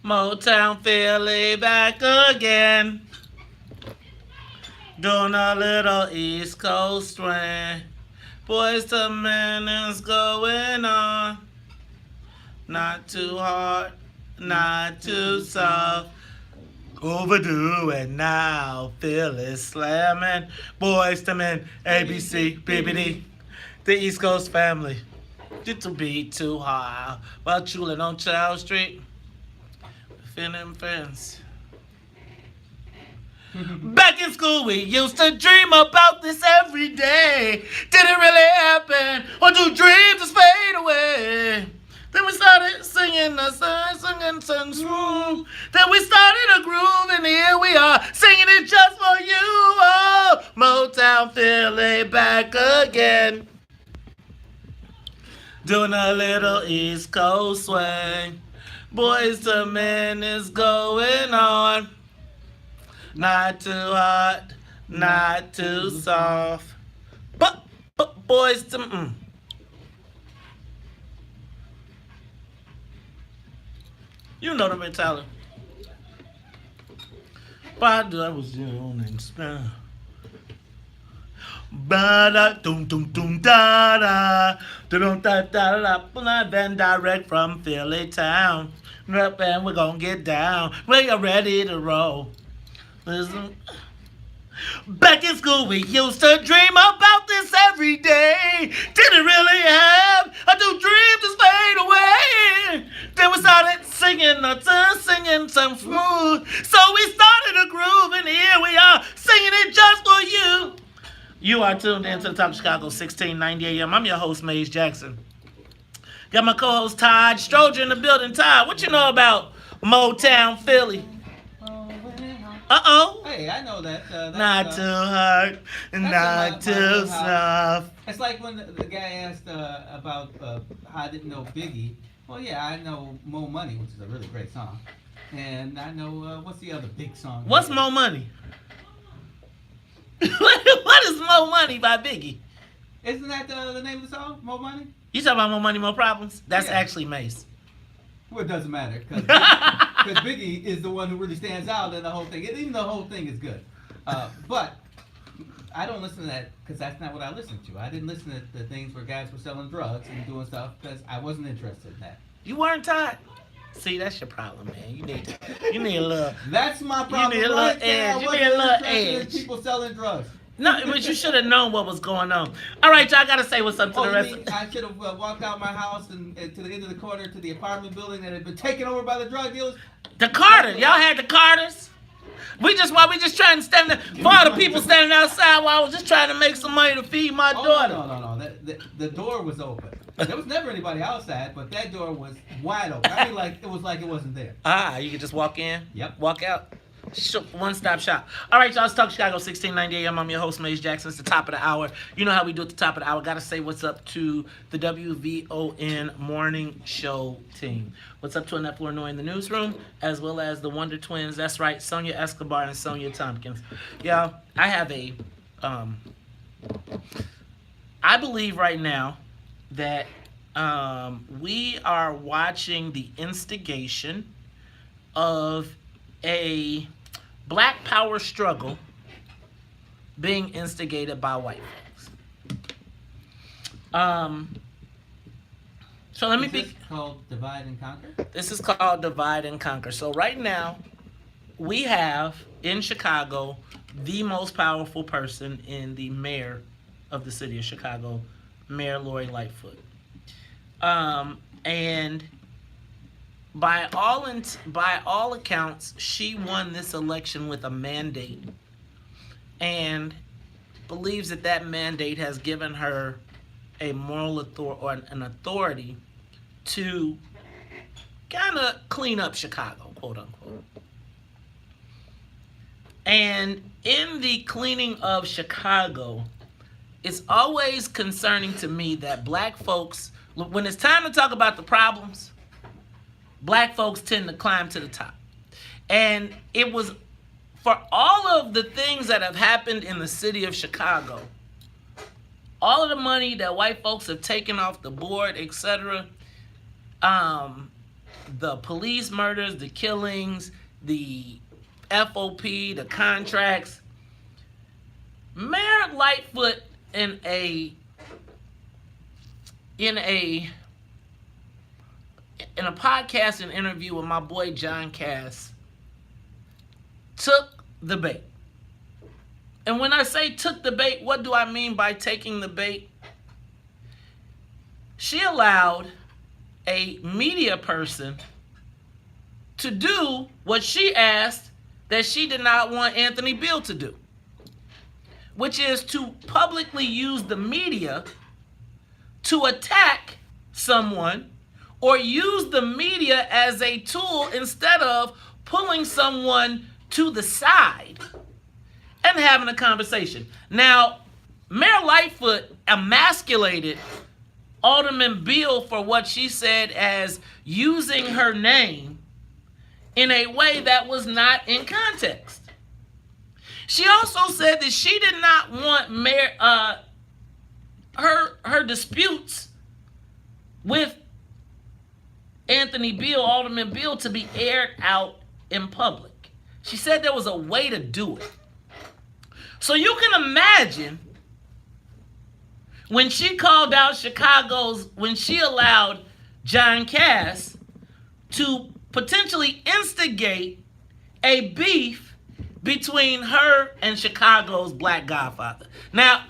Motown Philly back again. Doing a little East Coast swing. Boys to men is going on. Not too hard, not too soft. Overdue and now Philly slamming. Boys to men, ABC, BBD. The East Coast family. Get to be too high. While chilling on Child Street. Feeling friends. Back in school, we used to dream about this every day. Did it really happen? Or do dreams just fade away? Then we started singing the song, singing songs room. Then we started a groove, and here we are, singing it just for you. Oh, Motown Philly back again. Doing a little East Coast swing. Boys to Men is going on. Not too hot, not too soft. But boys to You know the mentality. But I was young and smell. Ba-da, dum dum dum da da, dum da da da. Live and direct from Philly town. Up and we're gonna get down. We are ready to roll. Listen. Back in school, we used to dream about this every day. Didn't really have a new dream just fade away. Then we started singing some smooth. So we started a groove, and here we are singing it just for you. You are tuned in to the Talk of Chicago, 1690 AM. I'm your host, Maze Jackson. Got my co-host, Todd Stroger, in the building. Todd, what you know about Motown Philly? Uh-oh. Hey, I know that. Not too hard, not too soft. It's like when the guy asked about how I didn't know Biggie. Well, yeah, I know Mo Money, which is a really great song. And I know, what's the other big song? What's Mo Money? What is Mo Money by Biggie? Isn't that the name of the song, Mo Money? You talking about Mo Money, Mo Problems? That's Yeah. actually Mace. Well, it doesn't matter, because Biggie is the one who really stands out in the whole thing. Even the whole thing is good. But I don't listen to that because that's not what I listen to. I didn't listen to the things where guys were selling drugs and doing stuff because I wasn't interested in that. You weren't Todd? See, that's your problem, man. You need a little. That's my problem. You need a little right there. edge. I You wasn't need a little interested in edge. people selling drugs. No, but you should have known what was going on. All right, y'all got to say what's up to Oh, the you rest mean of I should have walked out my house and to the end of the corner to the apartment building that had been taken over by the drug dealers? the Carter. Y'all had the Carters. We just trying to stand there. For all the people standing outside while I was just trying to make some money to feed my daughter. No. The door was open. There was never anybody outside, but that door was wide open. I mean, like it wasn't there. Ah, you could just walk in? Yep. Walk out? One-stop shop. All right, y'all, let's talk Chicago, 1690 AM. I'm your host, Maze Jackson. It's the top of the hour. You know how we do at the top of the hour. Got to say what's up to the WVON morning show team. What's up to Annette Flournoy in the newsroom, as well as the Wonder Twins. That's right, Sonia Escobar and Sonia Tompkins. Y'all, I have I believe right now that we are watching the instigation of a black power struggle being instigated by white folks. So let me be. Is this called Divide and Conquer? This is called Divide and Conquer. So right now, we have in Chicago the most powerful person in the mayor of the city of Chicago, Mayor Lori Lightfoot. And by all accounts, she won this election with a mandate, and believes that mandate has given her a moral authority or an authority to kind of clean up Chicago, quote unquote. And in the cleaning of Chicago, it's always concerning to me that black folks, when it's time to talk about the problems, black folks tend to climb to the top. And it was for all of the things that have happened in the city of Chicago, all of the money that white folks have taken off the board, etc., the police murders, the killings, the FOP, the contracts, Mayor Lightfoot in a podcast and interview with my boy John Cass, took the bait. And when I say took the bait, what do I mean by taking the bait? She allowed a media person to do what she asked that she did not want Anthony Beale to do, which is to publicly use the media to attack someone or use the media as a tool instead of pulling someone to the side and having a conversation. Now, Mayor Lightfoot emasculated Alderman Beale for what she said as using her name in a way that was not in context. She also said that she did not want her disputes with Anthony Beale, Alderman Beale, to be aired out in public. She said there was a way to do it. So you can imagine when she called out when she allowed John Cass to potentially instigate a beef between her and Chicago's Black Godfather. Now,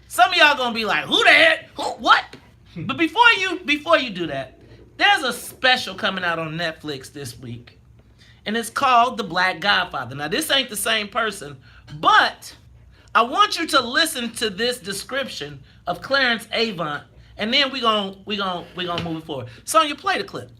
some of y'all gonna be like, who the heck? Who? What? But before you do that, there's a special coming out on Netflix this week, and it's called The Black Godfather. Now, this ain't the same person, but I want you to listen to this description of Clarence Avant, and then we gonna move it forward. Sonya, play the clip.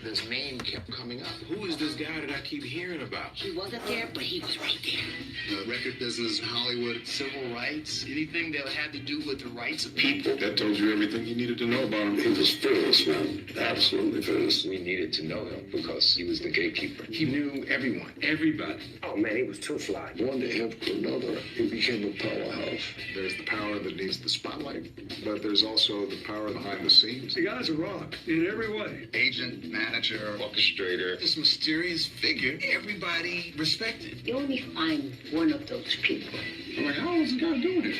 This name kept coming up. Who is this guy that I keep hearing about? He wasn't there, but he was right there. The record business, Hollywood, civil rights, anything that had to do with the rights of people. That told you everything you needed to know about him. He was fearless, man. Absolutely fearless. We needed to know him because he was the gatekeeper. He knew everyone, everybody. Oh, man, he was too fly. One day after another, he became a powerhouse. There's the power that needs the spotlight, but there's also the power behind the scenes. The guy's a rock in every way. Agent, manager, orchestrator, this mysterious figure everybody respected. You only find one of those people. I'm like, how is the guy doing it?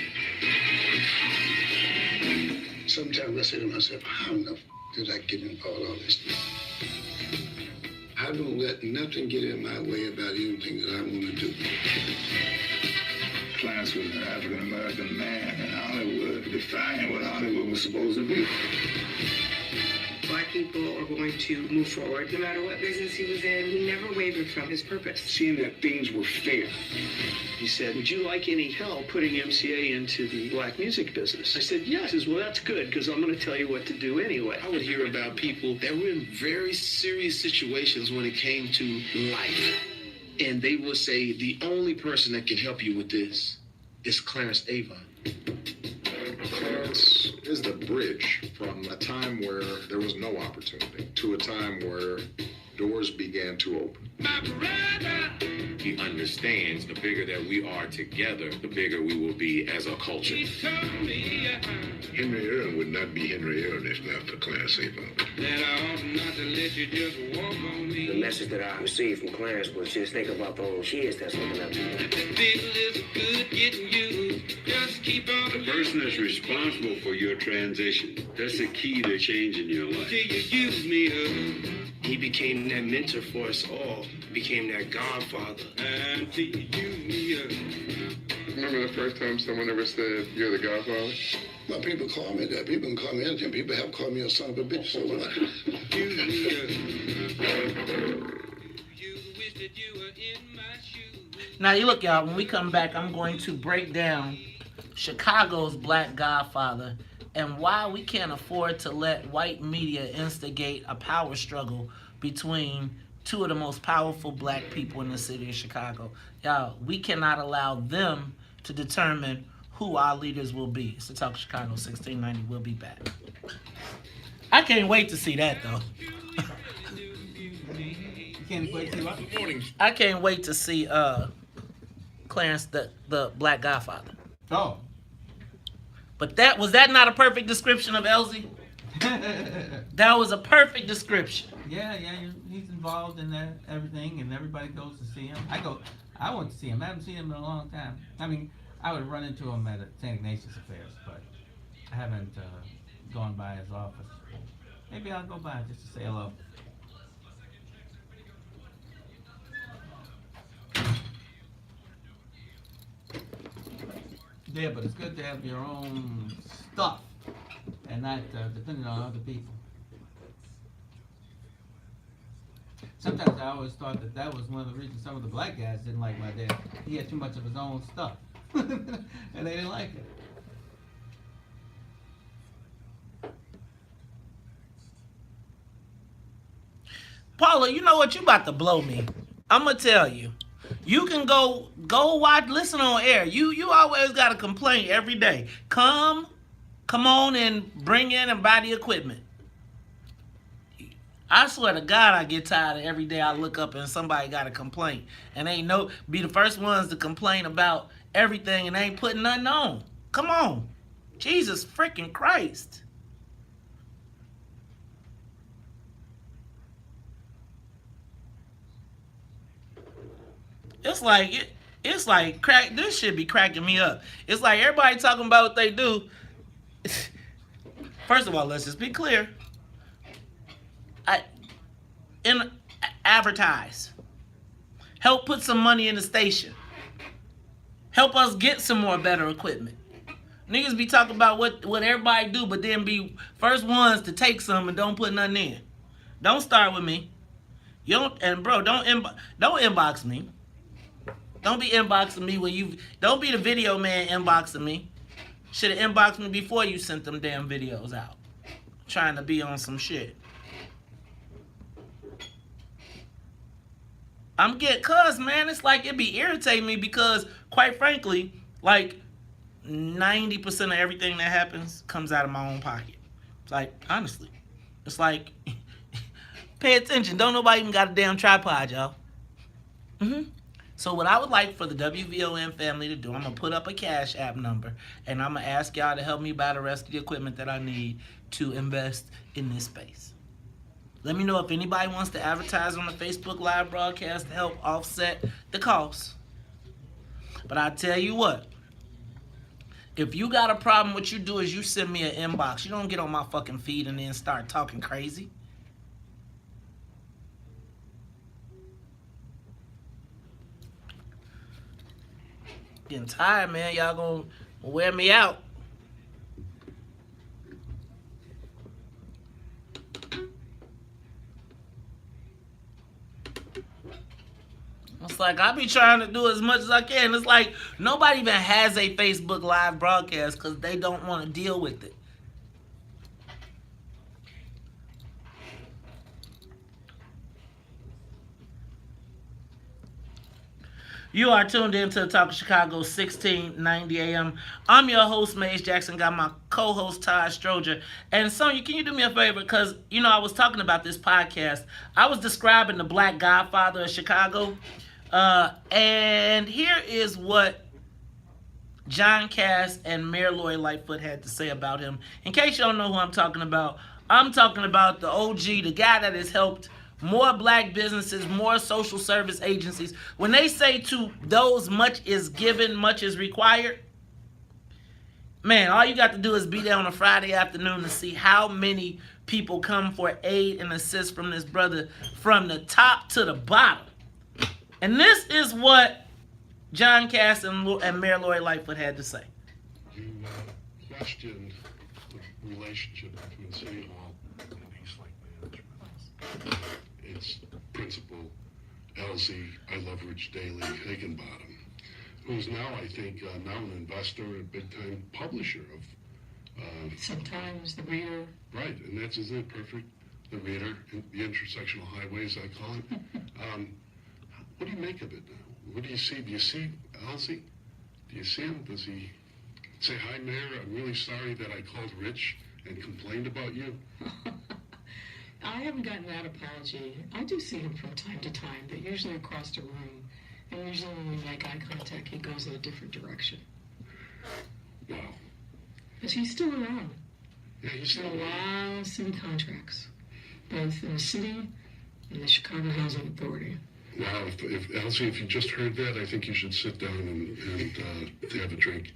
Sometimes I say to myself, how in the did I get involved in all this? I don't let nothing get in my way about anything that I want to do. Clarence was an African-American man in Hollywood, defying what Hollywood was supposed to be. Black people are going to move forward no matter what business he was in. He never wavered from his purpose. Seeing that things were fair. He said, would you like any help putting MCA into the black music business? I said, yes. He says, well, that's good, because I'm going to tell you what to do anyway. I would hear about people that were in very serious situations when it came to life. And they would say, the only person that can help you with this is Clarence Avant. Clarence is the bridge from a time where there was no opportunity to a time where doors began to open. He understands the bigger that we are together, the bigger we will be as a culture. Henry Aaron would not be Henry Aaron if not for Clarence Avant. The message that I received from Clarence was just think about those kids that's looking up to you. The person that's responsible for your transition, that's the key to changing your life. He became that mentor for us all, became that godfather. Remember the first time someone ever said, you're the Godfather? Well, people call me that. People can call me anything. People have called me a son of a bitch so much. Now, you look, y'all, when we come back, I'm going to break down Chicago's Black Godfather and why we can't afford to let white media instigate a power struggle between two of the most powerful black people in the city of Chicago. Y'all, we cannot allow them to determine who our leaders will be. It's the Talk of Chicago 1690. We'll be back. I can't wait to see that, though. You can't wait to see what? I can't wait to see Clarence, the Black Godfather. Oh. But was that not a perfect description of Elsie? That was a perfect description. Yeah, he's involved in that, everything, and everybody goes to see him. I went to see him. I haven't seen him in a long time. I mean, I would run into him at St. Ignatius Affairs, but I haven't gone by his office. Maybe I'll go by just to say hello. Yeah, but it's good to have your own stuff and not depending on other people. Sometimes I always thought that was one of the reasons some of the black guys didn't like my dad. He had too much of his own stuff, and they didn't like it. Paula, you know what? You about to blow me. I'm gonna tell you. You can go watch, listen on air. You always got a complaint every day. Come on and bring in and buy the equipment. I swear to God, I get tired of every day I look up and somebody got a complaint. And they be the first ones to complain about everything and they ain't putting nothing on. Come on. Jesus freaking Christ. It's like crack. This should be cracking me up. It's like everybody talking about what they do. First of all, let's just be clear. Advertise. Help put some money in the station. Help us get some more better equipment. Niggas be talking about what everybody do, but then be first ones to take some and don't put nothing in. Don't start with me. You don't, and bro, don't inbox me. Don't be inboxing me when you don't be the video man inboxing me. Should have inboxed me before you sent them damn videos out. Trying to be on some shit. Cuz man, it's like it be irritating me because quite frankly, like 90% of everything that happens comes out of my own pocket. It's like, honestly. It's like pay attention. Don't nobody even got a damn tripod, y'all. So what I would like for the WVON family to do, I'm going to put up a Cash App number, and I'm going to ask y'all to help me buy the rest of the equipment that I need to invest in this space. Let me know if anybody wants to advertise on the Facebook Live broadcast to help offset the cost. But I tell you what, if you got a problem, what you do is you send me an inbox. You don't get on my fucking feed and then start talking crazy. Getting tired, man. Y'all gonna wear me out. It's like I be trying to do as much as I can. It's like nobody even has a Facebook Live broadcast because they don't want to deal with it. You are tuned in to the Talk of Chicago, 1690 AM. I'm your host, Maze Jackson. Got my co-host, Todd Stroger. And Sonya, can you do me a favor? Because, I was talking about this podcast. I was describing the Black Godfather of Chicago. And here is what John Cass and Mayor Lori Lightfoot had to say about him. In case you don't know who I'm talking about the OG, the guy that has helped more black businesses, more social service agencies. When they say to those much is given, much is required, man, all you got to do is be there on a Friday afternoon to see how many people come for aid and assist from this brother from the top to the bottom. And this is what John Cass and Mayor Lori Lightfoot had to say. You questioned the relationship between City Hall and Eastlake Management. Its principal, Elsie, I Leverage Daily Higginbottom, who's now, I think, now an investor, a big-time publisher of... Sometimes the reader. Right, and that's, isn't it perfect? The reader, the intersectional highways, I call it. What do you make of it now? What do you see? Do you see Elsie? Do you see him? Does he say, "Hi, Mayor, I'm really sorry that I called Rich and complained about you"? I haven't gotten that apology. I do see him from time to time, but usually across the room. And usually when we make eye contact, he goes in a different direction. Wow. But he's still around. Yeah, he's still around. A lot of city contracts, both in the city and the Chicago Housing Authority. Wow, if Elsie, if you just heard that, I think you should sit down and have a drink.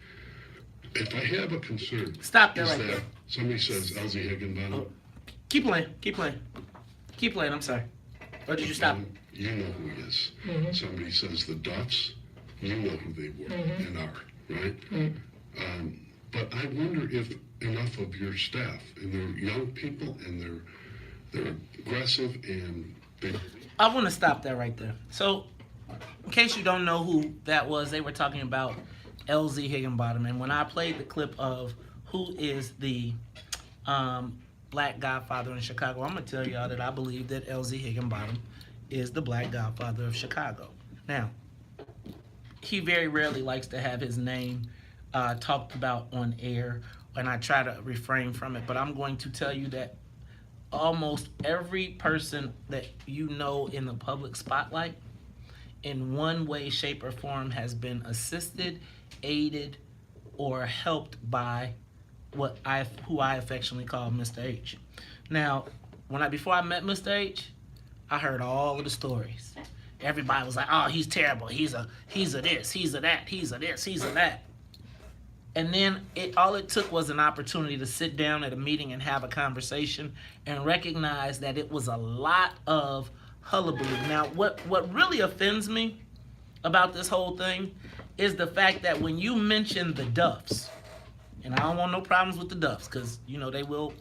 If I have a concern, stop that right there. Somebody says Elsie Higginbottom. Oh. Keep playing, I'm sorry. Or did you stop? You know who he is. Mm-hmm. Somebody says the Duffs, you know who they were and are, right? Mm-hmm. But I wonder if enough of your staff, and they're young people, and they're aggressive, and I want to stop that right there. So, in case you don't know who that was, they were talking about LZ Higginbottom. And when I played the clip of who is the Black Godfather in Chicago, I'm going to tell y'all that I believe that LZ Higginbottom is the Black Godfather of Chicago. Now, he very rarely likes to have his name talked about on air, and I try to refrain from it. But I'm going to tell you that almost every person that you know in the public spotlight in one way, shape, or form has been assisted, aided, or helped by who I affectionately call Mr. H. Now, before I met Mr. H, I heard all of the stories. Everybody was like, "Oh, he's terrible. He's a this, he's a that, he's a this, he's a that." And then all it took was an opportunity to sit down at a meeting and have a conversation and recognize that it was a lot of hullabaloo. Now, what really offends me about this whole thing is the fact that when you mention the Duffs, and I don't want no problems with the Duffs, because, they will,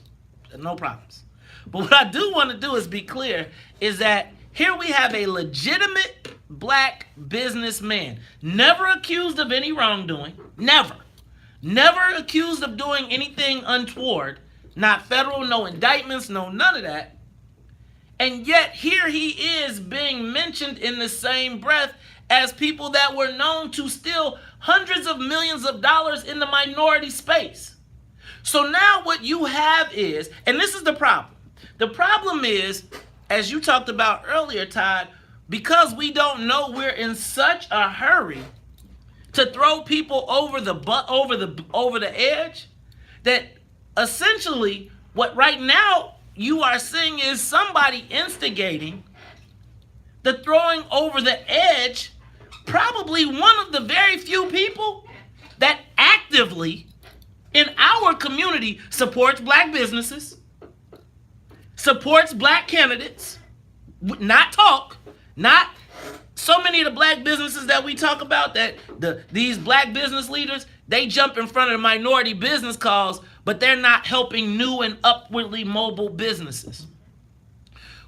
no problems. But what I do want to do is be clear, is that here we have a legitimate black businessman, never accused of any wrongdoing, never accused of doing anything untoward, not federal, no indictments, no none of that. And yet here he is being mentioned in the same breath as people that were known to steal hundreds of millions of dollars in the minority space. So now what you have is, and this is the problem. The problem is, as you talked about earlier, Todd, because we don't know, we're in such a hurry to throw people over the edge, that essentially what right now you are seeing is somebody instigating the throwing over the edge, probably one of the very few people that actively in our community supports black businesses, supports black candidates, not so many of the black businesses that we talk about, that these black business leaders, they jump in front of the minority business cause, but they're not helping new and upwardly mobile businesses.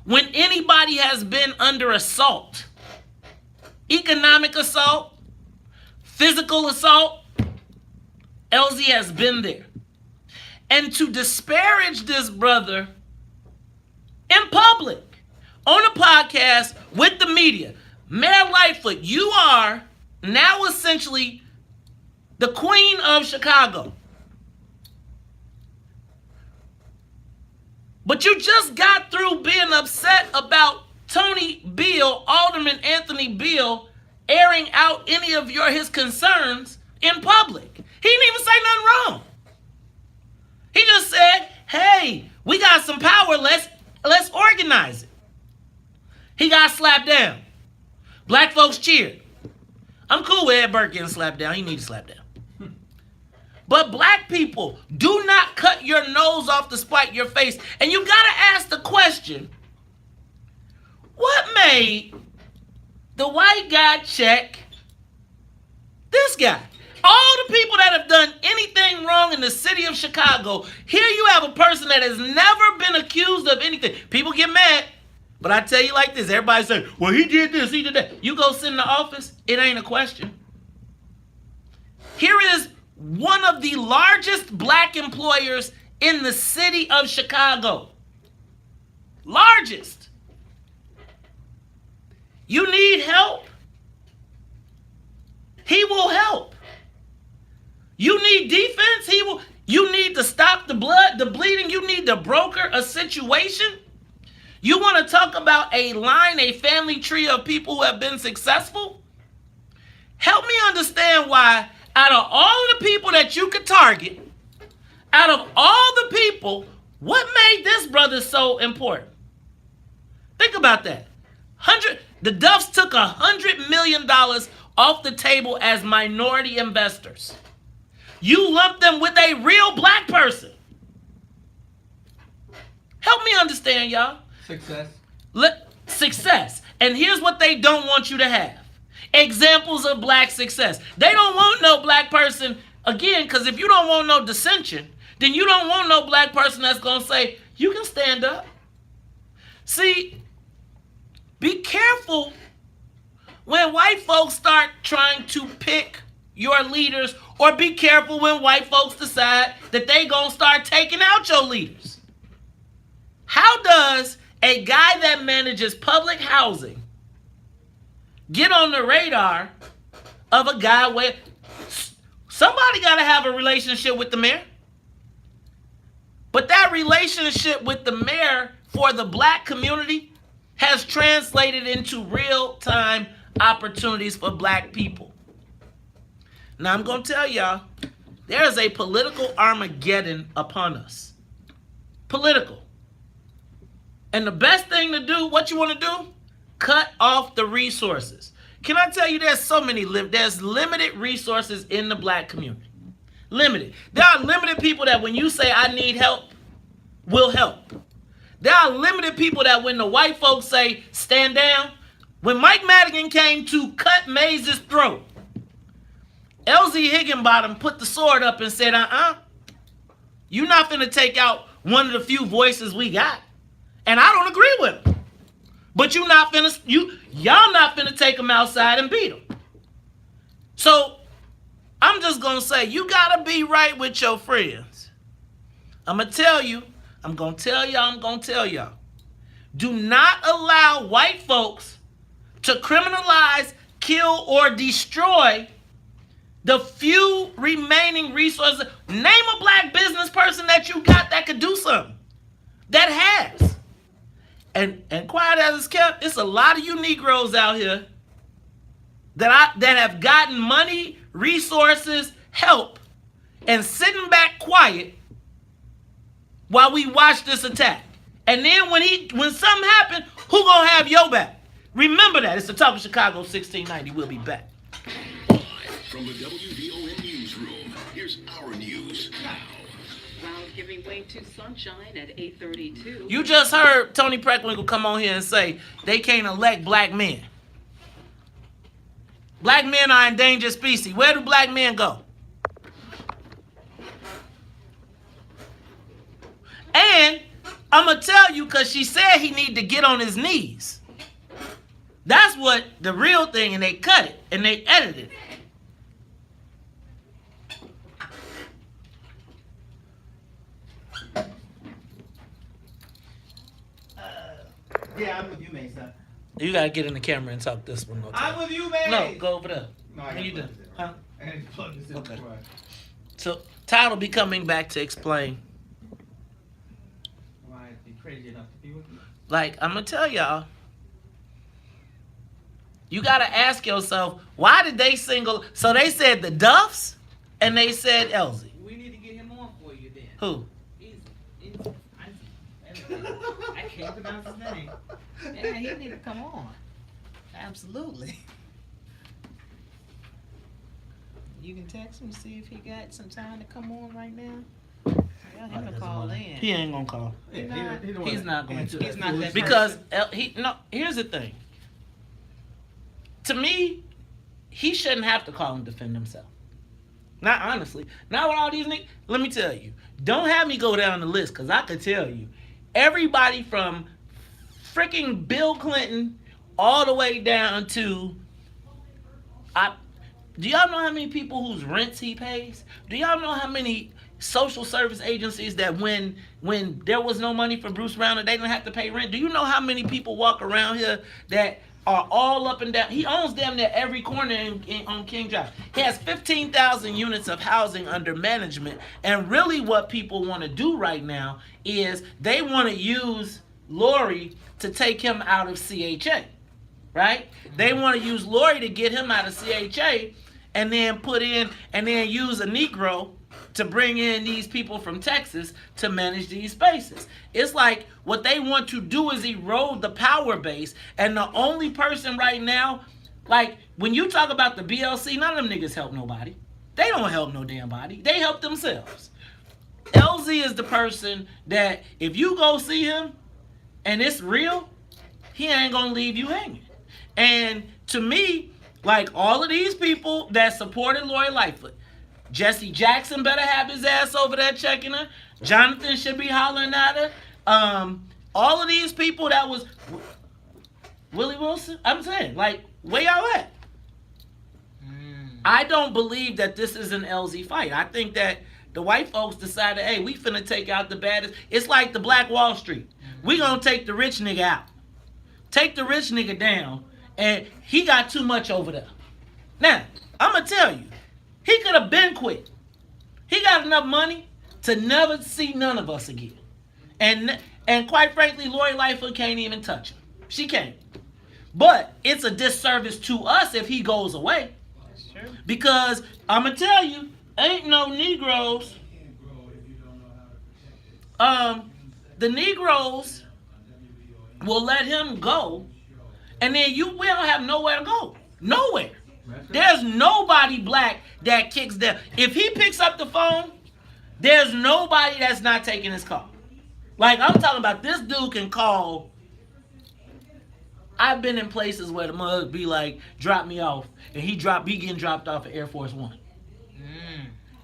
When anybody has been under assault, economic assault, physical assault, LZ has been there. And to disparage this brother in public, on a podcast with the media, Mayor Lightfoot, you are now essentially the queen of Chicago. But you just got through being upset about Tony Beale, Alderman Anthony Beale, airing out any of his concerns in public. He didn't even say nothing wrong. He just said, "Hey, we got some power, let's organize it." He got slapped down. Black folks cheered. I'm cool with Ed Burke getting slapped down. He needs to slap down. But black people, do not cut your nose off to spite your face. And you got to ask the question, what made the white guy check this guy? All the people that have done anything wrong in the city of Chicago, here you have a person that has never been accused of anything. People get mad. But I tell you like this, everybody say, "Well, he did this, he did that." You go sit in the office, it ain't a question. Here is one of the largest black employers in the city of Chicago. Largest. You need help? He will help. You need defense? He will. You need to stop the blood, the bleeding? You need to broker a situation? You want to talk about a family tree of people who have been successful? Help me understand why, out of all the people that you could target, out of all the people, what made this brother so important? Think about that. The Duffs took $100 million off the table as minority investors. You lumped them with a real black person. Help me understand, y'all. Success. And here's what they don't want you to have. Examples of black success. They don't want no black person, again, because if you don't want no dissension, then you don't want no black person that's going to say, "You can stand up." See, be careful when white folks start trying to pick your leaders, or be careful when white folks decide that they going to start taking out your leaders. How does a guy that manages public housing get on the radar of a guy where somebody got to have a relationship with the mayor? But that relationship with the mayor for the black community has translated into real-time opportunities for black people. Now, I'm going to tell y'all, there is a political Armageddon upon us. Political. And the best thing to do, what you want to do? Cut off the resources. Can I tell you there's limited resources in the black community. Limited. There are limited people that when you say I need help, will help. There are limited people that when the white folks say stand down, when Mike Madigan came to cut Mays' throat, LZ Higginbottom put the sword up and said, you're not finna take out one of the few voices we got. And I don't agree with him. But y'all not finna take him outside and beat him. So I'm just gonna say, you gotta be right with your friends. I'm gonna tell y'all. Do not allow white folks to criminalize, kill, or destroy the few remaining resources. Name a black business person that you got that could do something. That has. And quiet as it's kept, it's a lot of you Negroes out here that have gotten money, resources, help, and sitting back quiet while we watch this attack. And then when something happens, who gonna have your back? Remember that. It's the Talk of Chicago 1690. We'll be back. Live from the WVON newsroom, here's our news now. Clouds giving way to sunshine at 8:32. You just heard Toni Preckwinkle come on here and say they can't elect black men. Black men are endangered species. Where do black men go? And I'm going to tell you, because she said he need to get on his knees. That's what the real thing, and they cut it, and they edited it. Yeah, I'm with you, Mesa. You got to get in the camera and talk this one. I'm with you, man. No, go over there. No, What you doing? Huh? I got to plug this in. Okay. So, Todd will be coming back to explain. Why be crazy enough to be with you? Like, I'm going to tell y'all, you got to ask yourself, why did they single? So they said the Duffs and they said Elsie. We need to get him on for you then. Who? I can't pronounce his name. Yeah, he need to come on. Absolutely. You can text him, see if he got some time to come on right now. Tell him to call in. He ain't going to call. Yeah, He's not going to. He's not that because here's the thing. To me, he shouldn't have to call and defend himself. Not honestly. Not with all these niggas. Let me tell you. Don't have me go down the list, because I could tell you. Everybody from freaking Bill Clinton all the way down to... do y'all know how many people whose rents he pays? Do y'all know how many social service agencies that when there was no money for Bruce Brown and they didn't have to pay rent? Do you know how many people walk around here that are all up and down? He owns damn near every corner on King Drive. He has 15,000 units of housing under management. And really what people want to do right now is they want to use Lori to take him out of CHA, right? They want to use Lori to get him out of CHA and then use a Negro to bring in these people from Texas to manage these spaces. It's like what they want to do is erode the power base, and the only person right now, like when you talk about the BLC, none of them niggas help nobody. They don't help no damn body. They help themselves. LZ is the person that if you go see him and it's real, he ain't gonna leave you hanging. And to me, like all of these people that supported Lori Lightfoot, Jesse Jackson better have his ass over there checking her. Jonathan should be hollering at her. All of these people that was Willie Wilson, I'm saying, like, where y'all at? I don't believe that this is an LZ fight. I think that the white folks decided, hey, we finna take out the baddest. It's like the Black Wall Street. We gonna take the rich nigga out. Take the rich nigga down, and he got too much over there. Now, I'm gonna tell you, he could have been quit. He got enough money to never see none of us again. And quite frankly, Lori Lightfoot can't even touch him. She can't. But it's a disservice to us if he goes away. That's true. Because I'm going to tell you, ain't no Negroes. The Negroes will let him go, and then we don't have nowhere to go. Nowhere. There's nobody black that kicks them. If he picks up the phone, there's nobody that's not taking his call. Like, I'm talking about this dude can call. I've been in places where the mug be like, drop me off, and he getting dropped off at Air Force One.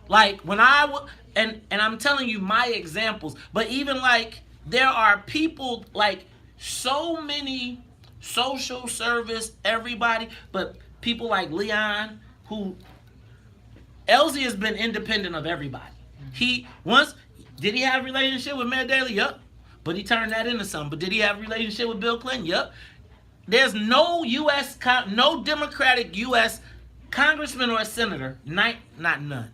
Like, when and I'm telling you my examples, but even like, there are people, like, so many social service, everybody, but people like Leon, who, LZ has been independent of everybody. Did he have a relationship with Mayor Daley? Yup. But he turned that into something. But did he have a relationship with Bill Clinton? Yup. There's no no Democratic U.S. congressman or a senator, not none.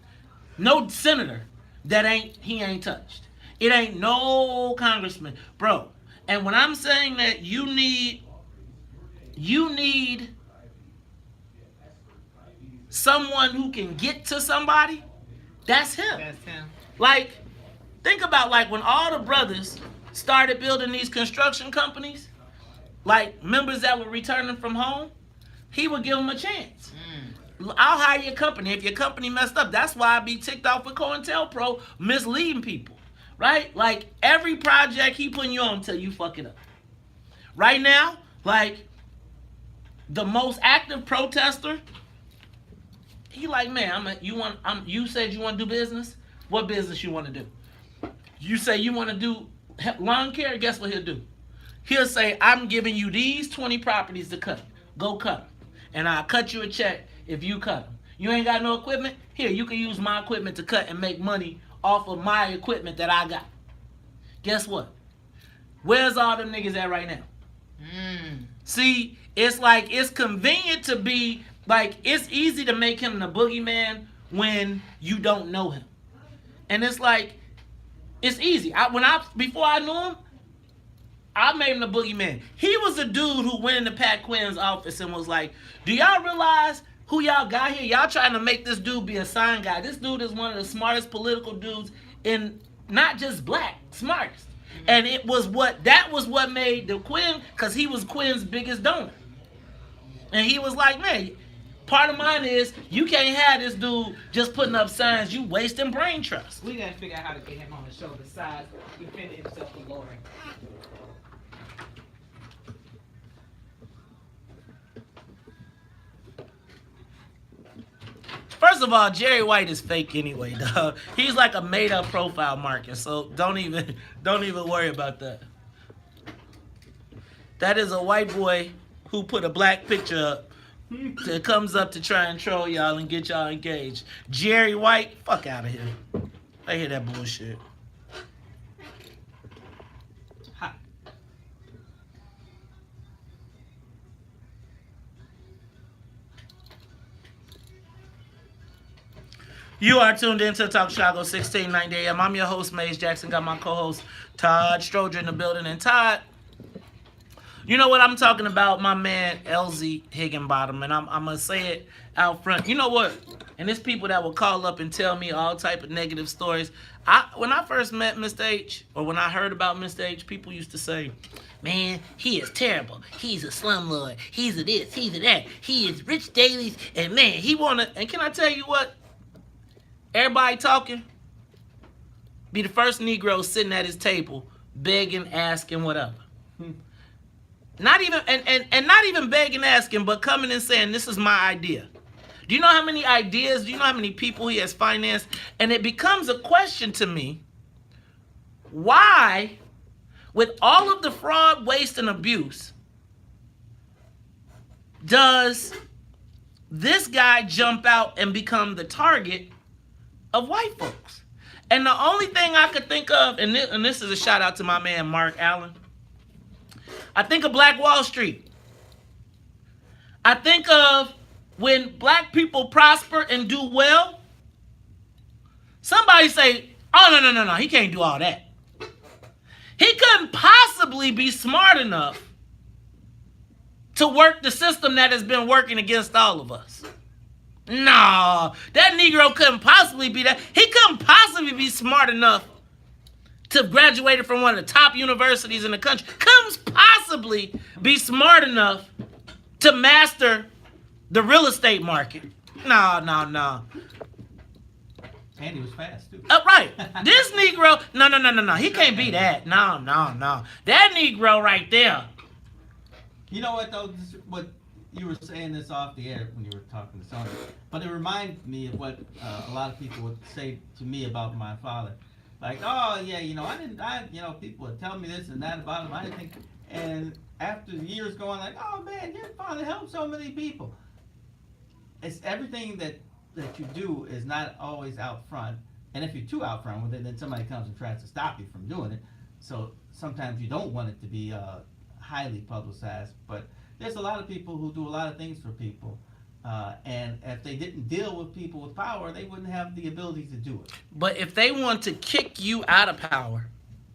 No senator that he ain't touched. It ain't no congressman. Bro, and when I'm saying that you need someone who can get to somebody, that's him. That's him. Like, think about, like, when all the brothers started building these construction companies, like members that were returning from home, he would give them a chance. I'll hire your company. If your company messed up, that's why I be ticked off with COINTELPRO misleading people, right? Like, every project he putting you on until you fuck it up. Right now, like, the most active protester, he like, man, you said you want to do business? What business you want to do? You say you want to do lawn care? Guess what he'll do? He'll say, I'm giving you these 20 properties to cut. Go cut them. And I'll cut you a check if you cut them. You ain't got no equipment? Here, you can use my equipment to cut and make money off of my equipment that I got. Guess what? Where's all them niggas at right now? See, it's like, it's convenient to be, like, it's easy to make him the boogeyman when you don't know him. And it's like, it's easy. Before I knew him, I made him the boogeyman. He was the dude who went into Pat Quinn's office and was like, do y'all realize who y'all got here? Y'all trying to make this dude be a sign guy. This dude is one of the smartest political dudes in, not just black, smartest. And that was what made the Quinn, because he was Quinn's biggest donor. And he was like, man, part of mine is you can't have this dude just putting up signs. You wasting brain trust. We gotta figure out how to get him on the show besides defending himself for Lori. First of all, Jerry White is fake anyway, dog. He's like a made-up profile marker, so don't even worry about that. That is a white boy who put a black picture up that comes up to try and troll y'all and get y'all engaged. Jerry White, fuck out of here. I hear that bullshit. You are tuned in to Talk Chicago 1690 AM. I'm your host, Maze Jackson. Got my co-host, Todd Stroger, in the building. And Todd, you know what I'm talking about? My man, LZ Higginbottom. And I'm going to say it out front. You know what? And there's people that will call up and tell me all type of negative stories. When I first met Mr. H, or when I heard about Mr. H, people used to say, man, he is terrible. He's a slumlord. He's a this, he's a that. He is Rich Daley's. And man, he want to... And can I tell you what? Everybody talking, be the first Negro sitting at his table, begging, asking, whatever. Not even and not even begging, asking, but coming and saying, this is my idea. Do you know how many ideas, do you know how many people he has financed? And it becomes a question to me, why, with all of the fraud, waste, and abuse, does this guy jump out and become the target of white folks? And the only thing I could think of, and this is a shout out to my man Mark Allen, I think of Black Wall Street. I think of when black people prosper and do well, somebody say, Oh, no. He can't do all that. He couldn't possibly be smart enough to work the system that has been working against all of us. No, that Negro couldn't possibly be that. He couldn't possibly be smart enough to have graduated from one of the top universities in the country. Couldn't possibly be smart enough to master the real estate market. No. And he was fast, too. Right. This Negro, no. He can't be that. No. That Negro right there. You know what, though? What you were saying this off the air when you were talking to Sonia, but it reminds me of what a lot of people would say to me about my father. Like, oh, yeah, people would tell me this and that about him. I didn't think, and after years going like, oh, man, your father helped so many people. It's everything that you do is not always out front. And if you're too out front with it, then somebody comes and tries to stop you from doing it. So sometimes you don't want it to be highly publicized. But there's a lot of people who do a lot of things for people. And if they didn't deal with people with power, they wouldn't have the ability to do it. But if they want to kick you out of power,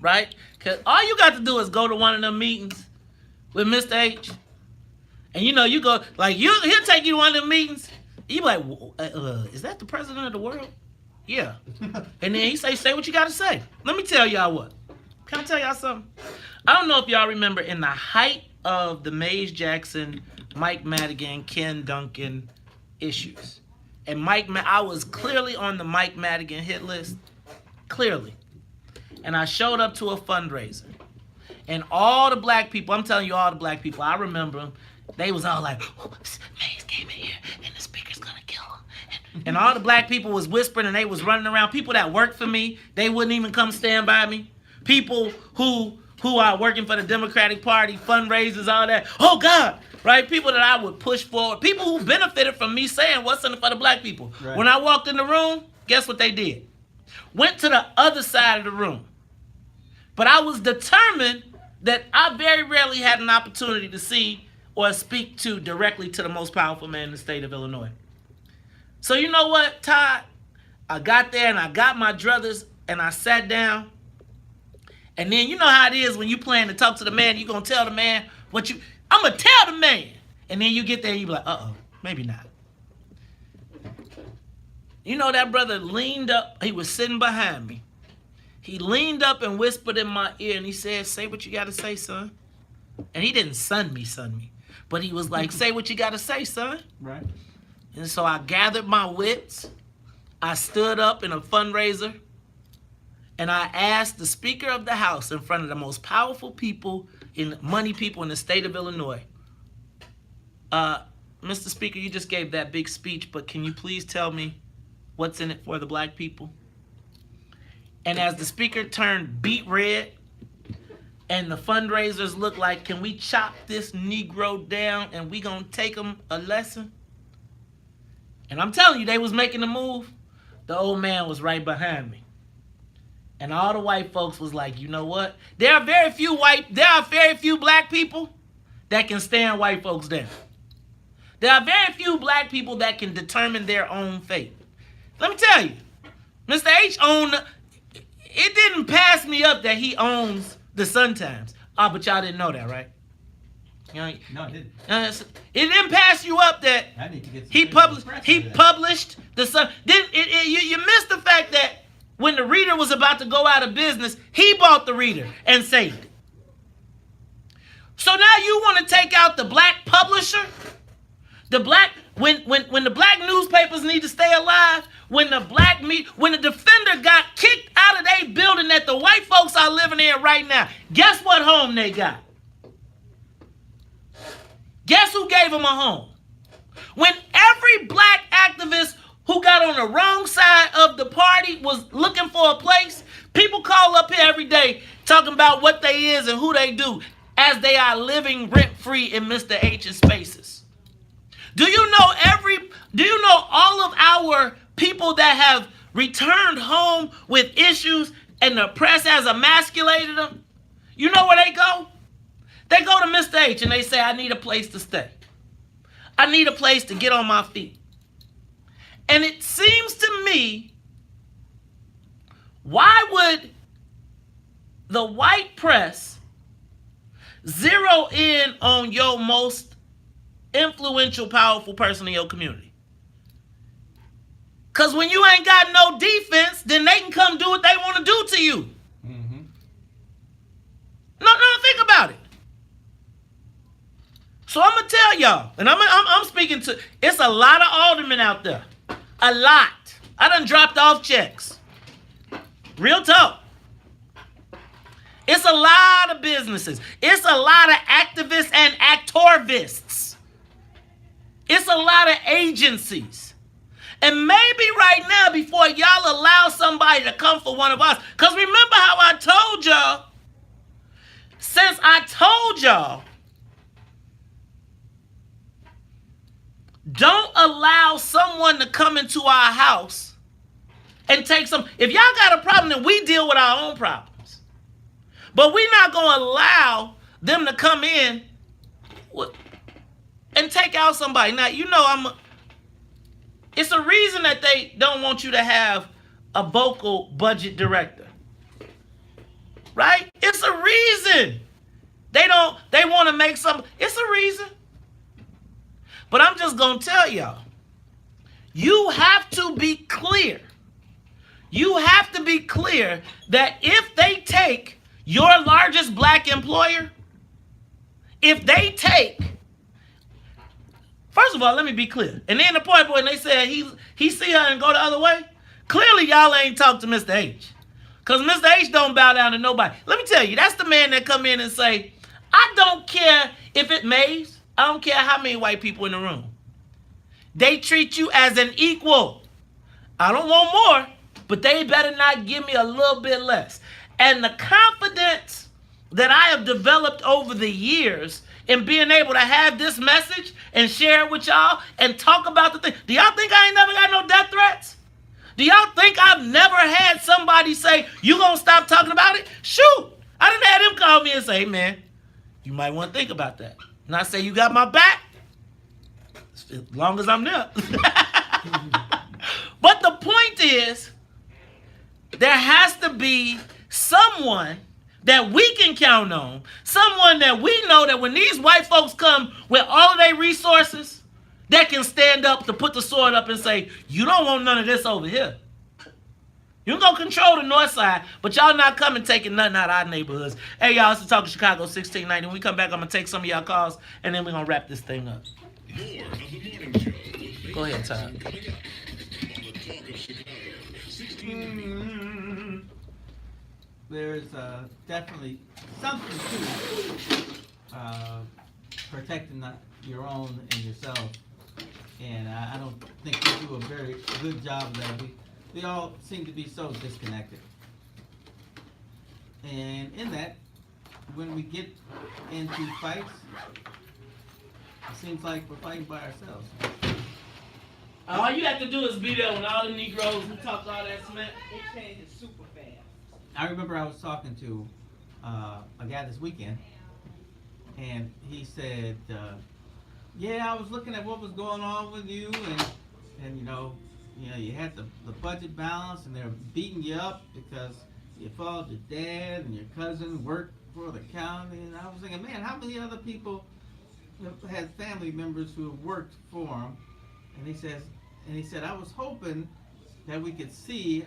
right? Because all you got to do is go to one of them meetings with Mr. H. And you go, like, he'll take you to one of them meetings. You be like, is that the president of the world? Yeah. And then he say what you got to say. Let me tell y'all what. Can I tell y'all something? I don't know if y'all remember in the height of the Mays Jackson, Mike Madigan, Ken Duncan issues. And I was clearly on the Mike Madigan hit list. Clearly. And I showed up to a fundraiser. And all the black people, I'm telling you all the black people, I remember them, they was all like, oh, Mays came in here and the speaker's gonna kill him. And all the black people was whispering and they was running around. People that worked for me, they wouldn't even come stand by me. People who are working for the Democratic Party, fundraisers, all that. Oh God, right? People that I would push forward. People who benefited from me saying what's in it for the black people. Right. When I walked in the room, guess what they did? Went to the other side of the room. But I was determined that I very rarely had an opportunity to see or speak to directly to the most powerful man in the state of Illinois. So you know what, Todd? I got there and I got my druthers and I sat down. And then you know how it is when you plan to talk to the man, you're going to tell the man I'm going to tell the man. And then you get there and you be like, uh-oh, maybe not. You know that brother leaned up, he was sitting behind me. He leaned up and whispered in my ear and he said, say what you got to say, son. And he didn't son me. But he was like, say what you got to say, son. Right. And so I gathered my wits. I stood up in a fundraiser. And I asked the Speaker of the House in front of the most powerful people, money people in the state of Illinois. Mr. Speaker, you just gave that big speech, but can you please tell me what's in it for the black people? And as the Speaker turned beet red, and the fundraisers looked like, can we chop this Negro down and we gonna take him a lesson? And I'm telling you, they was making the move. The old man was right behind me. And all the white folks was like, you know what? There are very few black people that can stand white folks down. There are very few black people that can determine their own fate. Let me tell you, Mr. H it didn't pass me up that he owns the Sun-Times. Oh, but y'all didn't know that, right? No, it didn't. It didn't pass you up that I need to get he published the Sun. You missed the fact that when the Reader was about to go out of business, he bought the Reader and saved it. So now you want to take out the black publisher? When the black newspapers need to stay alive, when the Defender got kicked out of their building that the white folks are living in right now, guess what home they got? Guess who gave them a home? When every black activist who got on the wrong side of the party was looking for a place, people call up here every day talking about what they is and who they do as they are living rent-free in Mr. H's spaces. Do you know all of our people that have returned home with issues and the press has emasculated them? You know where they go? They go to Mr. H and they say, I need a place to stay. I need a place to get on my feet. And it seems to me, Why would the white press zero in on your most influential, powerful person in your community? Because when you ain't got no defense, then they can come do what they want to do to you. Mm-hmm. No, think about it. So I'm going to tell y'all, and I'm speaking to, it's a lot of aldermen out there. A lot. I done dropped off checks. Real talk. It's a lot of businesses. It's a lot of activists and actorvists. It's a lot of agencies. And maybe right now, before y'all allow somebody to come for one of us, because remember how I told y'all, since I told y'all, don't allow someone to come into our house and take some. If y'all got a problem, then we deal with our own problems. But we're not going to allow them to come in and take out somebody. Now, you know, it's a reason that they don't want you to have a vocal budget director. Right? It's a reason. They want to make some, it's a reason. But I'm just going to tell y'all, you have to be clear. You have to be clear that if they take your largest black employer, if they take, first of all, let me be clear. And then the point boy, and they said he see her and go the other way. Clearly, y'all ain't talked to Mr. H. Because Mr. H don't bow down to nobody. Let me tell you, that's the man that come in and say, I don't care if it mays. I don't care how many white people in the room. They treat you as an equal. I don't want more, but they better not give me a little bit less. And the confidence that I have developed over the years in being able to have this message and share it with y'all and talk about the thing. Do y'all think I ain't never got no death threats? Do y'all think I've never had somebody say, you gonna stop talking about it? Shoot! I didn't have him call me and say, hey man, you might want to think about that. And I say, you got my back? As long as I'm there. But the point is, there has to be someone that we can count on, someone that we know that when these white folks come with all of their resources, that can stand up to put the sword up and say, you don't want none of this over here. You can go control the north side, but y'all not coming taking nothing out of our neighborhoods. Hey, y'all, it's the Talk of Chicago 1690. When we come back, I'm going to take some of y'all calls, and then we're going to wrap this thing up. More of the morning show. Go ahead, Todd. Coming up on the Talk of Chicago 1690. There's definitely something to protecting your own and yourself. And I don't think we do a very good job of that. We all seem to be so disconnected. And in that, when we get into fights, it seems like we're fighting by ourselves. All you have to do is be there when all the Negroes who talk all that smack. It changes super fast. I remember I was talking to a guy this weekend, and he said, yeah, I was looking at what was going on with you, and you know, you had the budget balance, and they're beating you up because you followed your dad and your cousin worked for the county. And I was thinking, man, how many other people have had family members who have worked for them? And he said, I was hoping that we could see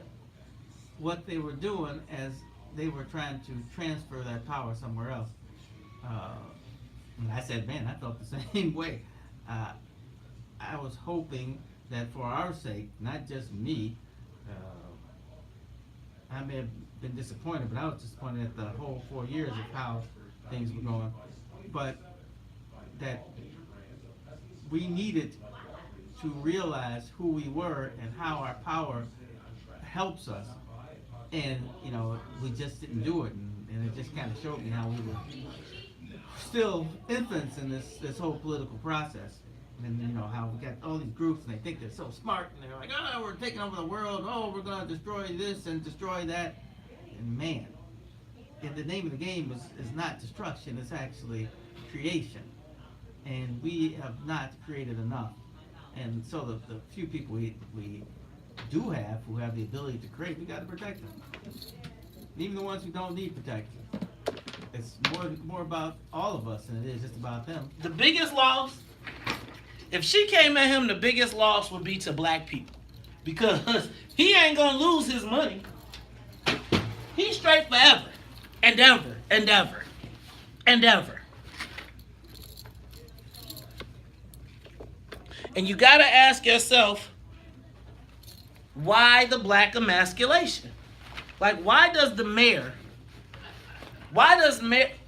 what they were doing as they were trying to transfer that power somewhere else. And I said, man, I felt the same way. I was hoping that for our sake, not just me, I may have been disappointed, but I was disappointed at the whole 4 years of how things were going. But that we needed to realize who we were and how our power helps us. And, you know, we just didn't do it. And it just kind of showed me how we were still infants in this whole political process. And you know how we got all these groups and they think they're so smart and they're like, oh, we're taking over the world, oh, we're going to destroy this and destroy that. And man, and the name of the game is not destruction, it's actually creation. And we have not created enough. And so the few people we do have, who have the ability to create, we got to protect them. Even the ones who don't need protection. It's more about all of us than it is just about them. The biggest loss, if she came at him, the biggest loss would be to black people. Because he ain't gonna lose his money. He's straight forever. And ever. And ever. And ever. And you gotta ask yourself, why the black emasculation? Like, why does mayor,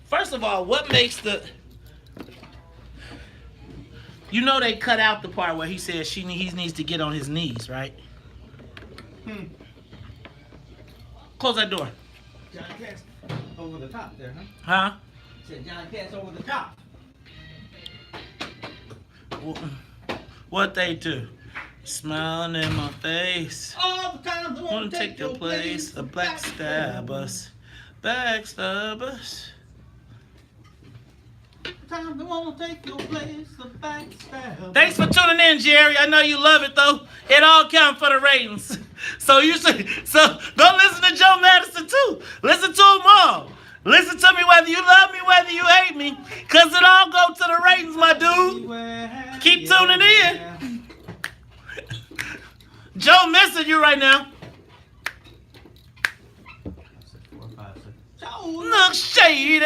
first of all, what makes you know they cut out the part where he says he needs to get on his knees, right? Close that door. John Cass over the top there, huh? Huh? Said John Cass over the top. What they do? Smiling in my face. All the time they Wanna take your place, the backstabbers. Backstabbers. Time they wanna take your place, the backstabbers. Thanks for tuning in, Jerry. I know you love it though. It all counts for the ratings. So go listen to Joe Madison too. Listen to them all. Listen to me whether you love me, whether you hate me. Cause it all go to the ratings, my dude. Keep tuning in. Joe missing you right now. Look shady.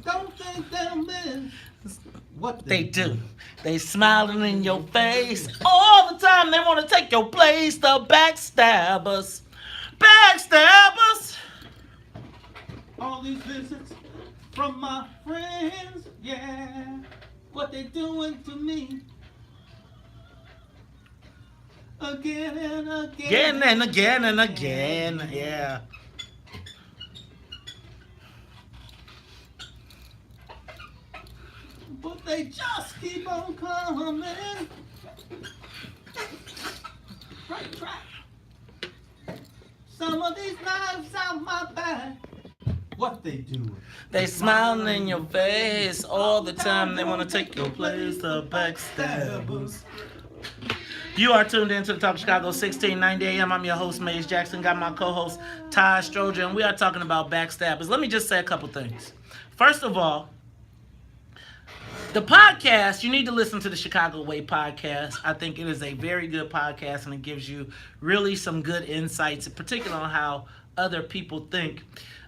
Don't think they'll miss what they do. They smiling in your face all the time. They want to take your place. The backstabbers. Backstabbers. All these visits from my friends, yeah. What they doing to me. Again and again. Again and again and again. Yeah. But they just keep on coming. Right track. Some of these knives out my back. What they do? They smiling in your face all the time. They want to take your place. The backstabbers. You are tuned into the Talk Chicago 1690 AM. I'm your host, Maze Jackson. Got my co-host, Ty Stroger, and we are talking about backstabbers. Let me just say a couple things. First of all, the podcast, you need to listen to the Chicago Way podcast. I think it is a very good podcast, and it gives you really some good insights, particularly on how other people think.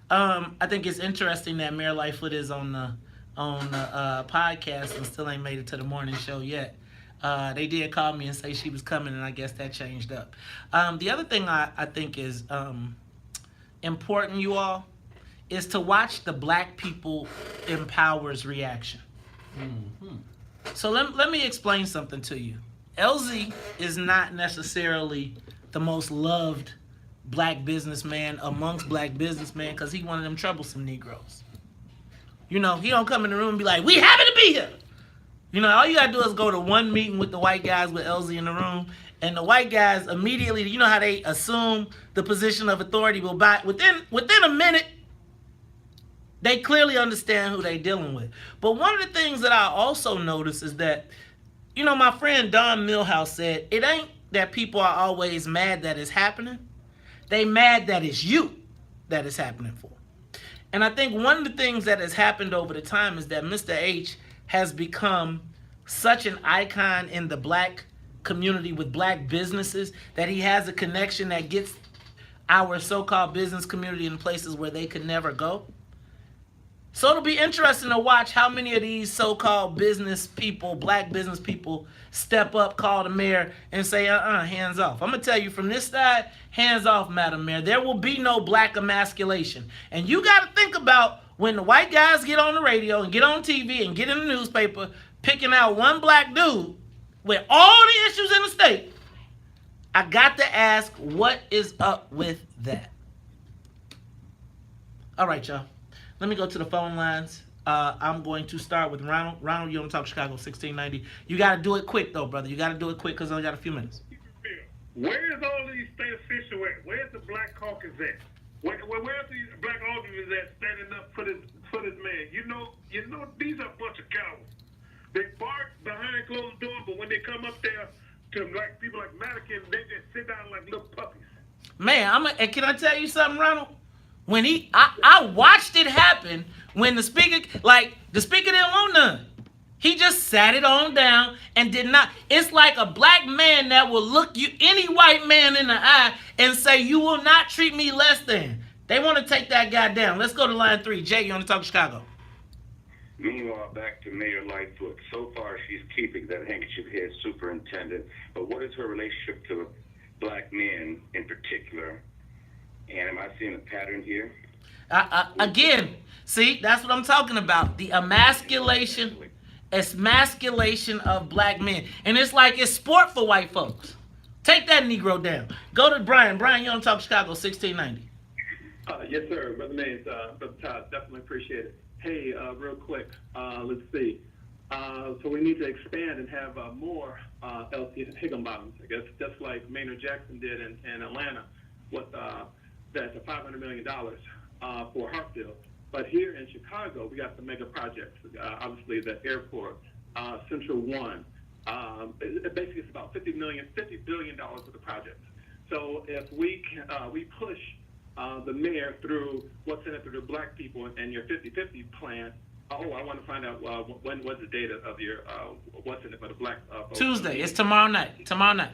I think it's interesting that Mayor Lightfoot is on the podcast and still ain't made it to the morning show yet. They did call me and say she was coming, and I guess that changed up. The other thing I think is important, you all, is to watch the Black People Empowers reaction. Mm-hmm. So let me explain something to you. LZ is not necessarily the most loved black businessman amongst black businessmen because he one of them troublesome Negroes. You know, he don't come in the room and be like, we happy to be here. You know, all you gotta do is go to one meeting with the white guys with LZ in the room, and the white guys immediately, you know how they assume the position of authority will buy within a minute. They clearly understand who they're dealing with. But one of the things that I also notice is that, you know, my friend Don Millhouse said, it ain't that people are always mad that it's happening. They mad that it's you that it's happening for. And I think one of the things that has happened over the time is that Mr. H has become such an icon in the black community with black businesses that he has a connection that gets our so-called business community in places where they could never go. So it'll be interesting to watch how many of these so-called business people, black business people, step up, call the mayor, and say, hands off. I'm going to tell you from this side, hands off, Madam Mayor. There will be no black emasculation. And you got to think about when the white guys get on the radio and get on TV and get in the newspaper, picking out one black dude with all the issues in the state, I got to ask, what is up with that? All right, y'all. Let me go to the phone lines. I'm going to start with Ronald. Ronald, you're on Talk Chicago 1690. You got to do it quick, though, brother. You got to do it quick because I only got a few minutes. Where's all these state officials at? Where's the black caucus at? Where's these black officers at standing up for this man? You know, these are a bunch of cowards. They bark behind closed doors, but when they come up there to like people like Madigan, they just sit down like little puppies. Man, and can I tell you something, Ronald? When I watched it happen when the speaker didn't want none. He just sat it on down and did not. It's like a black man that will look any white man in the eye and say, you will not treat me less than. They want to take that guy down. Let's go to line 3. Jay, you on the Talk Chicago. Meanwhile, back to Mayor Lightfoot. So far, she's keeping that handkerchief head superintendent. But what is her relationship to black men in particular? And am I seeing a pattern here? Again, see, that's what I'm talking about. The emasculation of black men. And it's like it's sport for white folks. Take that Negro down. Go to Brian. Brian, you on Talk Chicago, 1690. Yes, sir. Brother Mays, Brother Todd, definitely appreciate it. Hey, real quick, let's see. So we need to expand and have more LC Higginbothams, I guess, just like Maynard Jackson did in Atlanta with that's $500 million for Hartsfield. But here in Chicago, we got the mega projects. Obviously, the airport, Central One. Basically, it's about $50 billion worth of projects. So if we push the mayor through what's in it through the black people and your 50-50 plan. I want to find out when was the date of your what's in it for the black folks. Tuesday. It's tomorrow night. Tomorrow night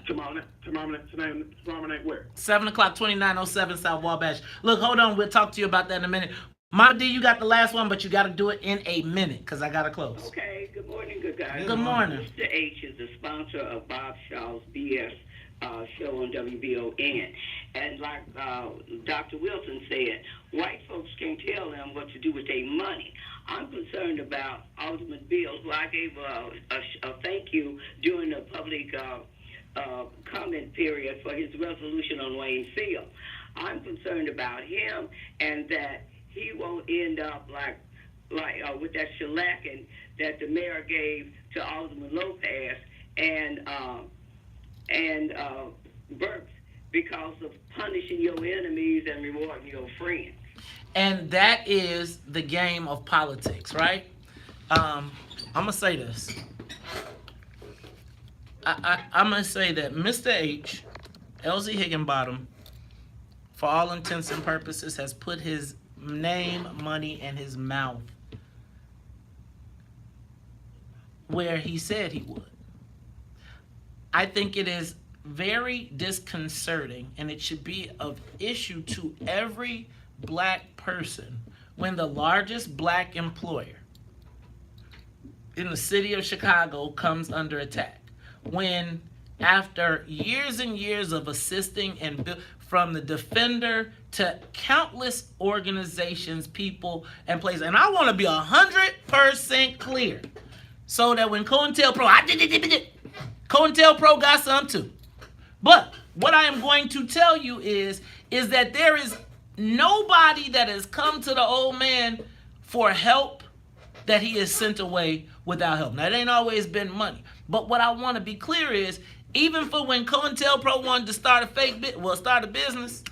where? 7 o'clock, 2907 South Wabash. Look, hold on. We'll talk to you about that in a minute. Mama D, you got the last one, but you got to do it in a minute because I got to close. Okay. Good morning, good guys. Good morning. Mr. H is the sponsor of Bob Shaw's BS show on WVON. And like Dr. Wilson said, white folks can't tell them what to do with their money. I'm concerned about Alderman Bill, who I gave a thank you during the public comment period for his resolution on Wayne Field. I'm concerned about him and that he won't end up like with that shellacking that the mayor gave to Alderman Lopez and Burks because of punishing your enemies and rewarding your friends. And that is the game of politics, right? I'm going to say this. I'm going to say that Mr. H, LZ Higginbottom, for all intents and purposes, has put his name, money, and his mouth where he said he would. I think it is very disconcerting, and it should be of issue to every black person when the largest black employer in the city of Chicago comes under attack. When after years and years of assisting and from the Defender to countless organizations, people, and places, and I want to be 100% clear so that when COINTELPRO, COINTELPRO got some too. But what I am going to tell you is that there is nobody that has come to the old man for help that he is sent away without help. Now, it ain't always been money. But what I want to be clear is, even for when COINTELPRO wanted to start a business,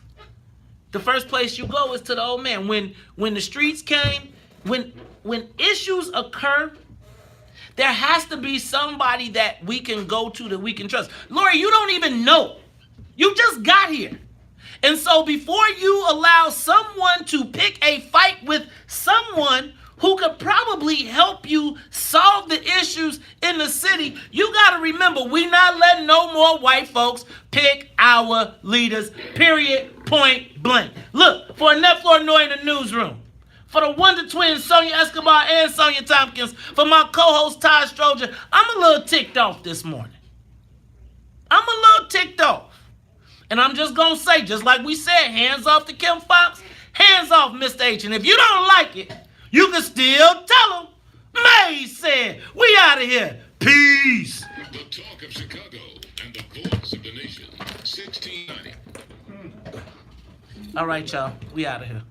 the first place you go is to the old man. When the streets came, when issues occur, there has to be somebody that we can go to that we can trust. Lori, you don't even know. You just got here. And so before you allow someone to pick a fight with someone who could probably help you solve the issues in the city, you got to remember, we not letting no more white folks pick our leaders, period, point blank. Look, for Annette Flournoy in the newsroom, for the Wonder Twins, Sonia Escobar and Sonia Tompkins, for my co-host Todd Stroger, I'm a little ticked off this morning. I'm a little ticked off. And I'm just going to say, just like we said, hands off to Kim Fox, hands off Mr. H. And if you don't like it, you can still tell them. May said, we out of here. Peace. The talk of Chicago and the voice of the nation. 1690. All right, y'all. We out of here.